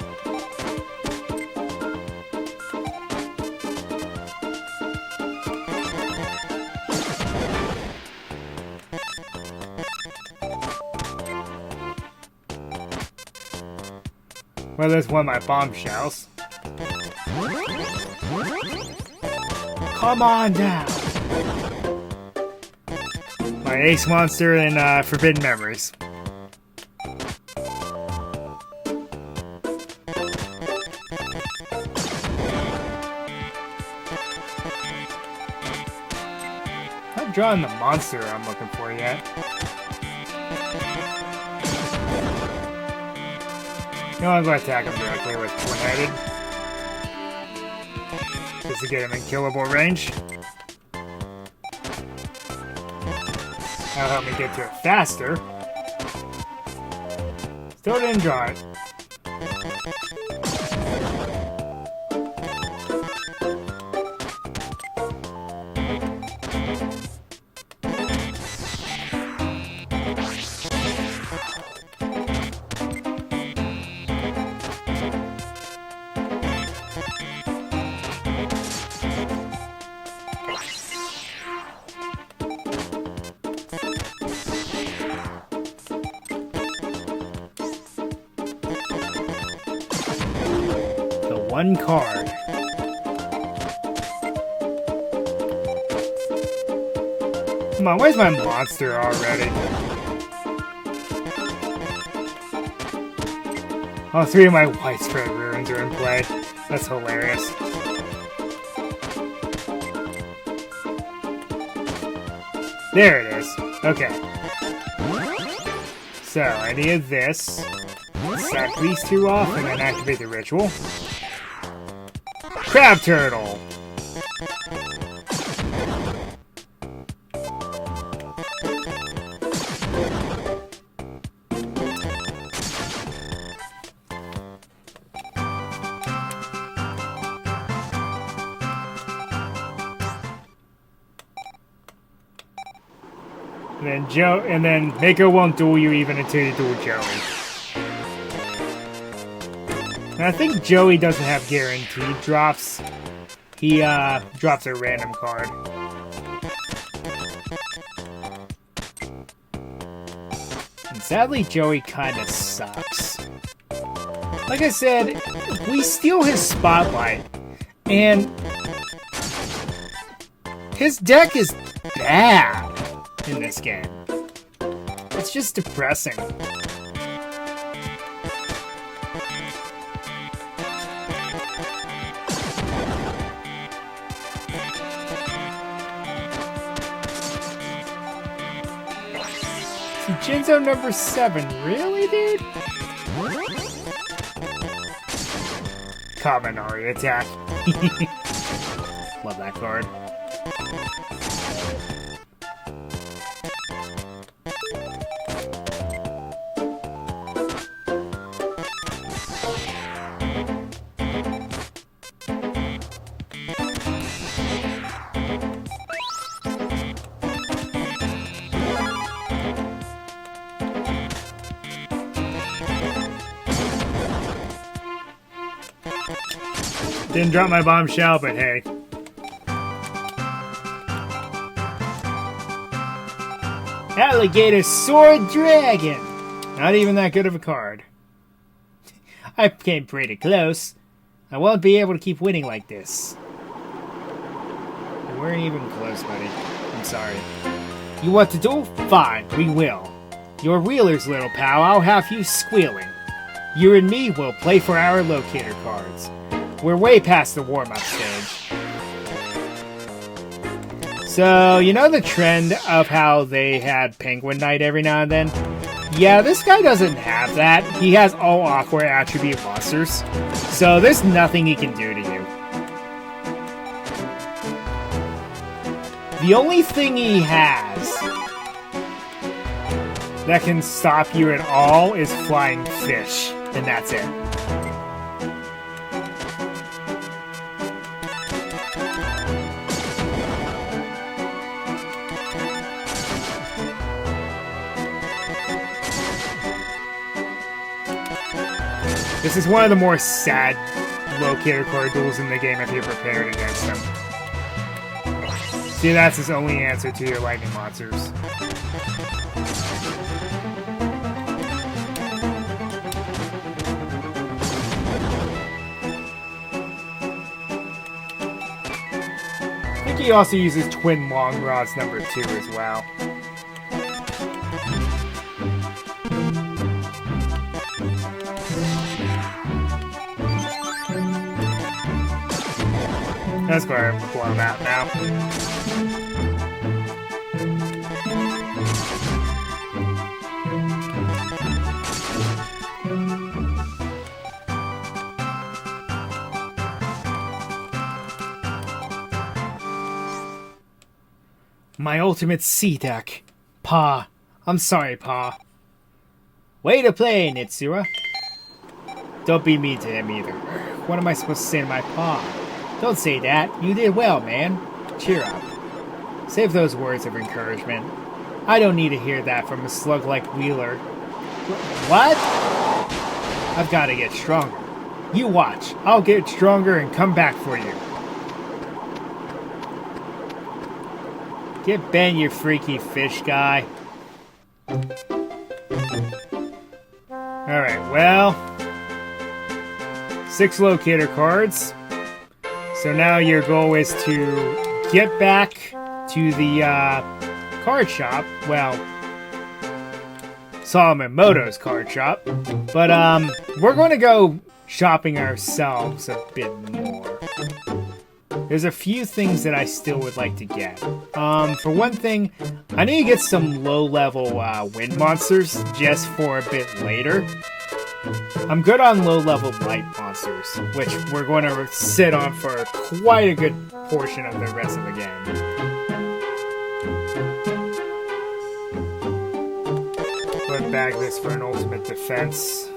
Well, there's one of my bombshells. Come on down! My ace monster and Forbidden Memories. Not drawing the monster I'm looking for yet. No, I'm going to attack him directly with one-headed. Just to get him in killable range. That'll help me get to it faster. Still didn't draw it. One card. Come on, where's my monster already? All three of my widespread ruins are in play. That's hilarious. There it is. Okay. So, I need this. Sack these two off and then activate the ritual. Crab turtle! And then Mako won't duel you even until you duel Joey. And I think Joey doesn't have guaranteed drops. He drops a random card. And sadly, Joey kinda sucks. Like I said, we steal his spotlight, and his deck is bad in this game. It's just depressing. Jinzo number 7, really, dude? Kaminari attack. Love that card. Didn't drop my bombshell, but hey. Alligator Sword Dragon! Not even that good of a card. I came pretty close. I won't be able to keep winning like this. We weren't even close, buddy. I'm sorry. You want to duel? Fine, we will. You're Wheeler's little pal, I'll have you squealing. You and me will play for our locator cards. we're way past the warm-up stage. So, you know the trend of how they had Penguin Night every now and then? Yeah, this guy doesn't have that. He has all Aqua attribute monsters. So there's nothing he can do to you. The only thing he has that can stop you at all is Flying Fish, and that's it. This is one of the more sad locator card duels in the game if you're prepared against him. See, that's his only answer to your lightning monsters. I think he also uses Twin Long Rods number 2 as well. That's going to blow him out now. My ultimate sea deck. Pa. I'm sorry, Pa. Way to play, Nitsura. Don't be mean to him either. What am I supposed to say to my Pa? Don't say that. You did well, man. Cheer up. Save those words of encouragement. I don't need to hear that from a slug like Wheeler. What? I've got to get stronger. You watch. I'll get stronger and come back for you. Get bent, you freaky fish guy. Alright, well. 6 locator cards. So now your goal is to get back to the card shop. Well, Solomon Moto's card shop. But we're going to go shopping ourselves a bit more. There's a few things that I still would like to get. For one thing, I need to get some low-level wind monsters just for a bit later. I'm good on low-level light monsters, which we're going to sit on for quite a good portion of the rest of the game. Let's bag this for an ultimate defense.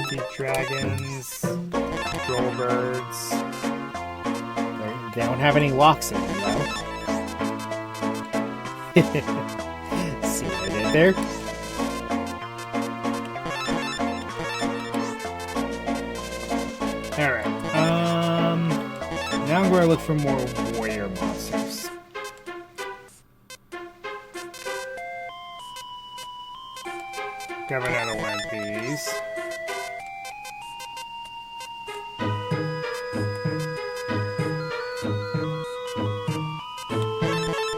Deep dragons, troll birds. They don't have any locks in them, though. See what I did there? Alright, now I'm going to look for more warrior monsters. Grab another one of these.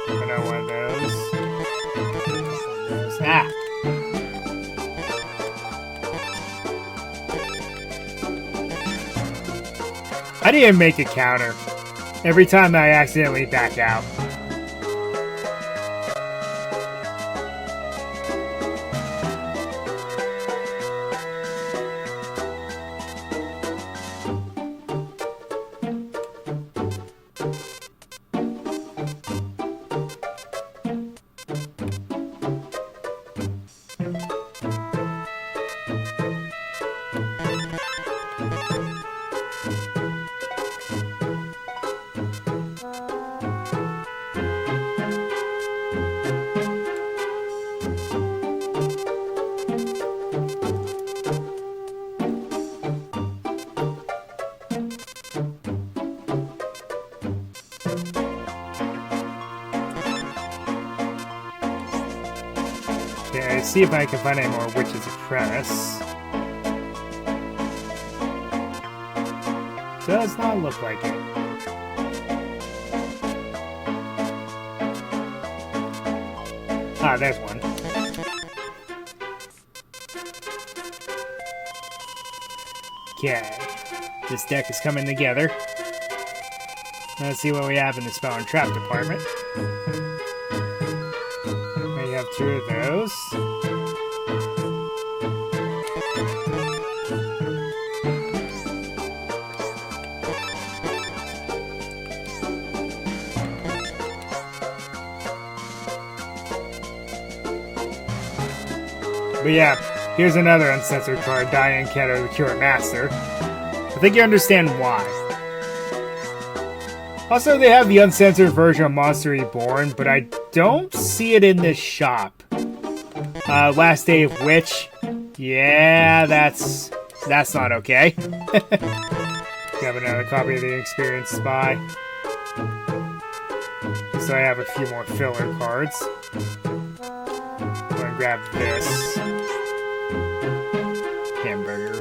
Another one of those. Ah! I didn't make a counter. Every time I accidentally back out. Okay, see if I can find any more Witch's Apprentice. Does not look like it. Ah, there's one. Okay. This deck is coming together. Let's see what we have in the spell and trap department. We have 2 of those. But yeah, here's another uncensored card, Diane Ketter, the Cure Master. I think you understand why. Also, they have the uncensored version of Monster Reborn, but I don't see it in this shop. Last Day of Witch. Yeah, that's not okay. Grab another copy of the Experienced Spy. So I have a few more filler cards. I'm gonna grab this. Hamburger.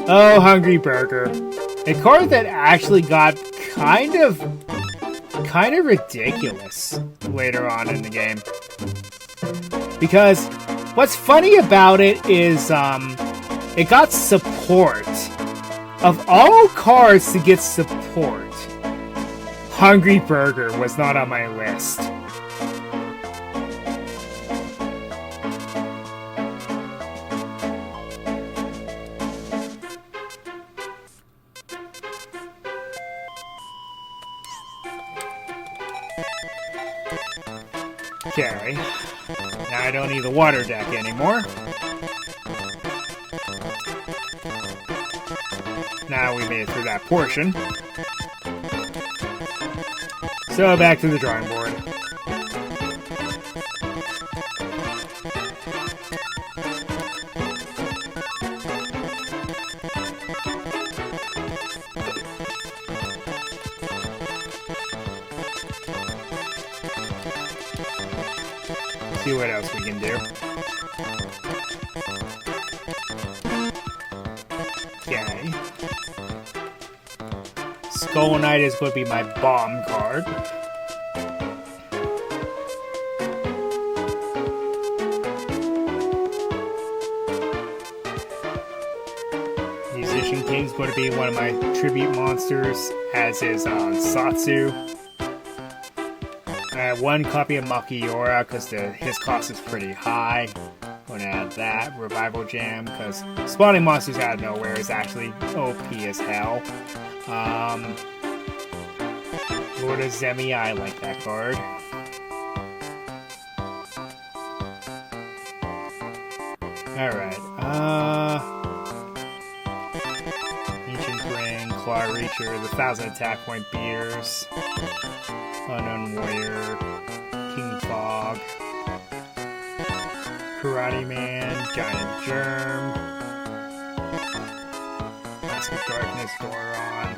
Oh, Hungry Burger. A card that actually got kind of ridiculous later on in the game. Because what's funny about it is it got support. Of all cards to get support, Hungry Burger was not on my list. Okay, now I don't need the water deck anymore. Now we made it through that portion. So back to the drawing board. See what else we can do. Okay. Skull Knight is going to be my bomb card. Musician King is going to be one of my tribute monsters, as is Satsu. I have 1 copy of Makiora because his cost is pretty high. I'm gonna add that. Revival Jam, because spawning monsters out of nowhere is actually OP as hell. Lord of Zemi, I like that card. Alright, Ancient Ring, Claw Reacher, the 1,000 attack point beaters, Unknown Warrior, King Fog, Karate Man, Giant Germ, Mask of Darkness, Doron.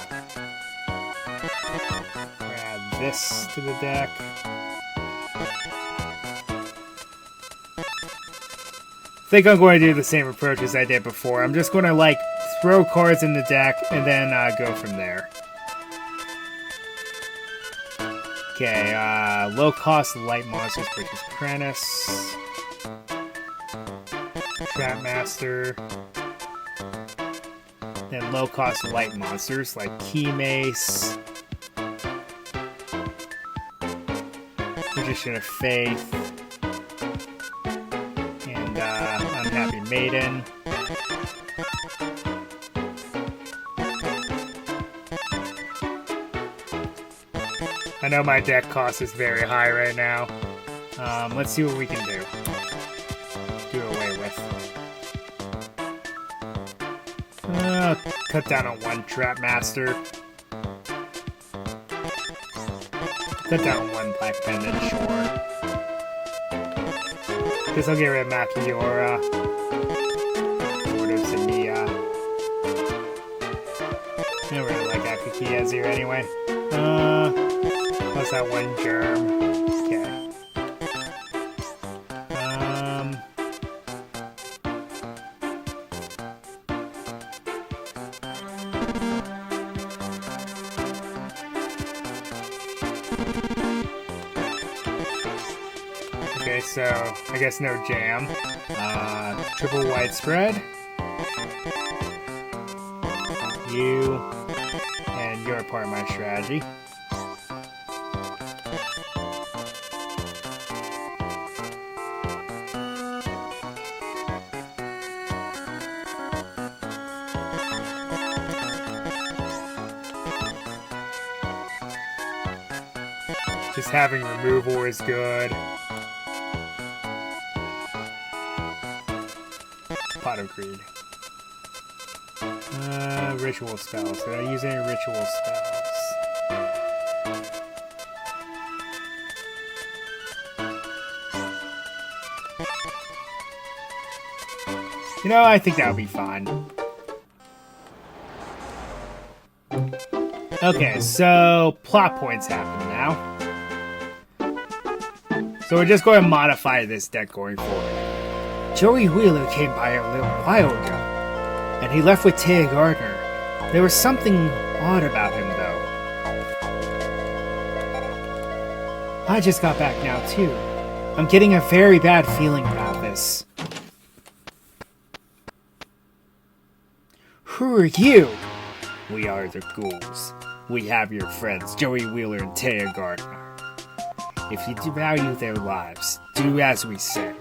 Add this to the deck. I think I'm going to do the same approach as I did before. I'm just going to like throw cards in the deck and then go from there. Okay, low cost light monsters, which is Prentice, Trap Master, then low cost light monsters like Key Mace, Magician of Faith, and Unhappy Maiden. I know my deck cost is very high right now. Let's see what we can do. Do away with. Cut down on 1 Trap Master. Cut down on 1 Black Pendant, sure. Guess I'll get rid of Makiora. Lord of Zamia. I don't really like Akaki Azir anyway. Plus that 1 Germ. Okay. Okay, so I guess no jam. Triple Widespread. you, and you're a part of my strategy. Just having removal is good. Pot of Greed. Ritual spells. Did I use any ritual spells? You know, I think that would be fine. Okay, so plot points happen now. So we're just going to modify this deck going forward. Joey Wheeler came by a little while ago, and he left with Taya Gardner. There was something odd about him, though. I just got back now, too. I'm getting a very bad feeling about this. Who are you? We are the ghouls. We have your friends, Joey Wheeler and Taya Gardner. If you value their lives, do as we say.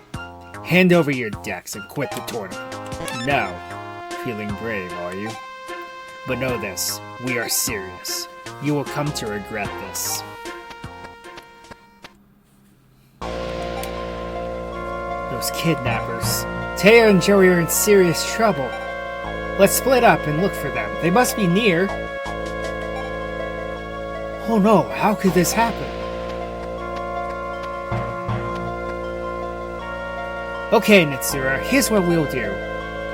Hand over your decks and quit the tournament. No. Feeling brave, are you? But know this, we are serious. You will come to regret this. Those kidnappers. Taya and Joey are in serious trouble. Let's split up and look for them. They must be near. Oh no, how could this happen? Okay, Nitsura, here's what we'll do.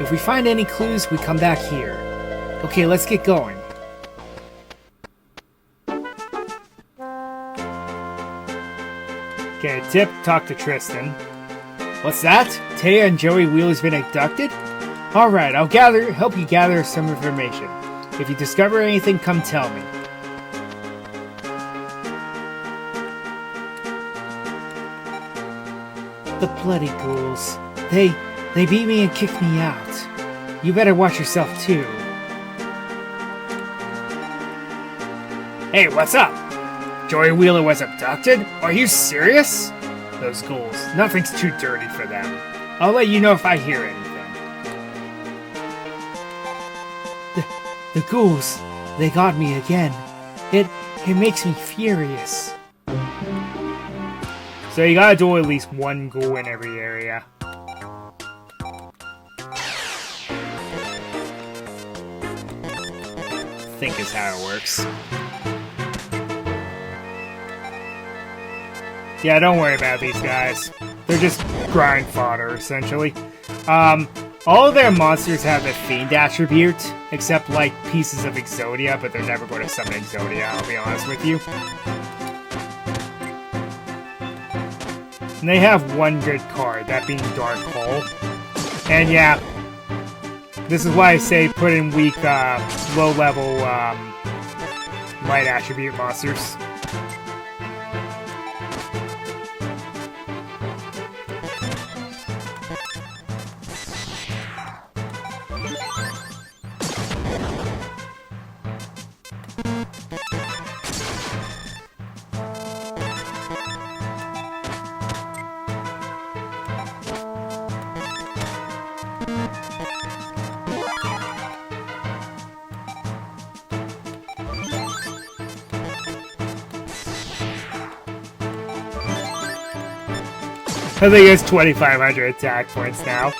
If we find any clues, we come back here. Okay, let's get going. Okay, tip, talk to Tristan. What's that? Taya and Joey Wheeler's been abducted? Alright, I'll help you gather some information. If you discover anything, come tell me. The bloody ghouls. They beat me and kicked me out. You better watch yourself too. Hey, what's up? Joey Wheeler was abducted? Are you serious? Those ghouls. Nothing's too dirty for them. I'll let you know if I hear anything. The ghouls. They got me again. It makes me furious. So you gotta do at least one ghoul in every area. I think is how it works. Yeah, don't worry about these guys. They're just grind fodder, essentially. All of their monsters have the Fiend attribute, except like pieces of Exodia, but they're never going to summon Exodia, I'll be honest with you. And they have one good card, that being Dark Hole. And yeah, this is why I say put in weak, low-level, light attribute monsters. I think it's 2,500 attack points now.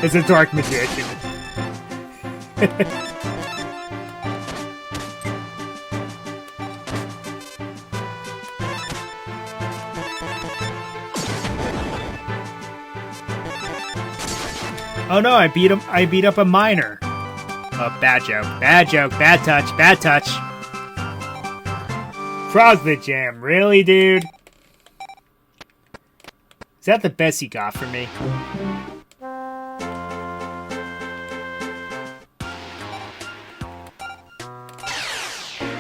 It's a Dark Magician. Oh no, I beat up a miner. Oh, bad joke. Bad joke. Bad touch. Bad touch. Frog the Jam. Really, dude? Is that the best you got for me?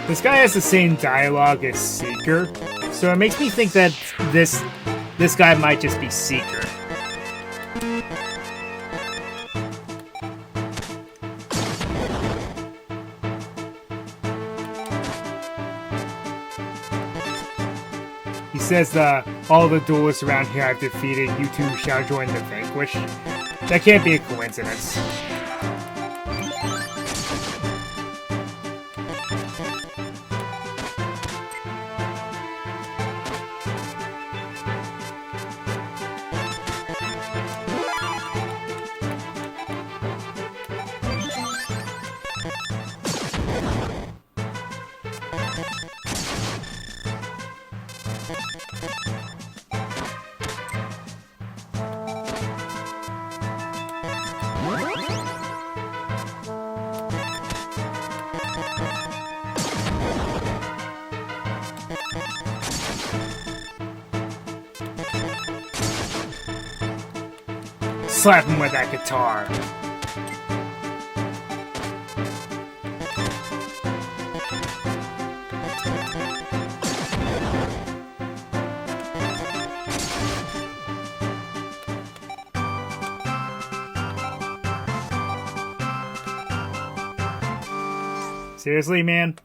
This guy has the same dialogue as Seeker, so it makes me think that this guy might just be Seeker. says all the duelists around here I've defeated, you two shall join the vanquished. That can't be a coincidence. Slap him with that guitar. Seriously, man?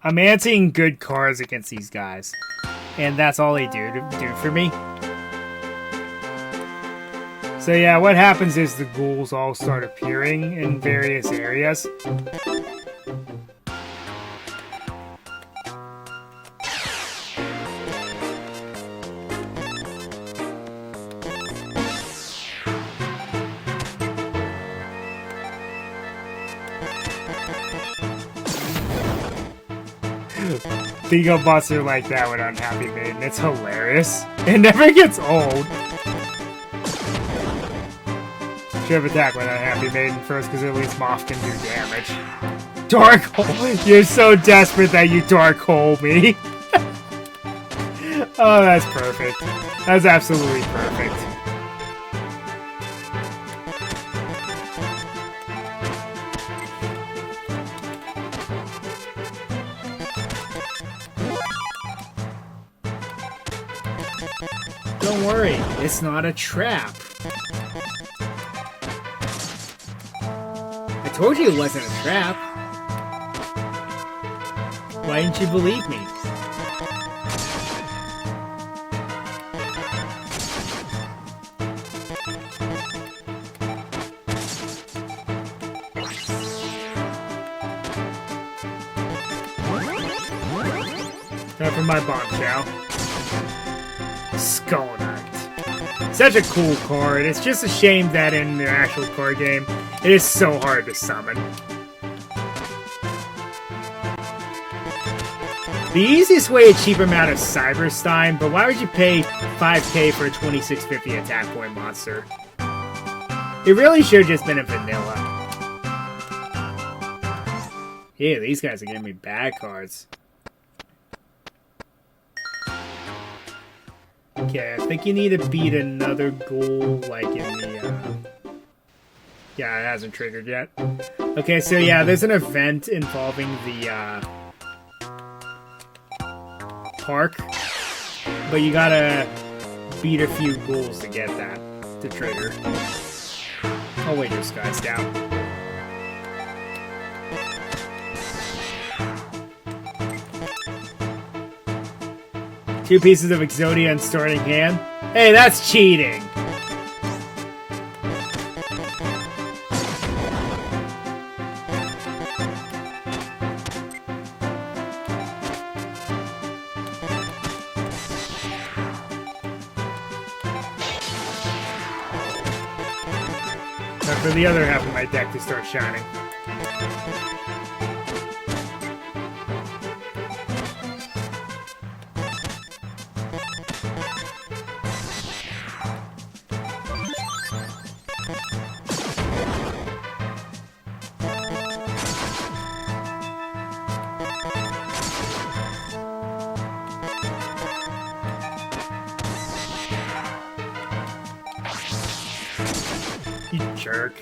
I'm anteing good cards against these guys. And that's all they do for me. So yeah, what happens is the ghouls all start appearing in various areas. Bingo bots are like that with Unhappy Maiden. It's hilarious. It never gets old. Should have attacked with Unhappy Maiden first, because at least Moth can do damage. Dark Hole! You're so desperate that you Dark Hole me! Oh, that's perfect. That's absolutely perfect. Don't worry, it's not a trap. I told you it wasn't a trap. Why didn't you believe me? Time for my bombshell. Skull Knight. Such a cool card. It's just a shame that in the actual card game, it is so hard to summon. The easiest way to cheap him out is Cyberstein, but why would you pay 5k for a 2650 attack point monster? It really should have just been a vanilla. Yeah, these guys are giving me bad cards. Okay, I think you need to beat another goal, like in the, yeah, it hasn't triggered yet. Okay, so yeah, there's an event involving the, park, but you gotta beat a few ghouls to get that to trigger. I'll wait this guy's down. Two pieces of Exodia and starting hand. Hey, that's cheating! Now for the other half of my deck to start shining. You jerk.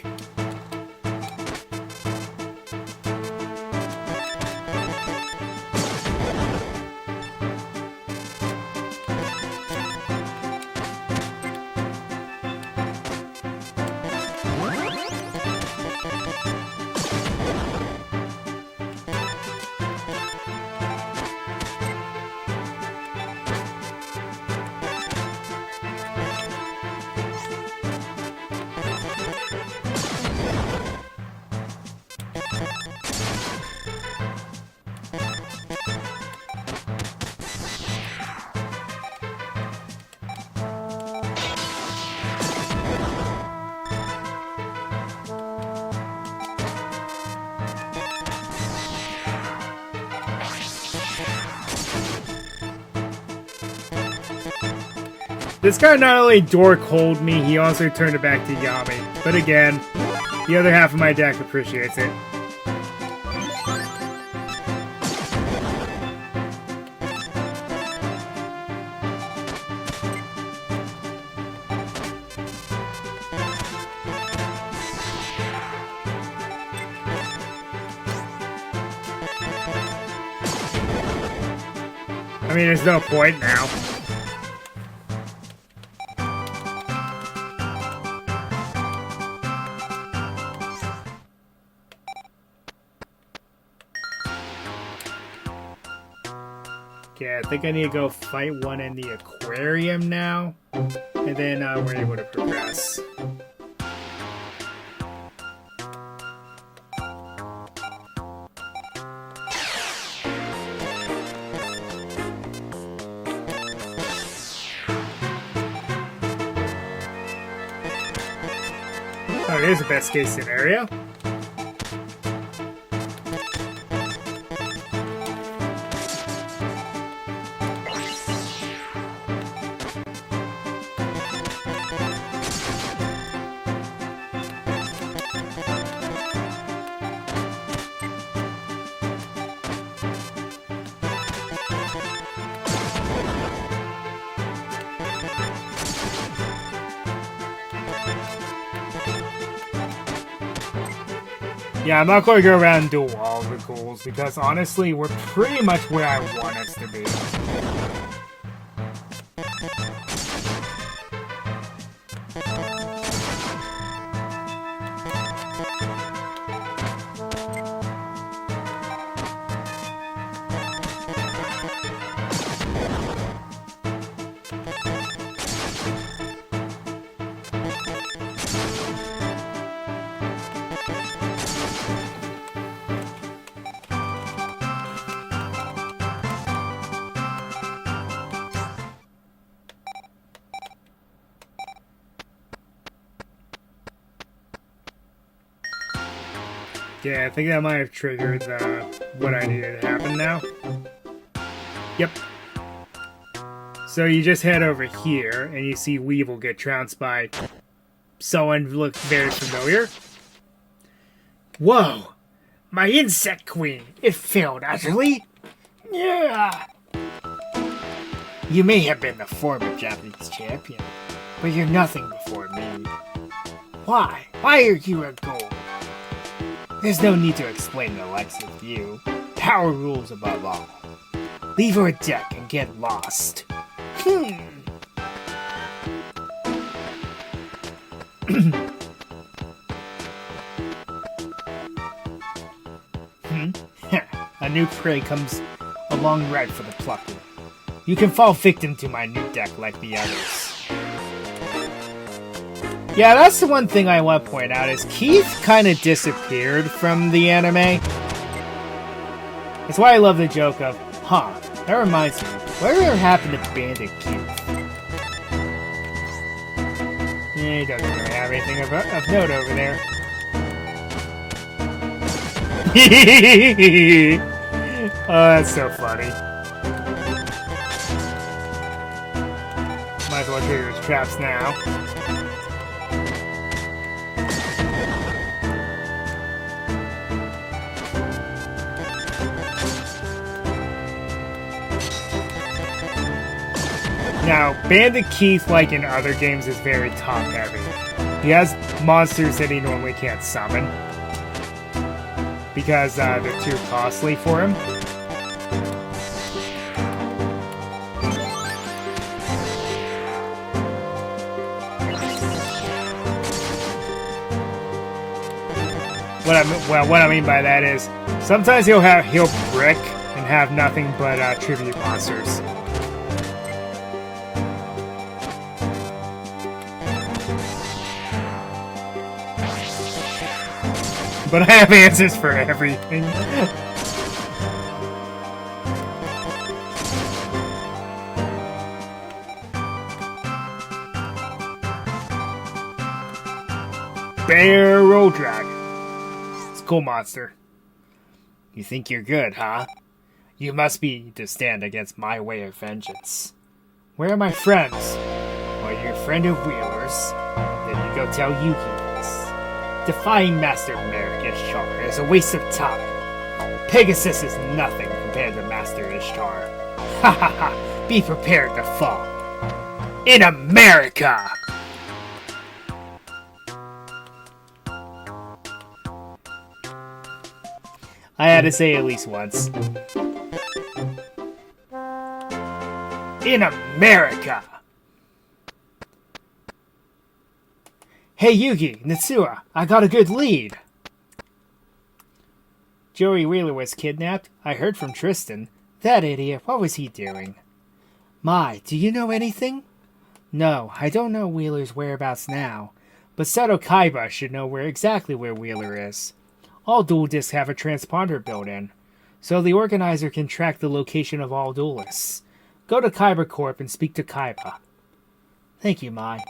This guy not only door cold me, he also turned it back to Yami. But again, the other half of my deck appreciates it. I mean, there's no point now. Okay, I think I need to go fight one in the aquarium now. And then we're able to progress. Oh, here's a best case scenario. Yeah, I'm not going to go around and do all the goals because honestly, we're pretty much where I want us to be. Yeah, I think that might have triggered what I needed to happen now. Yep. So you just head over here, and you see Weevil get trounced by someone who looks very familiar. Whoa! My insect queen! It failed utterly! Yeah! You may have been the former Japanese champion, but you're nothing before me. Why? Why are you a gold? There's no need to explain the likes of you. Power rules above all. Leave your deck and get lost. A new prey comes along right for the plucker. You can fall victim to my new deck like the others. Yeah, that's the one thing I want to point out, is Keith kind of disappeared from the anime. That's why I love the joke of, huh, that reminds me, whatever happened to Bandit Keith? Yeah, he doesn't really have anything of note over there. Oh, that's so funny. Might as well trigger his traps now. Now, Bandit Keith, like in other games, is very top-heavy. He has monsters that he normally can't summon, because they're too costly for him. What I mean by that is, sometimes he'll brick and have nothing but tribute monsters. But I have answers for everything. Barrel Dragon. It's a cool monster. You think you're good, huh? You must be to stand against my way of vengeance. Where are my friends? friend of Wheeler's, then you go tell Yuki this. Defying Master Merrick Ishtar is a waste of time. Pegasus is nothing compared to Master Ishtar. Ha ha ha! Be prepared to fall. In America! I had to say at least once. In America! Hey Yugi, Nitsua, I got a good lead! Joey Wheeler was kidnapped? I heard from Tristan. That idiot, what was he doing? My, do you know anything? No, I don't know Wheeler's whereabouts now, but Seto Kaiba should know exactly where Wheeler is. All duel discs have a transponder built in, so the organizer can track the location of all duelists. Go to Kaiba Corp and speak to Kaiba. Thank you, Mai.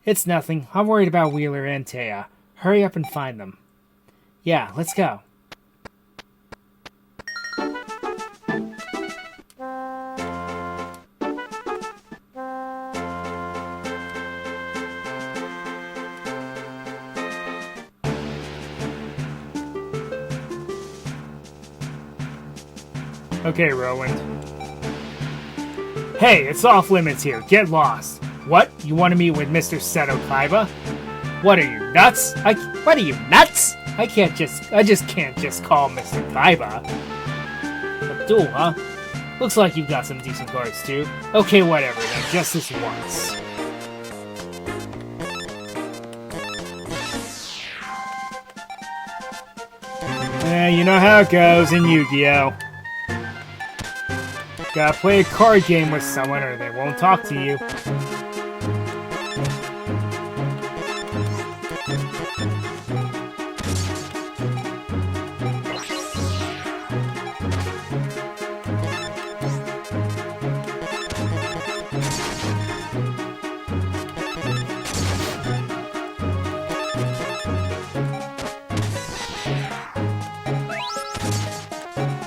It's nothing. I'm worried about Wheeler and Taya. Hurry up and find them. Yeah, let's go. Okay, Roland. Hey, it's off limits here. Get lost. What? You want to meet with Mr. Seto Kaiba? What are you, nuts? What are you, nuts? I just can't just call Mr. Kaiba. A duel, huh? Looks like you've got some decent cards, too. Okay, whatever then. Just this once. You know how it goes in Yu-Gi-Oh! Gotta play a card game with someone or they won't talk to you.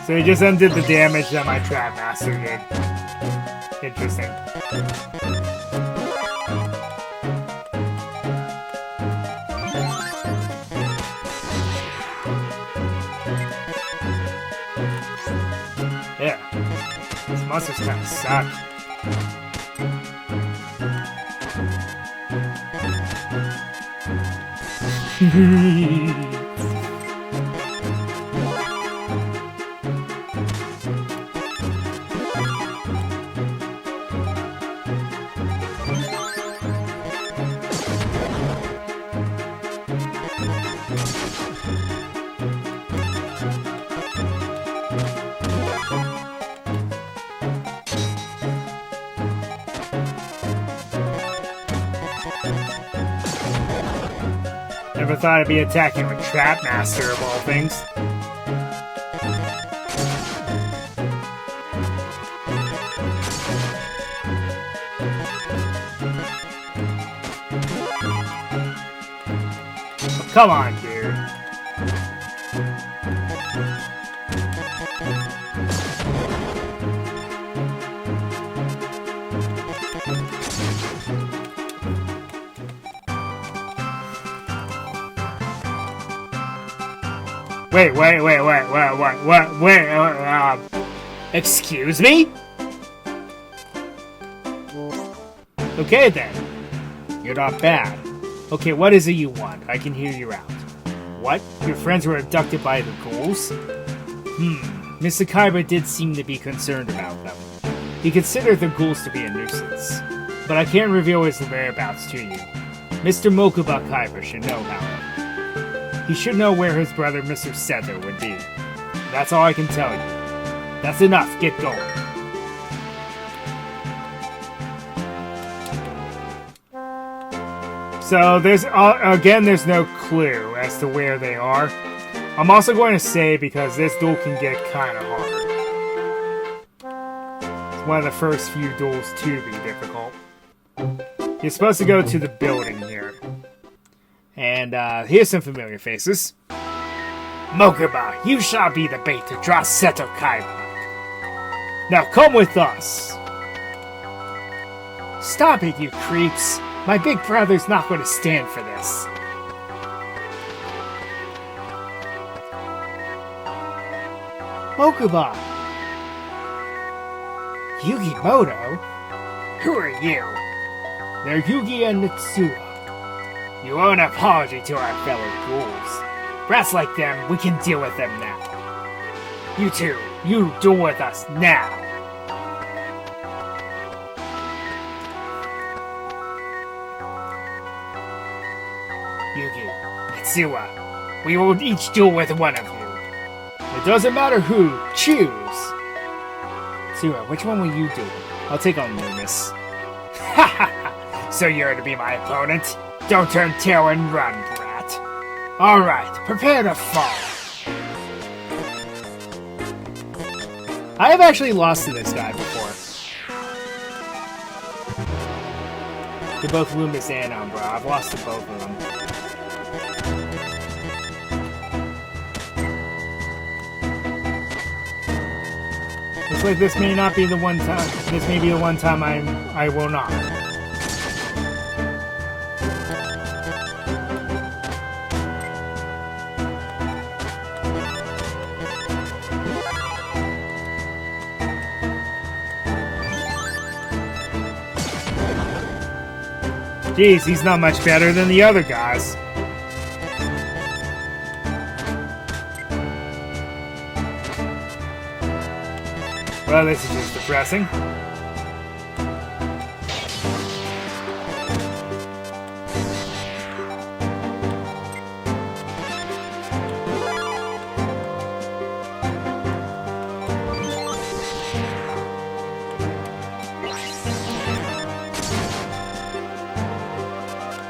So he just undid the damage that my Trap Master did. Interesting. Yeah. These monsters kind of suck. Never thought I'd be attacking with Trap Master of all things. Oh, come on, dude. Wait, excuse me? Okay then. You're not bad. Okay, what is it you want? I can hear you out. What? Your friends were abducted by the ghouls? Mr. Kaiba did seem to be concerned about them. He considered the ghouls to be a nuisance. But I can't reveal his whereabouts to you. Mr. Mokuba Kaiba should know, however. He should know where his brother Mr. Seto would be. That's all I can tell you. That's enough. Get going. So there's no clue as to where they are. I'm also going to say because this duel can get kind of hard. It's one of the first few duels to be difficult. You're supposed to go to the building here. And here's some familiar faces. Mokuba, you shall be the bait to draw Seto Kaiba. Now come with us. Stop it, you creeps! My big brother's not going to stand for this. Mokuba! Yugimoto? Who are you? They're Yugi and Mitsuha. You owe an apology to our fellow ghouls. Brats like them, we can deal with them now. You two, you duel with us now! Yugi, Mitsuha, we will each duel with one of you. It doesn't matter who, choose! Mitsuha, which one will you duel? I'll take on Loomis. Ha ha ha! So you're to be my opponent? Don't turn tail and run, brat. Alright, prepare to fall. I have actually lost to this guy before. To both Loomis and Umbra. I've lost to both of them. Looks like this may not be the one time. This may be the one time I will not. Jeez, he's not much better than the other guys. Well, this is just depressing.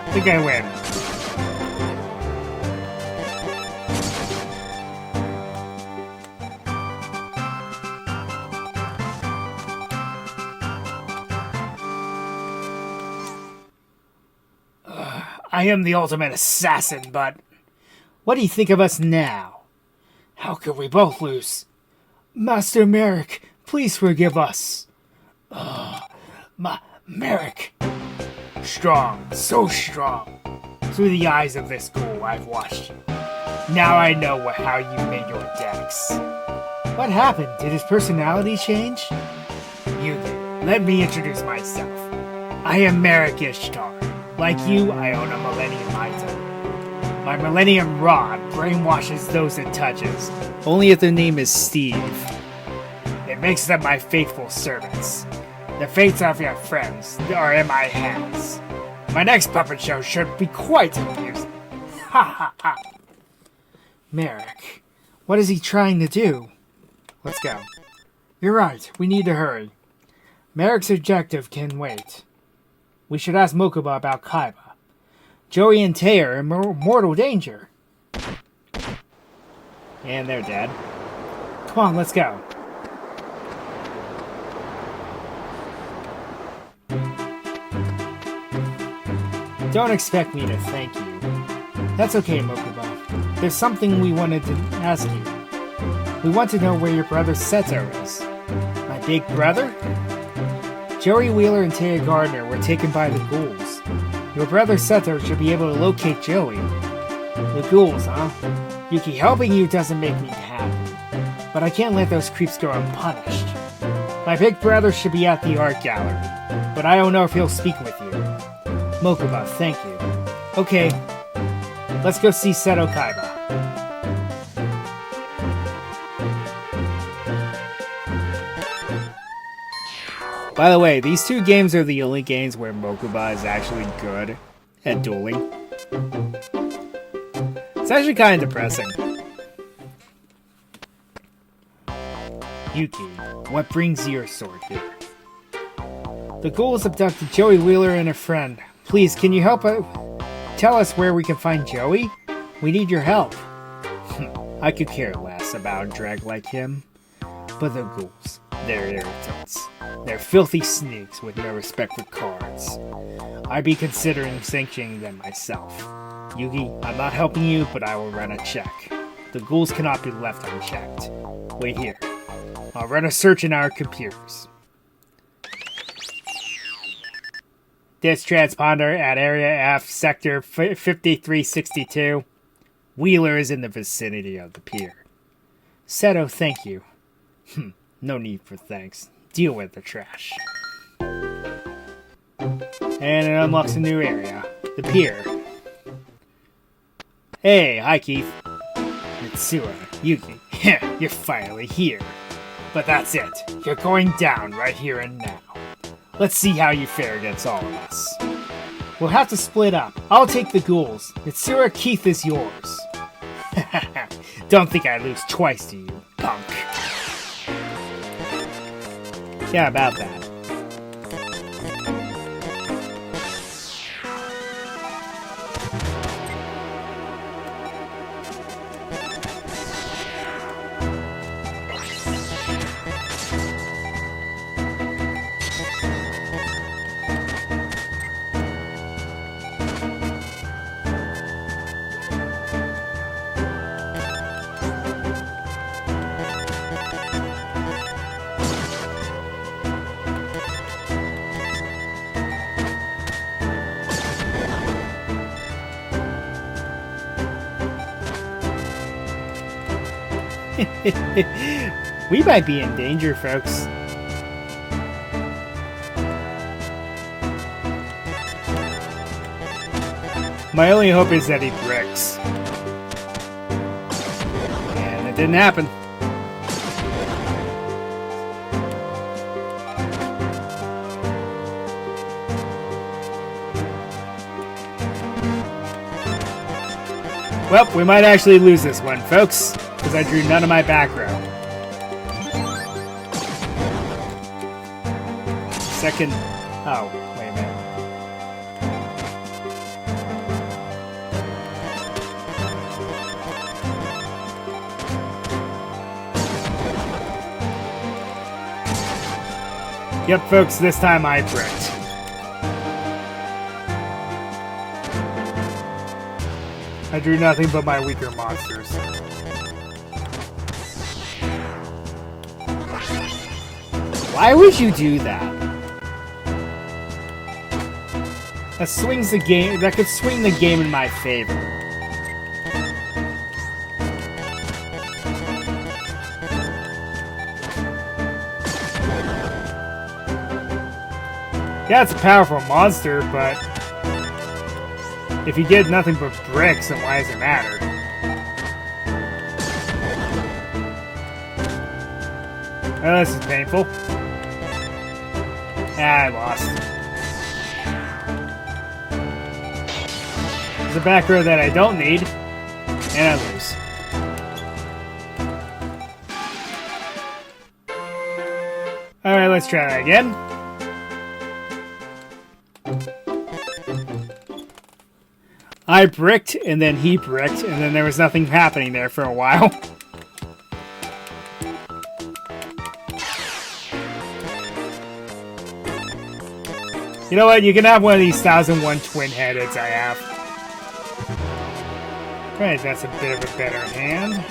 I think I win. I am the ultimate assassin, but what do you think of us now? How could we both lose? Master Merrick, please forgive us. Merrick. Strong, so strong. Through the eyes of this ghoul, I've watched you. Now I know how you made your decks. What happened? Did his personality change? Yugi, let me introduce myself. I am Merrick Ishtar. Like you, I own a Millennium item. My Millennium Rod brainwashes those it touches, only if their name is Steve. It makes them my faithful servants. The fates of your friends are in my hands. My next puppet show should be quite amusing. Ha ha ha. Merrick, what is he trying to do? Let's go. You're right, we need to hurry. Merrick's objective can wait. We should ask Mokuba about Kaiba. Joey and Tay are in mortal danger. And they're dead. Come on, let's go. Don't expect me to thank you. That's okay, Mokuba. There's something we wanted to ask you. We want to know where your brother Seto is. My big brother? Joey Wheeler and Taya Gardner were taken by the ghouls. Your brother Seto should be able to locate Joey. The ghouls, huh? Yuki, helping you doesn't make me happy. But I can't let those creeps go unpunished. My big brother should be at the art gallery, but I don't know if he'll speak with you. Mokuba, thank you. Okay, let's go see Seto Kaiba. By the way, these two games are the only games where Mokuba is actually good at dueling. It's actually kind of depressing. Yuki, what brings your sword here? The ghouls abducted Joey Wheeler and a friend. Please, can you help tell us where we can find Joey? We need your help. I could care less about a drag like him. But the ghouls, they're irritants. They're filthy sneaks with no respect for cards. I'd be considering sanctioning them myself. Yugi, I'm not helping you, but I will run a check. The ghouls cannot be left unchecked. Wait here. I'll run a search in our computers. this transponder at Area F, Sector 5362. Wheeler is in the vicinity of the pier. Seto, thank you. No need for thanks. Deal with the trash. And it unlocks a new area. The pier. Hey, hi Keith. Mitsuha, Yuki, you're finally here. But that's it. You're going down right here and now. Let's see how you fare against all of us. We'll have to split up. I'll take the ghouls. Mitsuha, Keith is yours. Don't think I lose twice to you, punk. Yeah, about that. We might be in danger, folks. My only hope is that he bricks. And it didn't happen. Well, we might actually lose this one, folks, because I drew none of my back row. Second... Oh, wait a minute. Yep, folks, this time I bricked. I drew nothing but my weaker monsters. Why would you do that? That swings the game. That could swing the game in my favor. Yeah, it's a powerful monster, but if you get nothing but bricks, then why does it matter? Oh, this is painful. Ah, I lost. There's a back row that I don't need, and I lose. Alright, let's try that again. I bricked, and then he bricked, and then there was nothing happening there for a while. You know what? You can have one of these 1001 twin-headeds I have. Right, that's a bit of a better hand.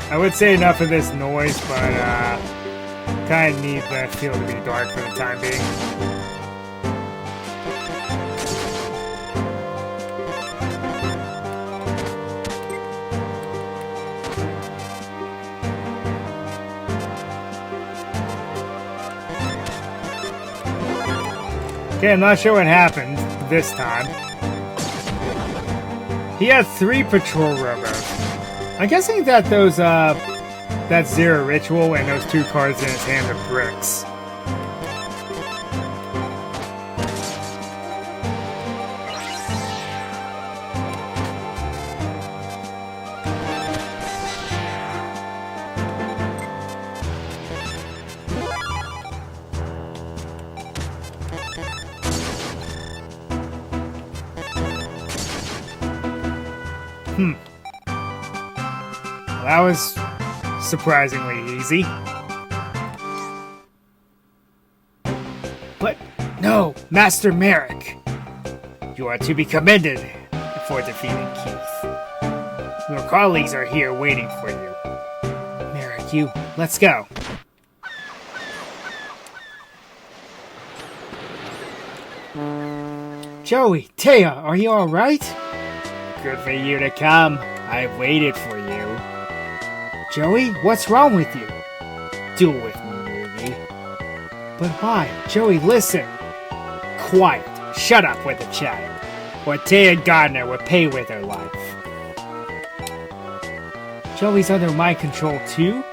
I would say enough of this noise, but kind of need the field to be dark for the time being. Okay, I'm not sure what happened this time. He had 3 patrol robos. I'm guessing that those, that Zero Ritual and those 2 cards in his hand are bricks. That was surprisingly easy. But no, Master Merrick. You are to be commended for defeating Keith. Your colleagues are here waiting for you. Merrick, let's go. Joey, Taya, are you alright? Good for you to come. I've waited for you. Joey, what's wrong with you? Duel with me, Ruby. But why? Joey, listen. Quiet. Shut up with the chat. Or Taya Gardner will pay with her life. Joey's under my control too?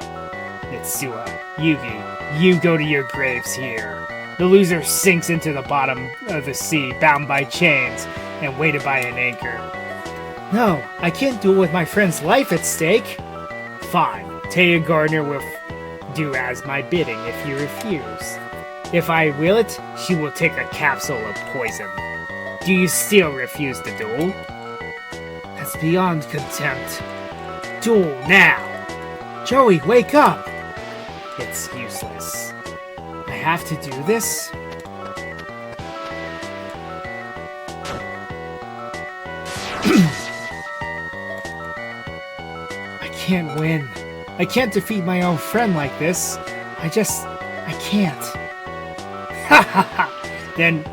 Mitsua, Yugi, you go to your graves here. The loser sinks into the bottom of the sea, bound by chains, and weighted by an anchor. No, I can't duel with my friend's life at stake. Fine, Taya Gardner will do as my bidding if you refuse. If I will it, she will take a capsule of poison. Do you still refuse to duel? That's beyond contempt. Duel now! Joey, wake up! It's useless. I have to do this? I can't win. I can't defeat my own friend like this. I can't. Ha ha ha! Then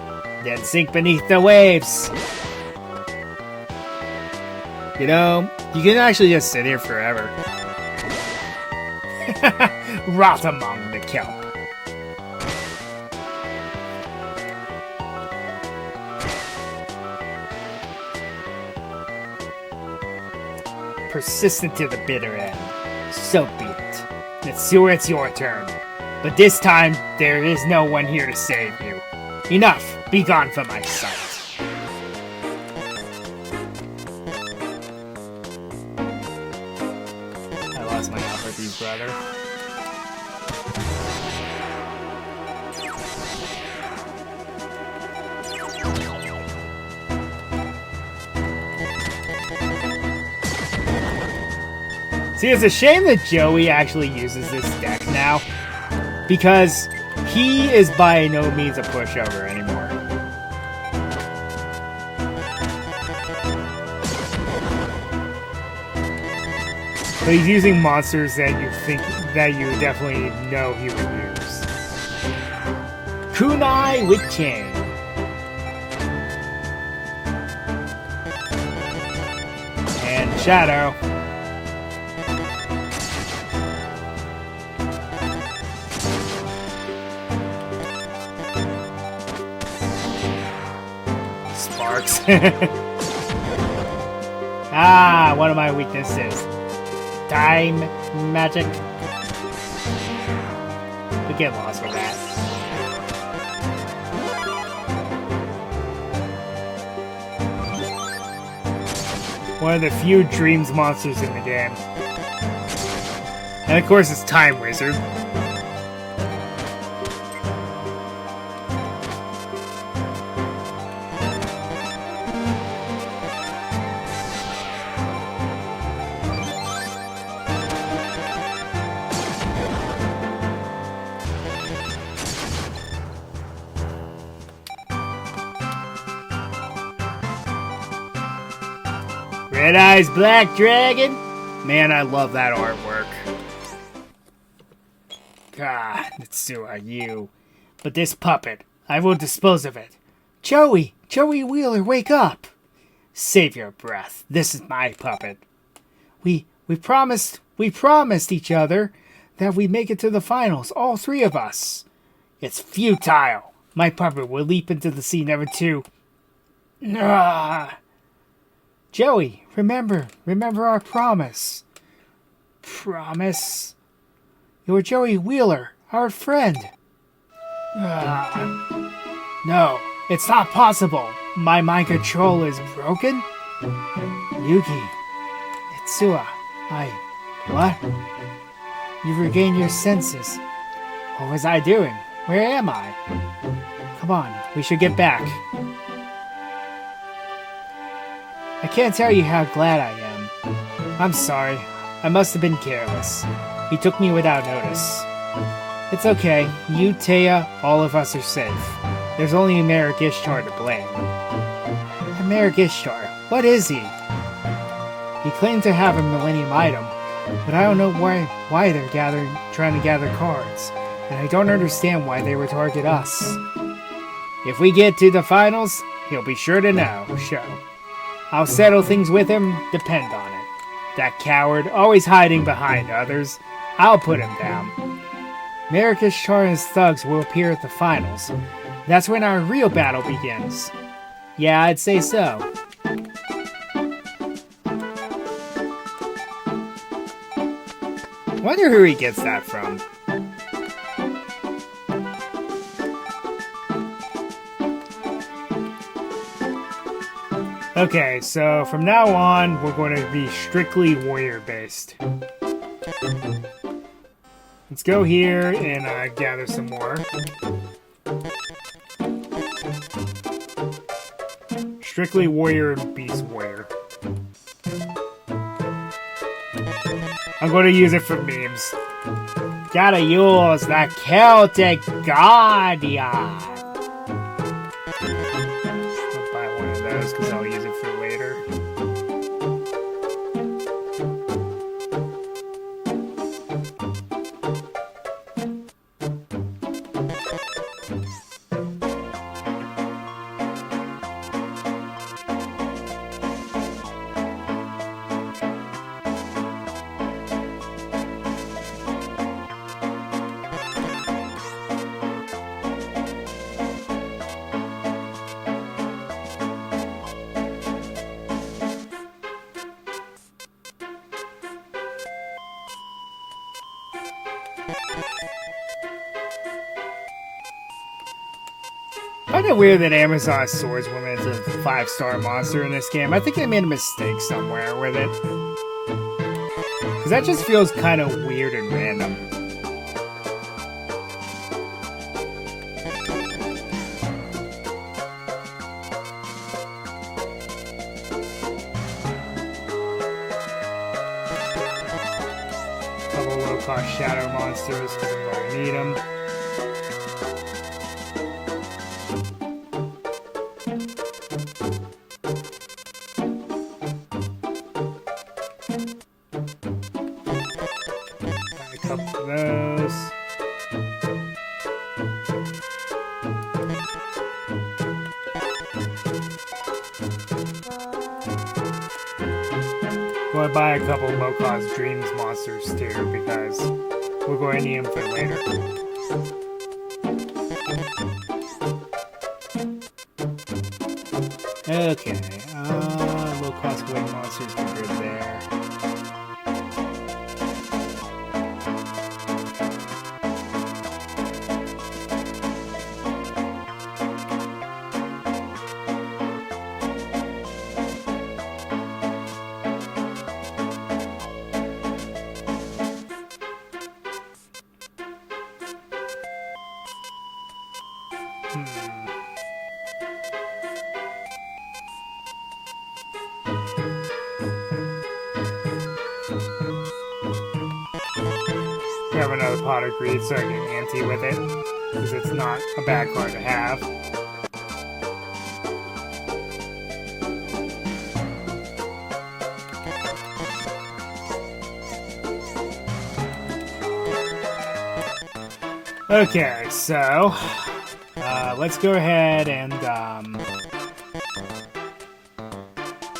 sink beneath the waves. You know, you can actually just sit here forever. Rot among the kelp. Persistent to the bitter end. So be it. Mitsua, it's your turn. But this time, there is no one here to save you. Enough! Be gone from my sight. I lost my Albertine brother. See, it's a shame that Joey actually uses this deck now, because he is by no means a pushover anymore. But he's using monsters that you definitely know he would use. Kunai with King. And Shadow. Sparks. Ah, one of my weaknesses. Time magic. We get lost with that. One of the few dreams monsters in the game. And of course it's Time Wizard. Red Eyes Black Dragon? Man, I love that artwork. God, Mitsua, you. But this puppet, I will dispose of it. Joey Wheeler, wake up! Save your breath. This is my puppet. We promised each other that we'd make it to the finals, all three of us. It's futile. My puppet will leap into the sea never to... Joey, remember our promise. Promise? You're Joey Wheeler, our friend. No, it's not possible. My mind control is broken? Yugi. Mitsua. What? You've regained your senses. What was I doing? Where am I? Come on, we should get back. I can't tell you how glad I am. I'm sorry. I must have been careless. He took me without notice. It's okay. You, Taya, all of us are safe. There's only Merrick Ishtar to blame. Merrick Ishtar? What is he? He claimed to have a Millennium item, but I don't know why they're trying to gather cards, and I don't understand why they would target us. If we get to the finals, he'll be sure to know, I'll settle things with him, depend on it. That coward, always hiding behind others. I'll put him down. Merrick Ishtar and his thugs will appear at the finals. That's when our real battle begins. Yeah, I'd say so. Wonder who he gets that from. Okay, so from now on, we're going to be strictly warrior-based. Let's go here and gather some more. Strictly warrior and beast warrior. I'm going to use it for memes. Gotta use the Celtic Guardian. I'll buy one of those because I'll use it for later. I find it weird that Amazon Swordswoman is a 5-star monster in this game. I think they made a mistake somewhere with it. Because that just feels kind of weird and random. Couple low-cost shadow monsters because I'm going to need them. I'm going to buy a couple low-cost Dreams monsters too, because we're going to need them for later. Okay, low-cost wind monsters are good there. Grab another pot of greed so I can ante with it, because it's not a bad card to have. Okay, so let's go ahead and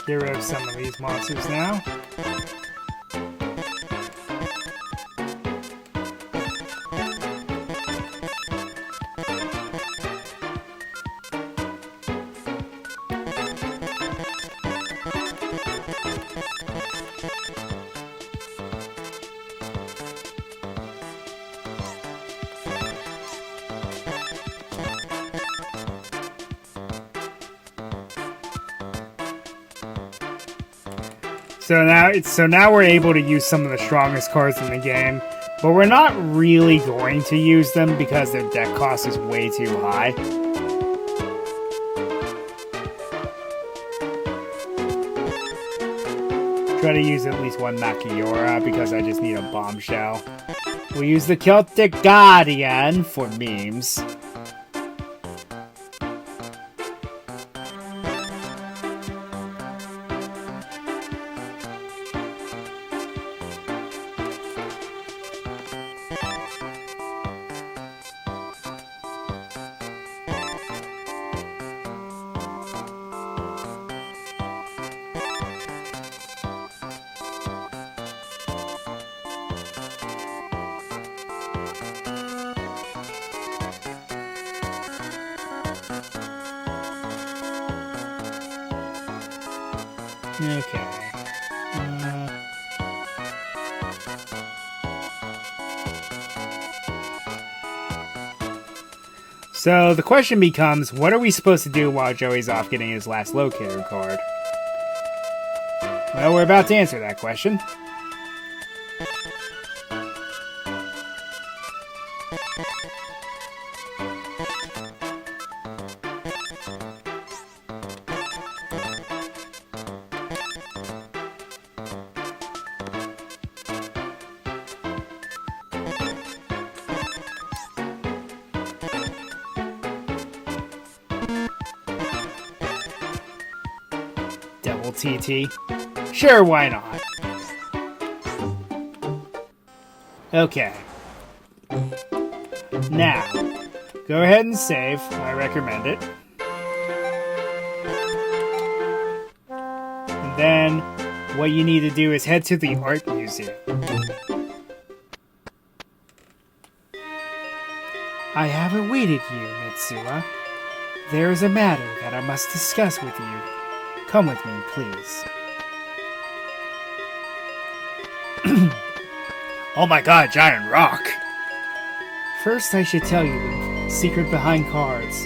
get rid of some of these monsters now. So now we're able to use some of the strongest cards in the game, but we're not really going to use them because their deck cost is way too high. gotta use at least one Machiora because I just need a bombshell. We'll use the Celtic Guardian for memes. Okay. So the question becomes, what are we supposed to do while Joey's off getting his last locator card? Well, we're about to answer that question. Devil TT? Sure, why not? Okay. Now, go ahead and save. I recommend it. And then, what you need to do is head to the art museum. I haven't waited you, Mitsuha. There is a matter that I must discuss with you. Come with me, please. Oh my god, giant rock! First, I should tell you the secret behind cards.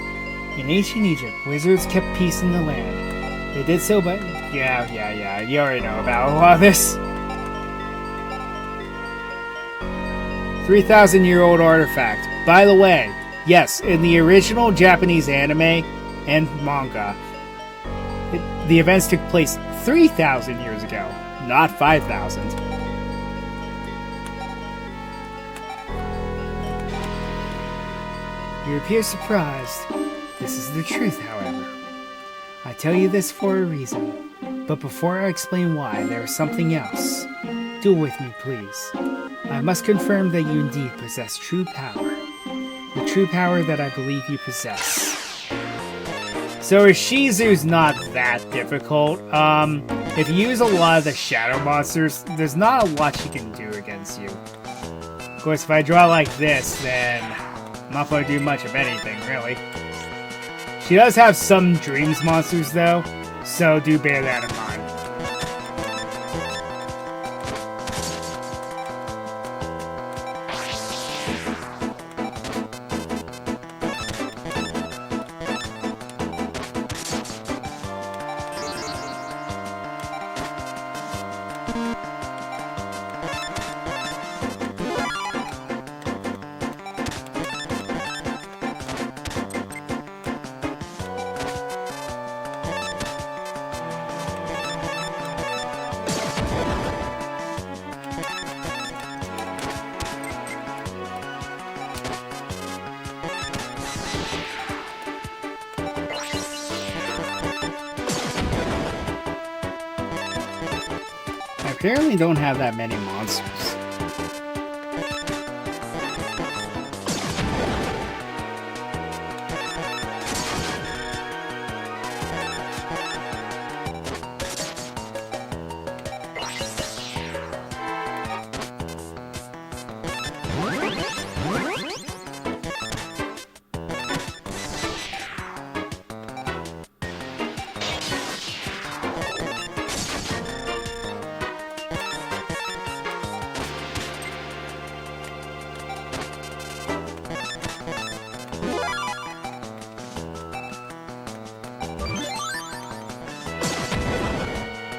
In ancient Egypt, wizards kept peace in the land. They did so by... Yeah, you already know about a lot of this. 3,000-year-old artifact. By the way, yes, in the original Japanese anime and manga, the events took place 3,000 years ago, not 5,000. You appear surprised. This is the truth, however. I tell you this for a reason. But before I explain why, there is something else. Duel with me, please. I must confirm that you indeed possess true power. The true power that I believe you possess. So Ishizu's not that difficult. If you use a lot of the shadow monsters, there's not a lot she can do against you. Of course, if I draw like this, then I'm not going to do much of anything, really. She does have some dreams monsters, though, so do bear that in mind. I apparently don't have that many monsters.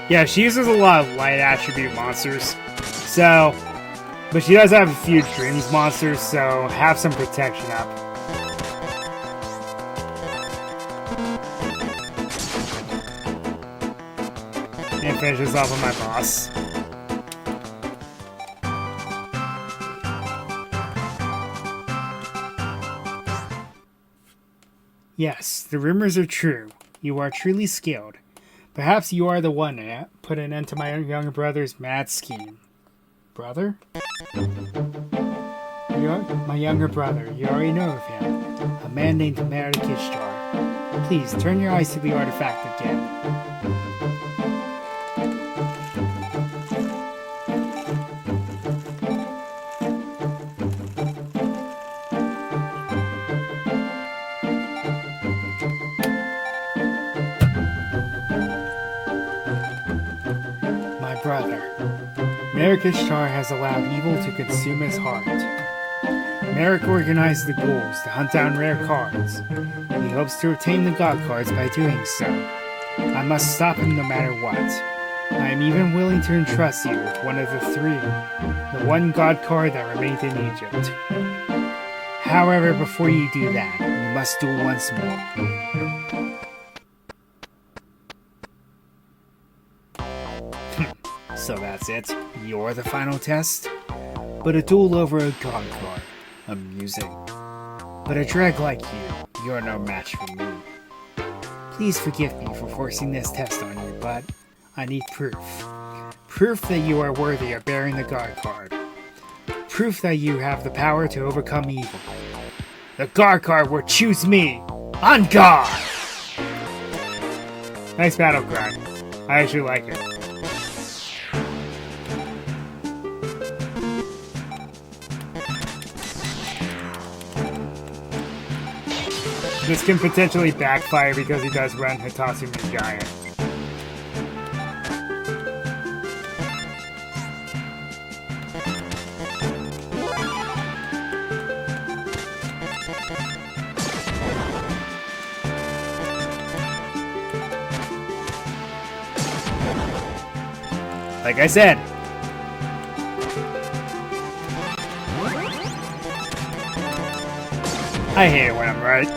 Yeah, she uses a lot of light attribute monsters, so... But she does have a few dreams monsters, so have some protection up. And finish this off with my boss. Yes, the rumors are true. You are truly skilled. Perhaps you are the one to put an end to my younger brother's mad scheme. Brother? My younger brother. You already know of him. A man named Ishtar. Please, turn your eyes to the artifact again. Brother. Merrick Ishtar has allowed evil to consume his heart. Merrick organized the ghouls to hunt down rare cards. He hopes to obtain the god cards by doing so. I must stop him no matter what. I am even willing to entrust you with one of the three, the one god card that remained in Egypt. However, before you do that, you must duel once more. So that's it? You're the final test? But a duel over a god card. Amusing. But a dreg like you're no match for me. Please forgive me for forcing this test on you, but I need proof. Proof that you are worthy of bearing the god card. Proof that you have the power to overcome evil. The god card will choose me! On guard! Nice battle cry. I actually like it. This can potentially backfire because he does run Hitachi Giant. Like I said, I hate it when I'm right.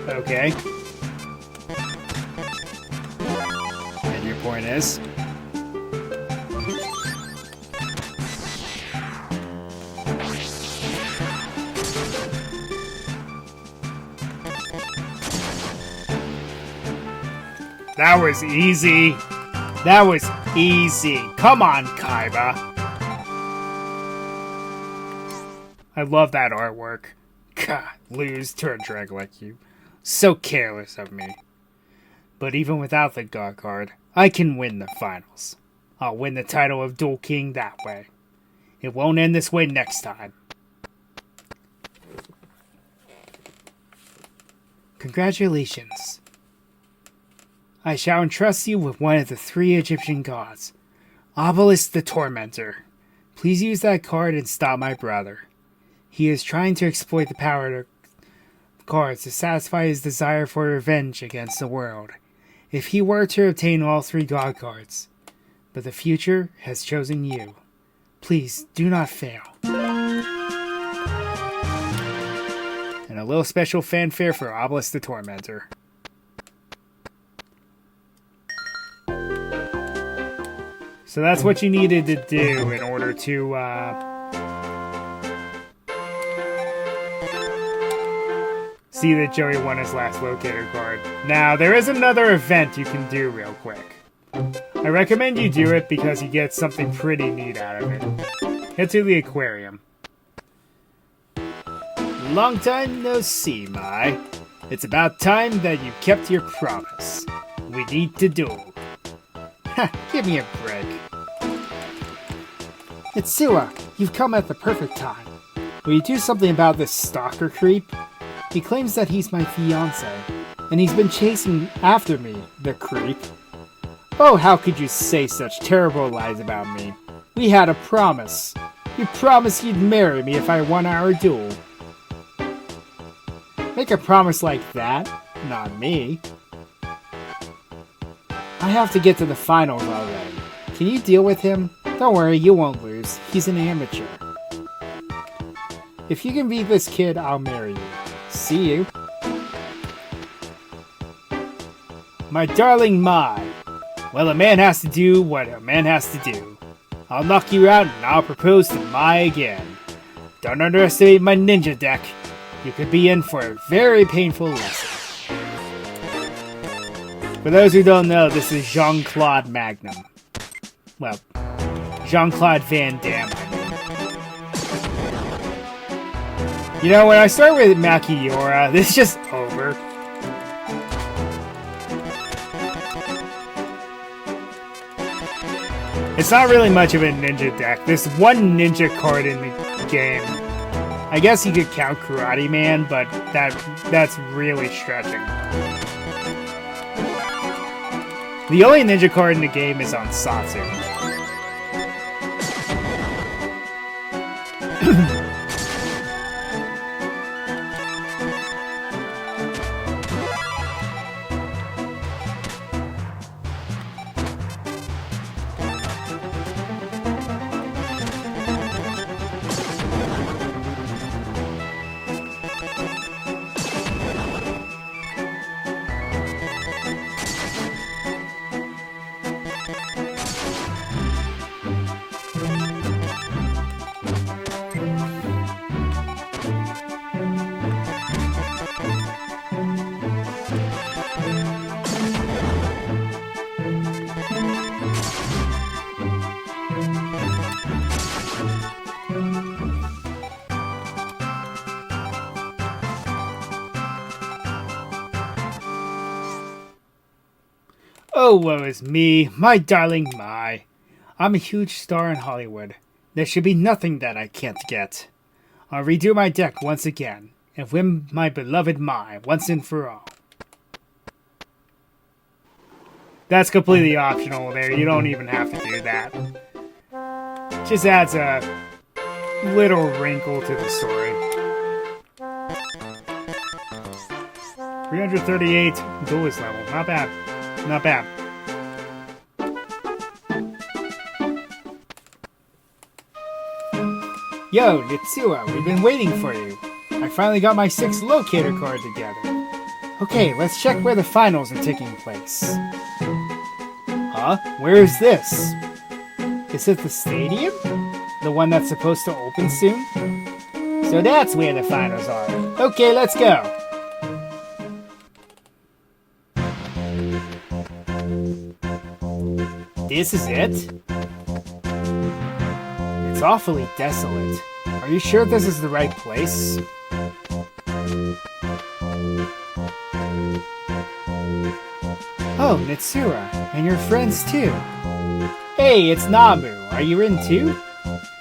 Okay. And your point is? That was easy. That was easy. Come on, Kaiba. I love that artwork. God, lose to a dreg like you. So careless of me. But even without the god card, I can win the finals. I'll win the title of Duel King that way. It won't end this way next time. Congratulations. I shall entrust you with one of the three Egyptian gods, Obelisk the Tormentor. Please use that card and stop my brother. He is trying to exploit the power of cards to satisfy his desire for revenge against the world. If he were to obtain all three god cards, but the future has chosen you. Please do not fail. And a little special fanfare for Obelisk the Tormentor. So that's what you needed to do in order to see that Joey won his last locator card. Now, there is another event you can do real quick. I recommend you do it because you get something pretty neat out of it. Head to the aquarium. Long time no see, Mai. It's about time that you kept your promise. We need to duel. Ha, give me a break. Itsuwa, you've come at the perfect time. Will you do something about this stalker creep? He claims that he's my fiancé, and he's been chasing after me, the creep. Oh, how could you say such terrible lies about me? We had a promise. You promised you'd marry me if I won our duel. Make a promise like that? Not me. I have to get to the finals already. Can you deal with him? Don't worry, you won't lose. He's an amateur. If you can beat this kid, I'll marry you. See you. My darling Mai. Well, a man has to do what a man has to do. I'll knock you out and I'll propose to Mai again. Don't underestimate my ninja deck. You could be in for a very painful lesson. For those who don't know, this is Jean-Claude Magnum. Well, Jean-Claude Van Damme, I mean. You know, when I start with Makiora, this is just over. It's not really much of a ninja deck. There's one ninja card in the game. I guess you could count Karate Man, but that's really stretching. The only ninja card in the game is on Satsu. Oh, woe is me, my darling Mai. I'm a huge star in Hollywood. There should be nothing that I can't get. I'll redo my deck once again, and win my beloved Mai once and for all. That's completely optional there, you don't even have to do that. Just adds a little wrinkle to the story. 338 duelist level, not bad. Not bad. Yo, Nitsua, we've been waiting for you. I finally got my 6th locator card together. Okay, let's check where the finals are taking place. Huh? Where is this? Is it the stadium? The one that's supposed to open soon? So that's where the finals are. Okay, let's go. This is it? It's awfully desolate. Are you sure this is the right place? Oh, Mitsura, and your friends too. Hey, it's Nabu. Are you in too?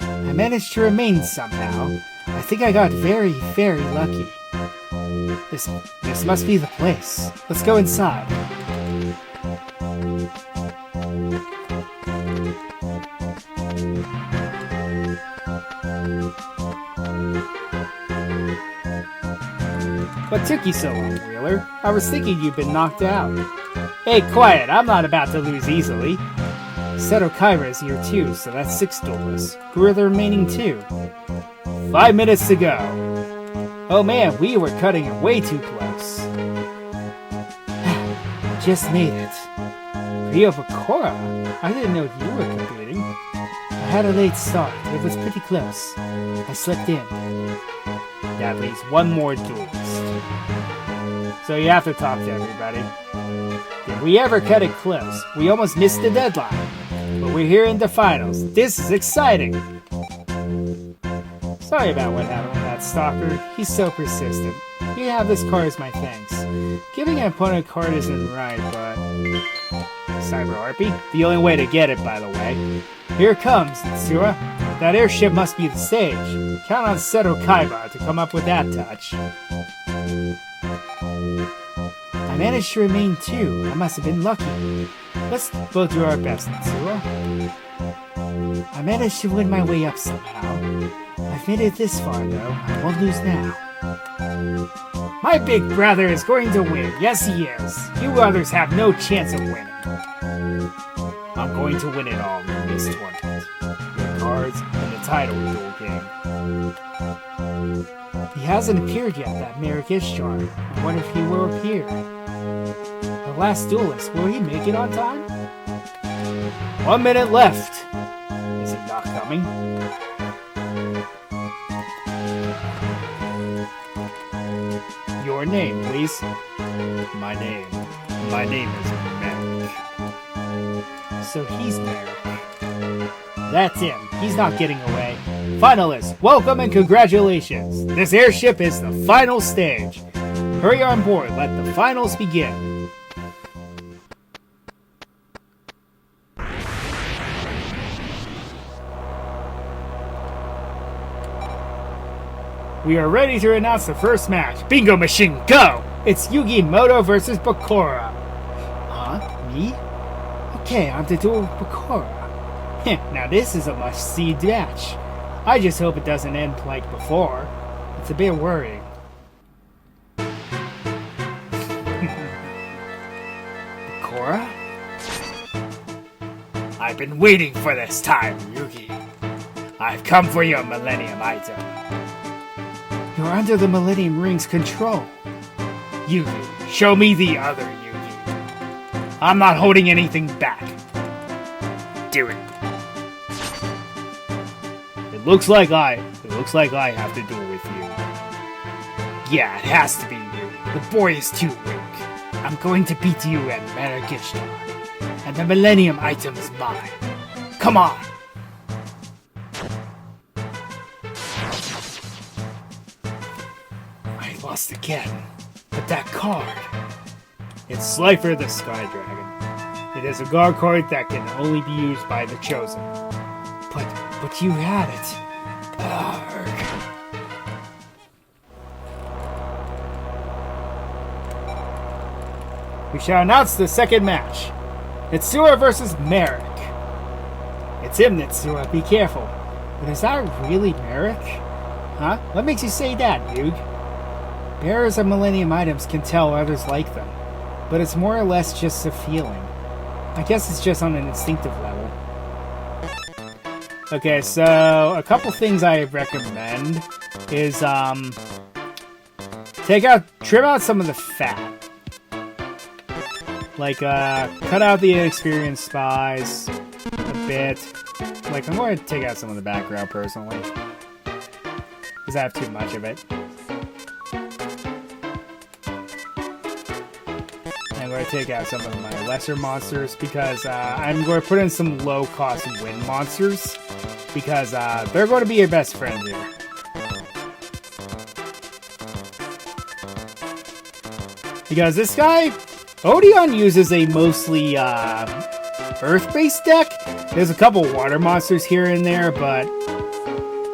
I managed to remain somehow. I think I got very, very lucky. This must be the place. Let's go inside. What took you so long, Wheeler? I was thinking you'd been knocked out. Hey, quiet! I'm not about to lose easily. Seto Kaira is here too, so that's 6 duelists. Who are the remaining 2? 5 minutes to go. Oh man, we were cutting it way too close. Just made it. Rio Bakura? I didn't know you were competing. I had a late start, but it was pretty close. I slept in. That leaves one more duelist. So you have to talk to everybody. Did we ever cut it close? We almost missed the deadline. But we're here in the finals. This is exciting. Sorry about what happened with that stalker. He's so persistent. You have this card as my thanks. Giving an opponent a card isn't right, but... Cyber Harpy? The only way to get it, by the way. Here it comes, Tsura. That airship must be the stage. Count on Seto Kaiba to come up with that touch. I managed to remain too. I must have been lucky. Let's both do our best, Natsuo. I managed to win my way up somehow. I've made it this far, though. I won't lose now. My big brother is going to win. Yes, he is. You others have no chance of winning. I'm going to win it all in this tournament. The cards and the title duel game. He hasn't appeared yet, that Merrick Ishtar. I wonder if he will appear. The last duelist, will he make it on time? 1 minute left. Is he not coming? Your name, please. My name is Merrick. So he's Merrick. That's him. He's not getting away. Finalists, welcome and congratulations. This airship is the final stage. Hurry on board. Let the finals begin. We are ready to announce the first match. Bingo machine, go! It's Yugi Moto versus Bakura. Huh? Me? Okay, I'm to duel with Bakura. Now this is a must-see match. I just hope it doesn't end like before. It's a bit worrying. Bakura? I've been waiting for this time, Yugi. I've come for your Millennium item. You're under the Millennium Ring's control. Yugi, show me the other Yugi. I'm not holding anything back. Do it. It looks like I have to duel with you. Yeah, it has to be you. The boy is too weak. I'm going to beat you at Marrakech, and the Millennium item is mine. Come on. Lost again. But that card. It's Slifer the Sky Dragon. It is a guard card that can only be used by the Chosen. But you had it. Arrgh. We shall announce the second match. Nitsura versus Merrick. It's him, Nitsura. Be careful. But is that really Merrick? Huh? What makes you say that, Hugh? Bearers of Millennium items can tell others like them, but it's more or less just a feeling. I guess it's just on an instinctive level. Okay, so a couple things I recommend is trim out some of the fat. Like cut out the inexperienced spies a bit. Like I'm going to take out some of the background personally, because I have too much of it. I'm going to take out some of my lesser monsters because I'm going to put in some low-cost wind monsters because they're going to be your best friend here. Because this guy, Odeon uses a mostly earth-based deck. There's a couple water monsters here and there, but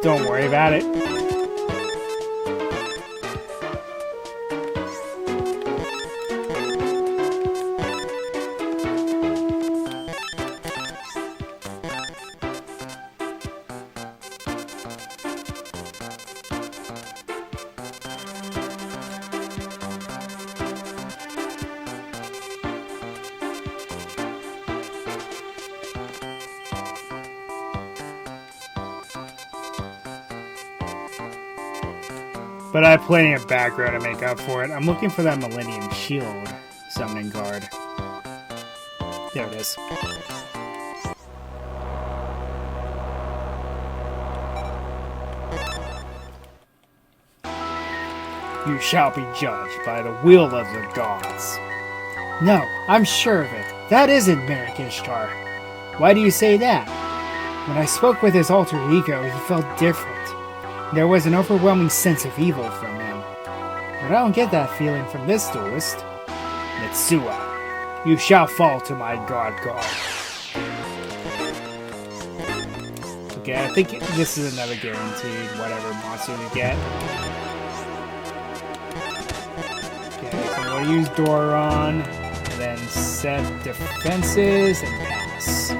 don't worry about it. But I have plenty of background to make up for it. I'm looking for that Millennium Shield summoning card. There it is. You shall be judged by the will of the gods. No, I'm sure of it. That isn't Merrick Ishtar. Why do you say that? When I spoke with his alter ego, he felt different. There was an overwhelming sense of evil from him. But I don't get that feeling from this duelist. Nitsua, you shall fall to my god card. Okay, I think this is another guaranteed whatever monster to get. Okay, so I'm going to use Doron. And then set defenses and pass.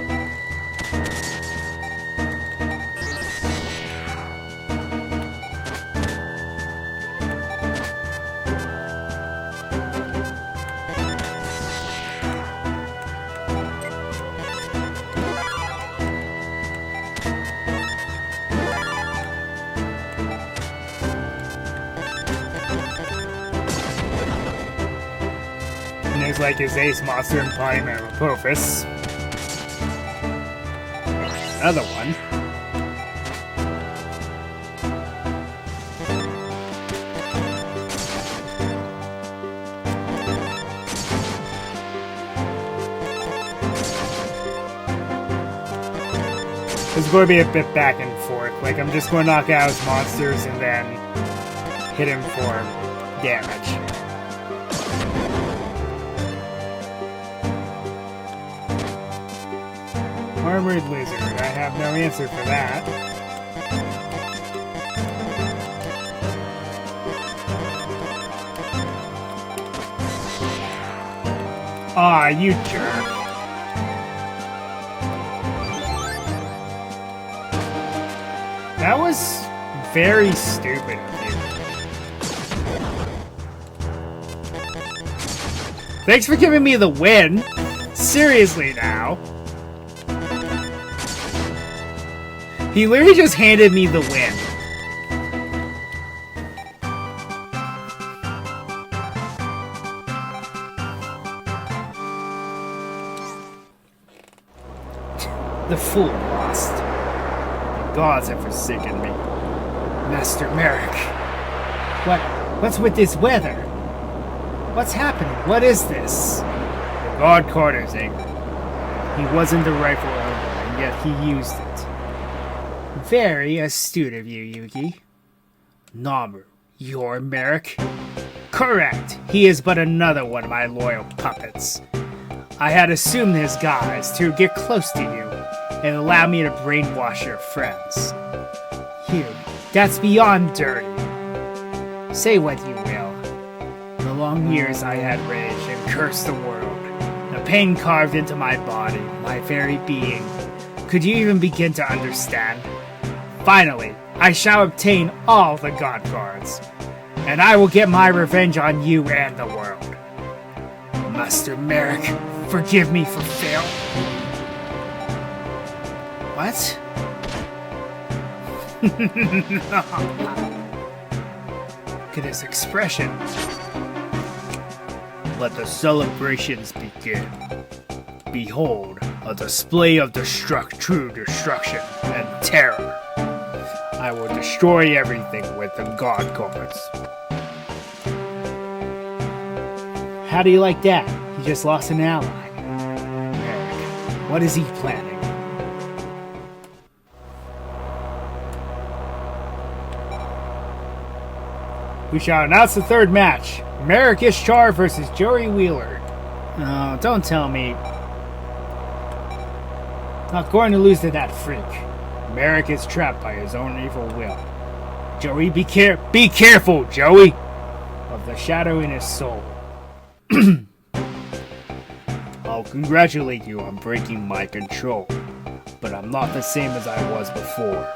Like his ace monster embodiment of Apophis. Another one. It's going to be a bit back and forth. Like, I'm just going to knock out his monsters and then hit him for damage. Armored lizard. I have no answer for that. Aw, you jerk. That was very stupid of you. Thanks for giving me the win. Seriously now. He literally just handed me the win. The fool lost. The gods have forsaken me. Master Merrick. What's with this weather? What's happening? What is this? The God Carter's angry. He wasn't the rightful owner, and yet he used it. Very astute of you, Yugi. Nomu, you're Merrick? Correct. He is but another one of my loyal puppets. I had assumed his guise to get close to you and allow me to brainwash your friends. You, that's beyond dirty. Say what you will. The long years I had raged and cursed the world. The pain carved into my body, my very being. Could you even begin to understand? Finally, I shall obtain all the God Cards, and I will get my revenge on you and the world. Master Merrick, forgive me for failing. What? Look at his expression. Let the celebrations begin. Behold, a display of true destruction and terror. I will destroy everything with the God Cards. How do you like that? He just lost an ally. Merrick, what is he planning? We shall announce the third match. Merrick Ishtar versus Joey Wheeler. Oh, don't tell me. Not going to lose to that freak. Merrick is trapped by his own evil will. Joey, be careful, Joey! Of the shadow in his soul. I'll congratulate you on breaking my control, but I'm not the same as I was before.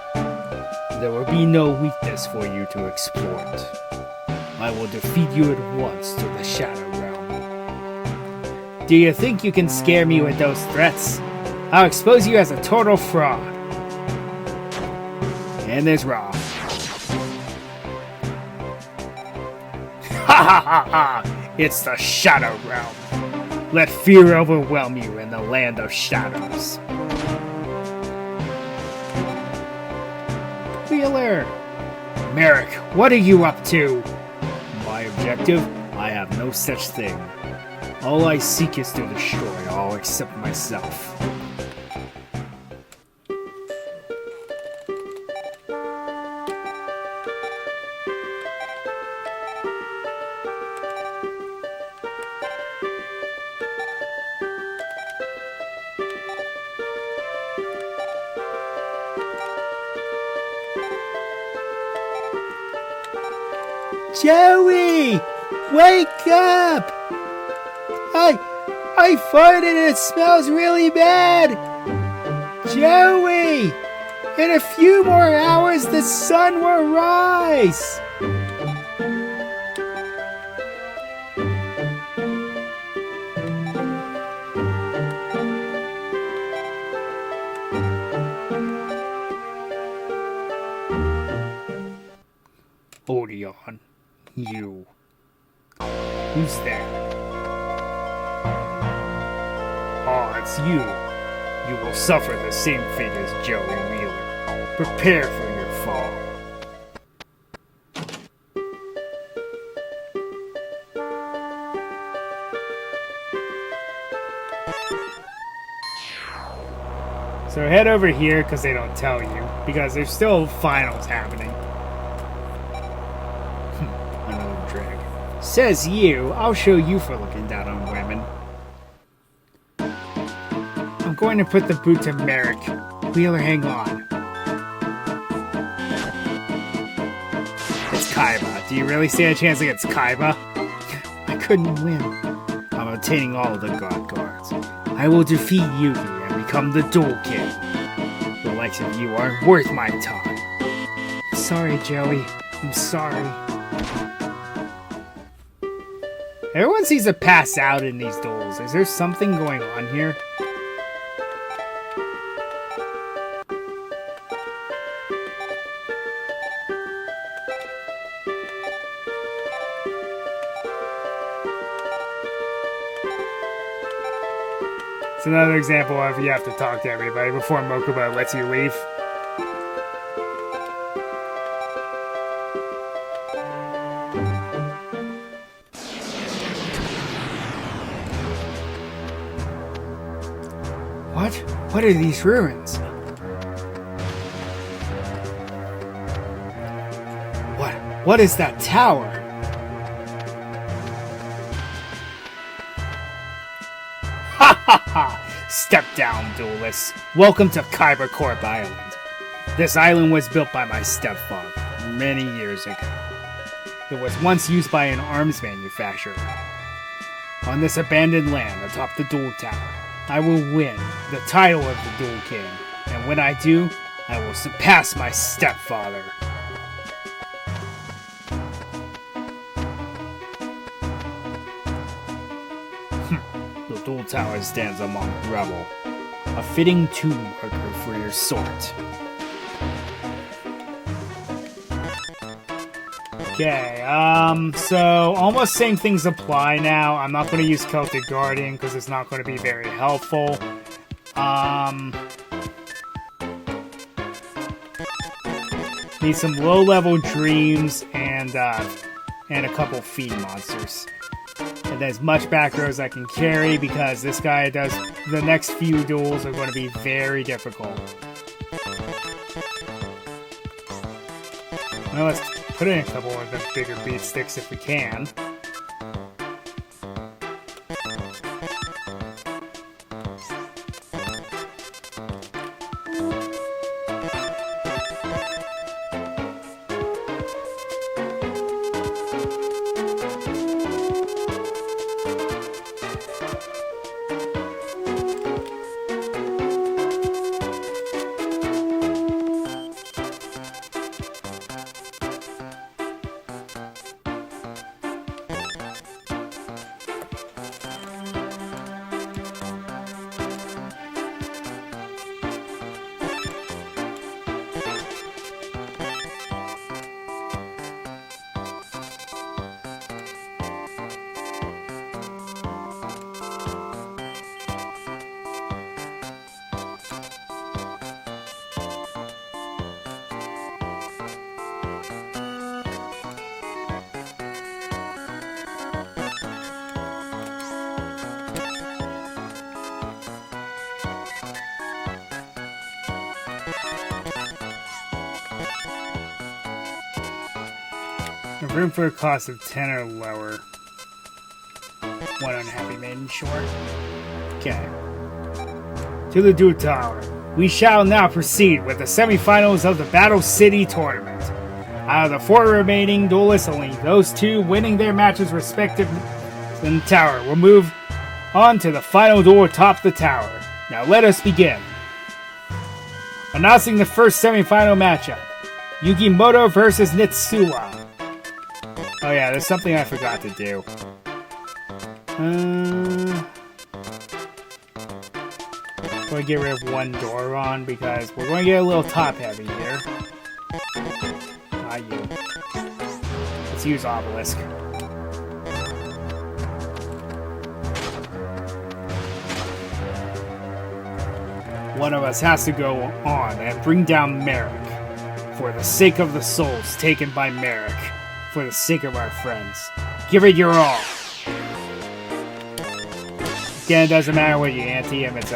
There will be no weakness for you to exploit. I will defeat you at once to the Shadow Realm. Do you think you can scare me with those threats? I'll expose you as a total fraud. And there's Ra. Ha ha ha ha! It's the Shadow Realm. Let fear overwhelm you in the land of shadows. Wheeler! Merrick, what are you up to? My objective? I have no such thing. All I seek is to destroy all except myself. Joey! Wake up! I farted and it smells really bad! Joey! In a few more hours, the sun will rise! Hold on. You. Who's that? Oh, it's you. You will suffer the same fate as Joey Wheeler. Prepare for your fall. So head over here, because they don't tell you, because there's still finals happening. Another drag. Says you, I'll show you for looking down on women. I'm going to put the boot to Merrick. Wheeler, hang on. It's Kaiba. Do you really stand a chance against Kaiba? I couldn't win. I'm obtaining all of the God Cards. I will defeat Yugi and become the Duel King. The likes of you aren't worth my time. Sorry, Joey. I'm sorry. Everyone seems to pass out in these duels. Is there something going on here? It's another example of you have to talk to everybody before Mokuba lets you leave. What? What are these ruins? What is that tower? Ha ha ha! Step down, duelists. Welcome to Kyber Corp Island. This island was built by my stepfather many years ago. It was once used by an arms manufacturer. On this abandoned land atop the duel tower, I will win the title of the Duel King, and when I do, I will surpass my stepfather. The Duel Tower stands among rubble, a fitting tomb marker for your sort. Okay, so almost same things apply now. I'm not going to use Celtic Guardian because it's not going to be very helpful. Need some low-level dreams and a couple fiend monsters. And as much back rows I can carry because this guy does the next few duels are going to be very difficult. Well, let's put in a couple of the bigger beat sticks if we can. Room for a cost of 10 or lower. One unhappy maiden short. Okay. To the Duel Tower. We shall now proceed with the semifinals of the Battle City tournament. Out of the 4 remaining duelists, only those 2 winning their matches respectively in the tower will move On to the final duel atop the tower. Now let us begin. Announcing the first semi-final matchup. Yugimoto versus Nitsuwa. Oh yeah, there's something I forgot to do. I'm going to get rid of one Doron because we're going to get a little top-heavy here. Not you. Let's use Obelisk. One of us has to go on and bring down Merrick. For the sake of the souls taken by Merrick. For the sake of our friends. Give it your all. Again, it doesn't matter what you ante him, it's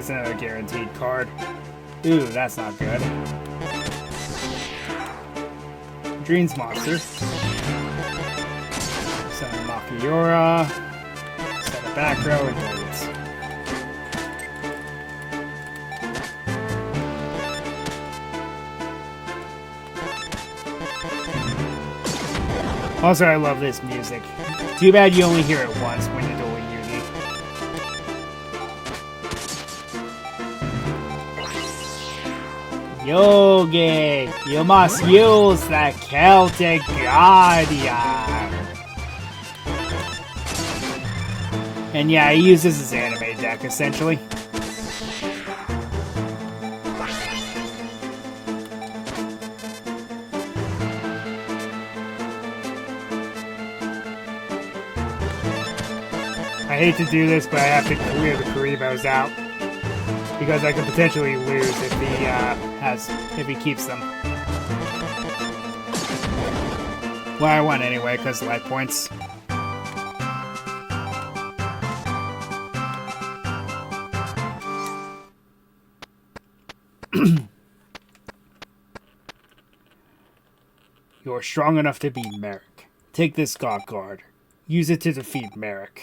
another guaranteed card. Ooh, that's not good. Dreams Monster. Send a Makiora. Set a back row and blades. Also, I love this music. Too bad you only hear it once when you're dueling Yugi. Yogi, you must use the Celtic Guardian. And yeah, he uses his anime deck, essentially. I hate to do this, but I have to clear the Karibos out. Because I could potentially lose if he keeps them. Well, I won anyway, because life points. You're strong enough to beat Merrick. Take this God Card. Use it to defeat Merrick.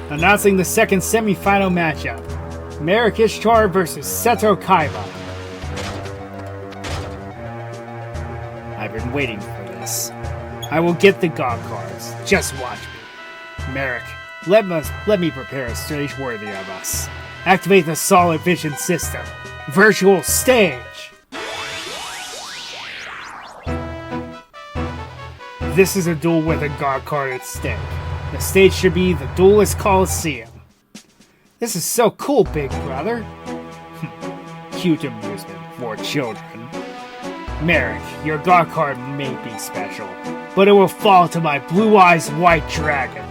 Announcing the second semi-final matchup. Merrick Ishtar versus Seto Kaiba. I've been waiting for this. I will get the God Cards. Just watch me. Merrick, let me prepare a stage worthy of us. Activate the Solid Vision System. Virtual Stage! This is a duel with a God Card at stake. The stage should be the Duelist Coliseum. This is so cool, big brother. Cute amusement for children. Merrick, your God Card may be special, but it will fall to my Blue Eyes White Dragon.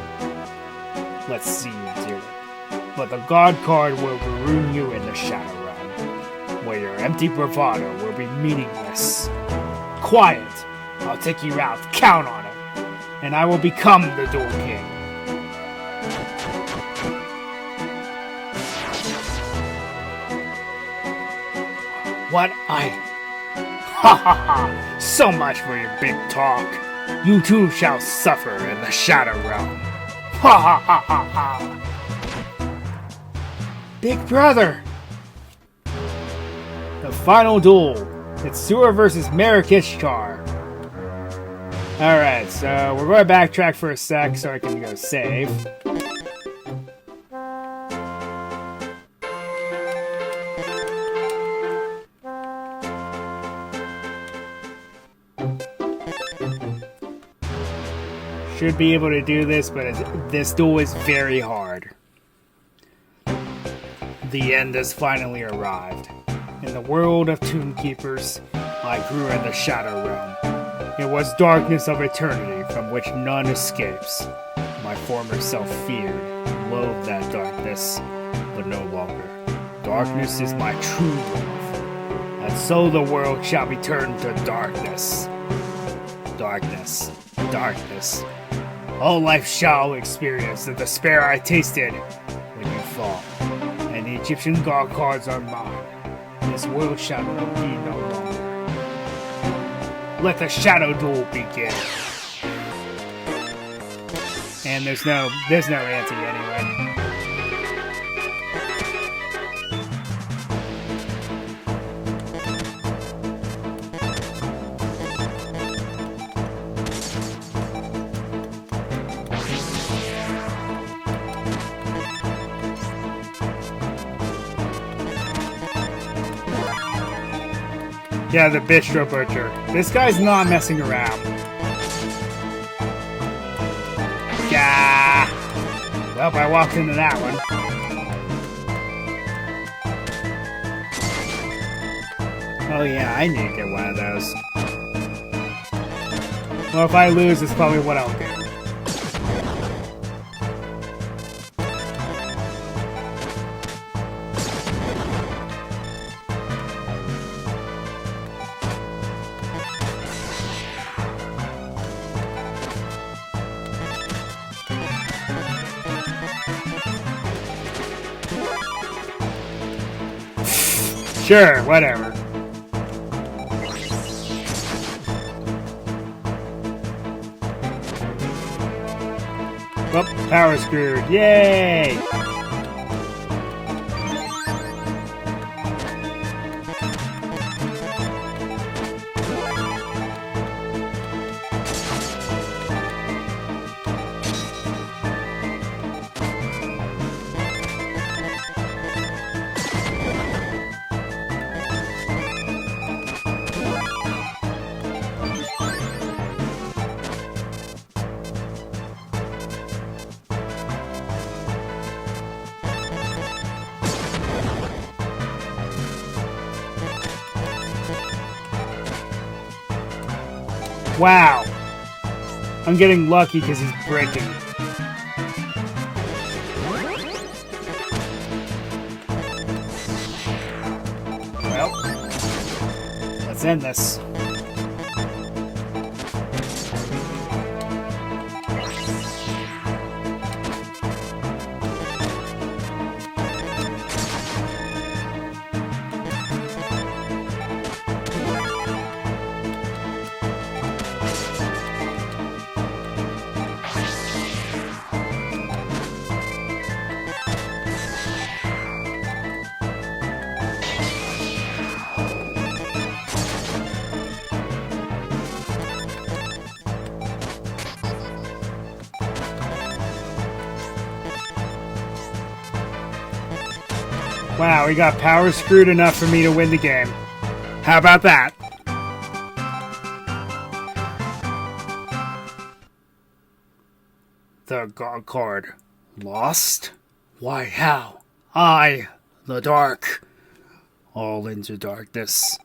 Let's see you do it. But the God Card will maroon you in the Shadow Realm, where your empty bravado will be meaningless. Quiet. I'll take you out. Count on it. And I will become the Duel King. What I... Ha ha ha! So much for your big talk. You too shall suffer in the Shadow Realm. Ha ha ha ha ha! Big brother! The final duel. It's versus Merrick Ishtar. Alright, so we're going to backtrack for a sec so I can go save. Should be able to do this, but this duel is very hard. The end has finally arrived. In the world of Tomb Keepers, I grew in the Shadow Realm. It was darkness of eternity from which none escapes. My former self feared and loathed that darkness, but no longer. Darkness is my true love, and so the world shall be turned to darkness. Darkness, darkness. All life shall experience the despair I tasted when you fall, and the Egyptian God Cards are mine. This world shall be no longer. Let the shadow duel begin. And there's no ante anyway. Yeah, the Bistro Butcher. This guy's not messing around. Yeah. Well, I walked into that one. Oh yeah, I need to get one of those. Well, if I lose, it's probably what I'll do. Sure, whatever. Oh, power screwed. Yay! Wow. I'm getting lucky because he's breaking. Well, let's end this. Wow, we got power screwed enough for me to win the game. How about that? The God card. Lost? Why, how? I, the dark. All into darkness.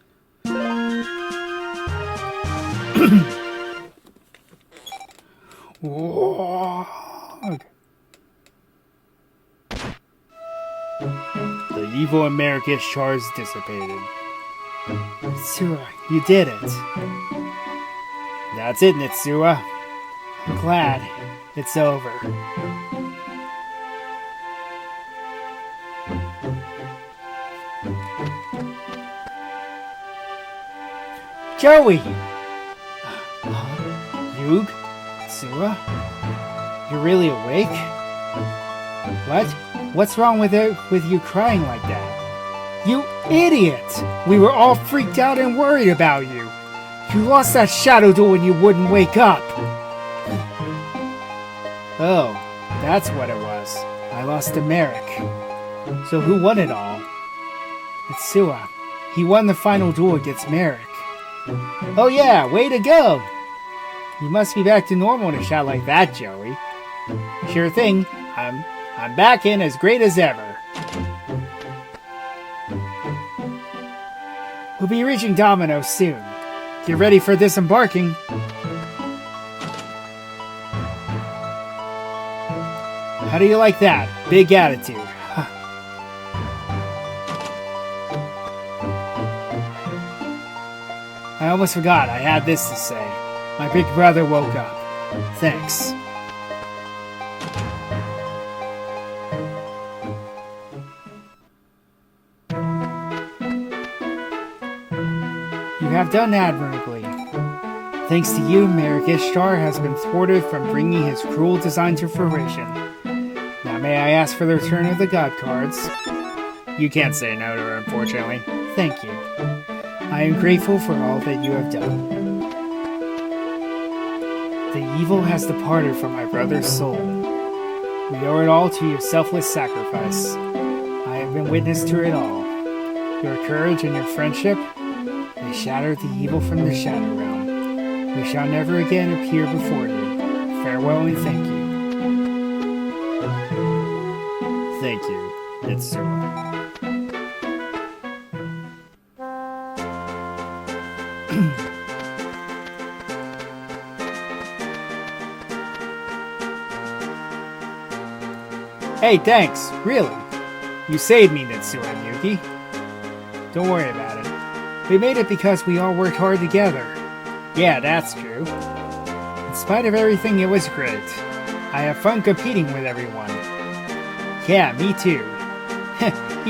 Whoa. The evil and Marrakesh shards dissipated. Nitsua, you did it. That's it, Nitsua. I'm glad it's over. Joey! Yug? Nitsua? You're really awake? What? What's wrong with you crying like that? You idiot! We were all freaked out and worried about you. You lost that shadow duel and you wouldn't wake up. Oh, that's what it was. I lost to Merrick. So who won it all? Nitsua. He won the final duel against Merrick. Oh yeah, way to go! You must be back to normal to shout like that, Joey. Sure thing. I'm back in as great as ever. We'll be reaching Domino soon. Get ready for disembarking. How do you like that? Big attitude. Huh. I almost forgot I had this to say. My big brother woke up. Thanks. You have done admirably. Thanks to you, Marrakesh Star has been thwarted from bringing his cruel design to fruition. Now may I ask for the return of the God cards? You can't say no to her, unfortunately. Thank you. I am grateful for all that you have done. The evil has departed from my brother's soul. We owe it all to your selfless sacrifice. I have been witness to it all. Your courage and your friendship, They shattered the evil from the Shadow Realm. We shall never again appear before you. Farewell and thank you. Thank you, Mitsuru. Hey, thanks, really. You saved me, Mitsuru and Yuki. Don't worry about it. We made it because we all worked hard together. Yeah, that's true. In spite of everything, it was great. I have fun competing with everyone. Yeah, me too.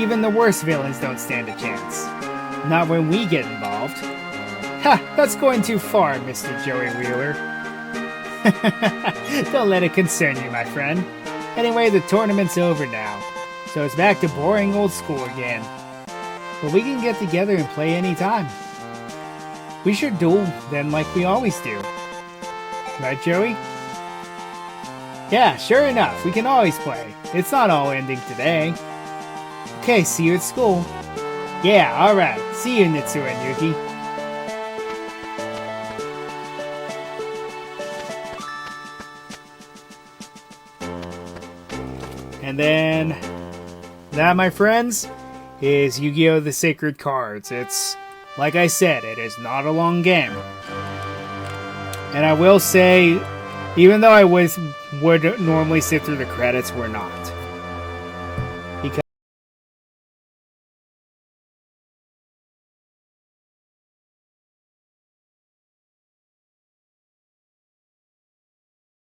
Even the worst villains don't stand a chance. Not when we get involved. Ha! That's going too far, Mr. Joey Wheeler. Don't let it concern you, my friend. Anyway, the tournament's over now, so it's back to boring old school again. But we can get together and play anytime. We should duel then like we always do. Right, Joey? Yeah, sure enough, we can always play. It's not all ending today. Okay, see you at school. Yeah, alright. See you, Mitsuru and Yuki. And then, that, my friends, is Yu-Gi-Oh! The Sacred Cards. It's, like I said, it is not a long game. And I will say, even though I would normally sit through the credits, we're not.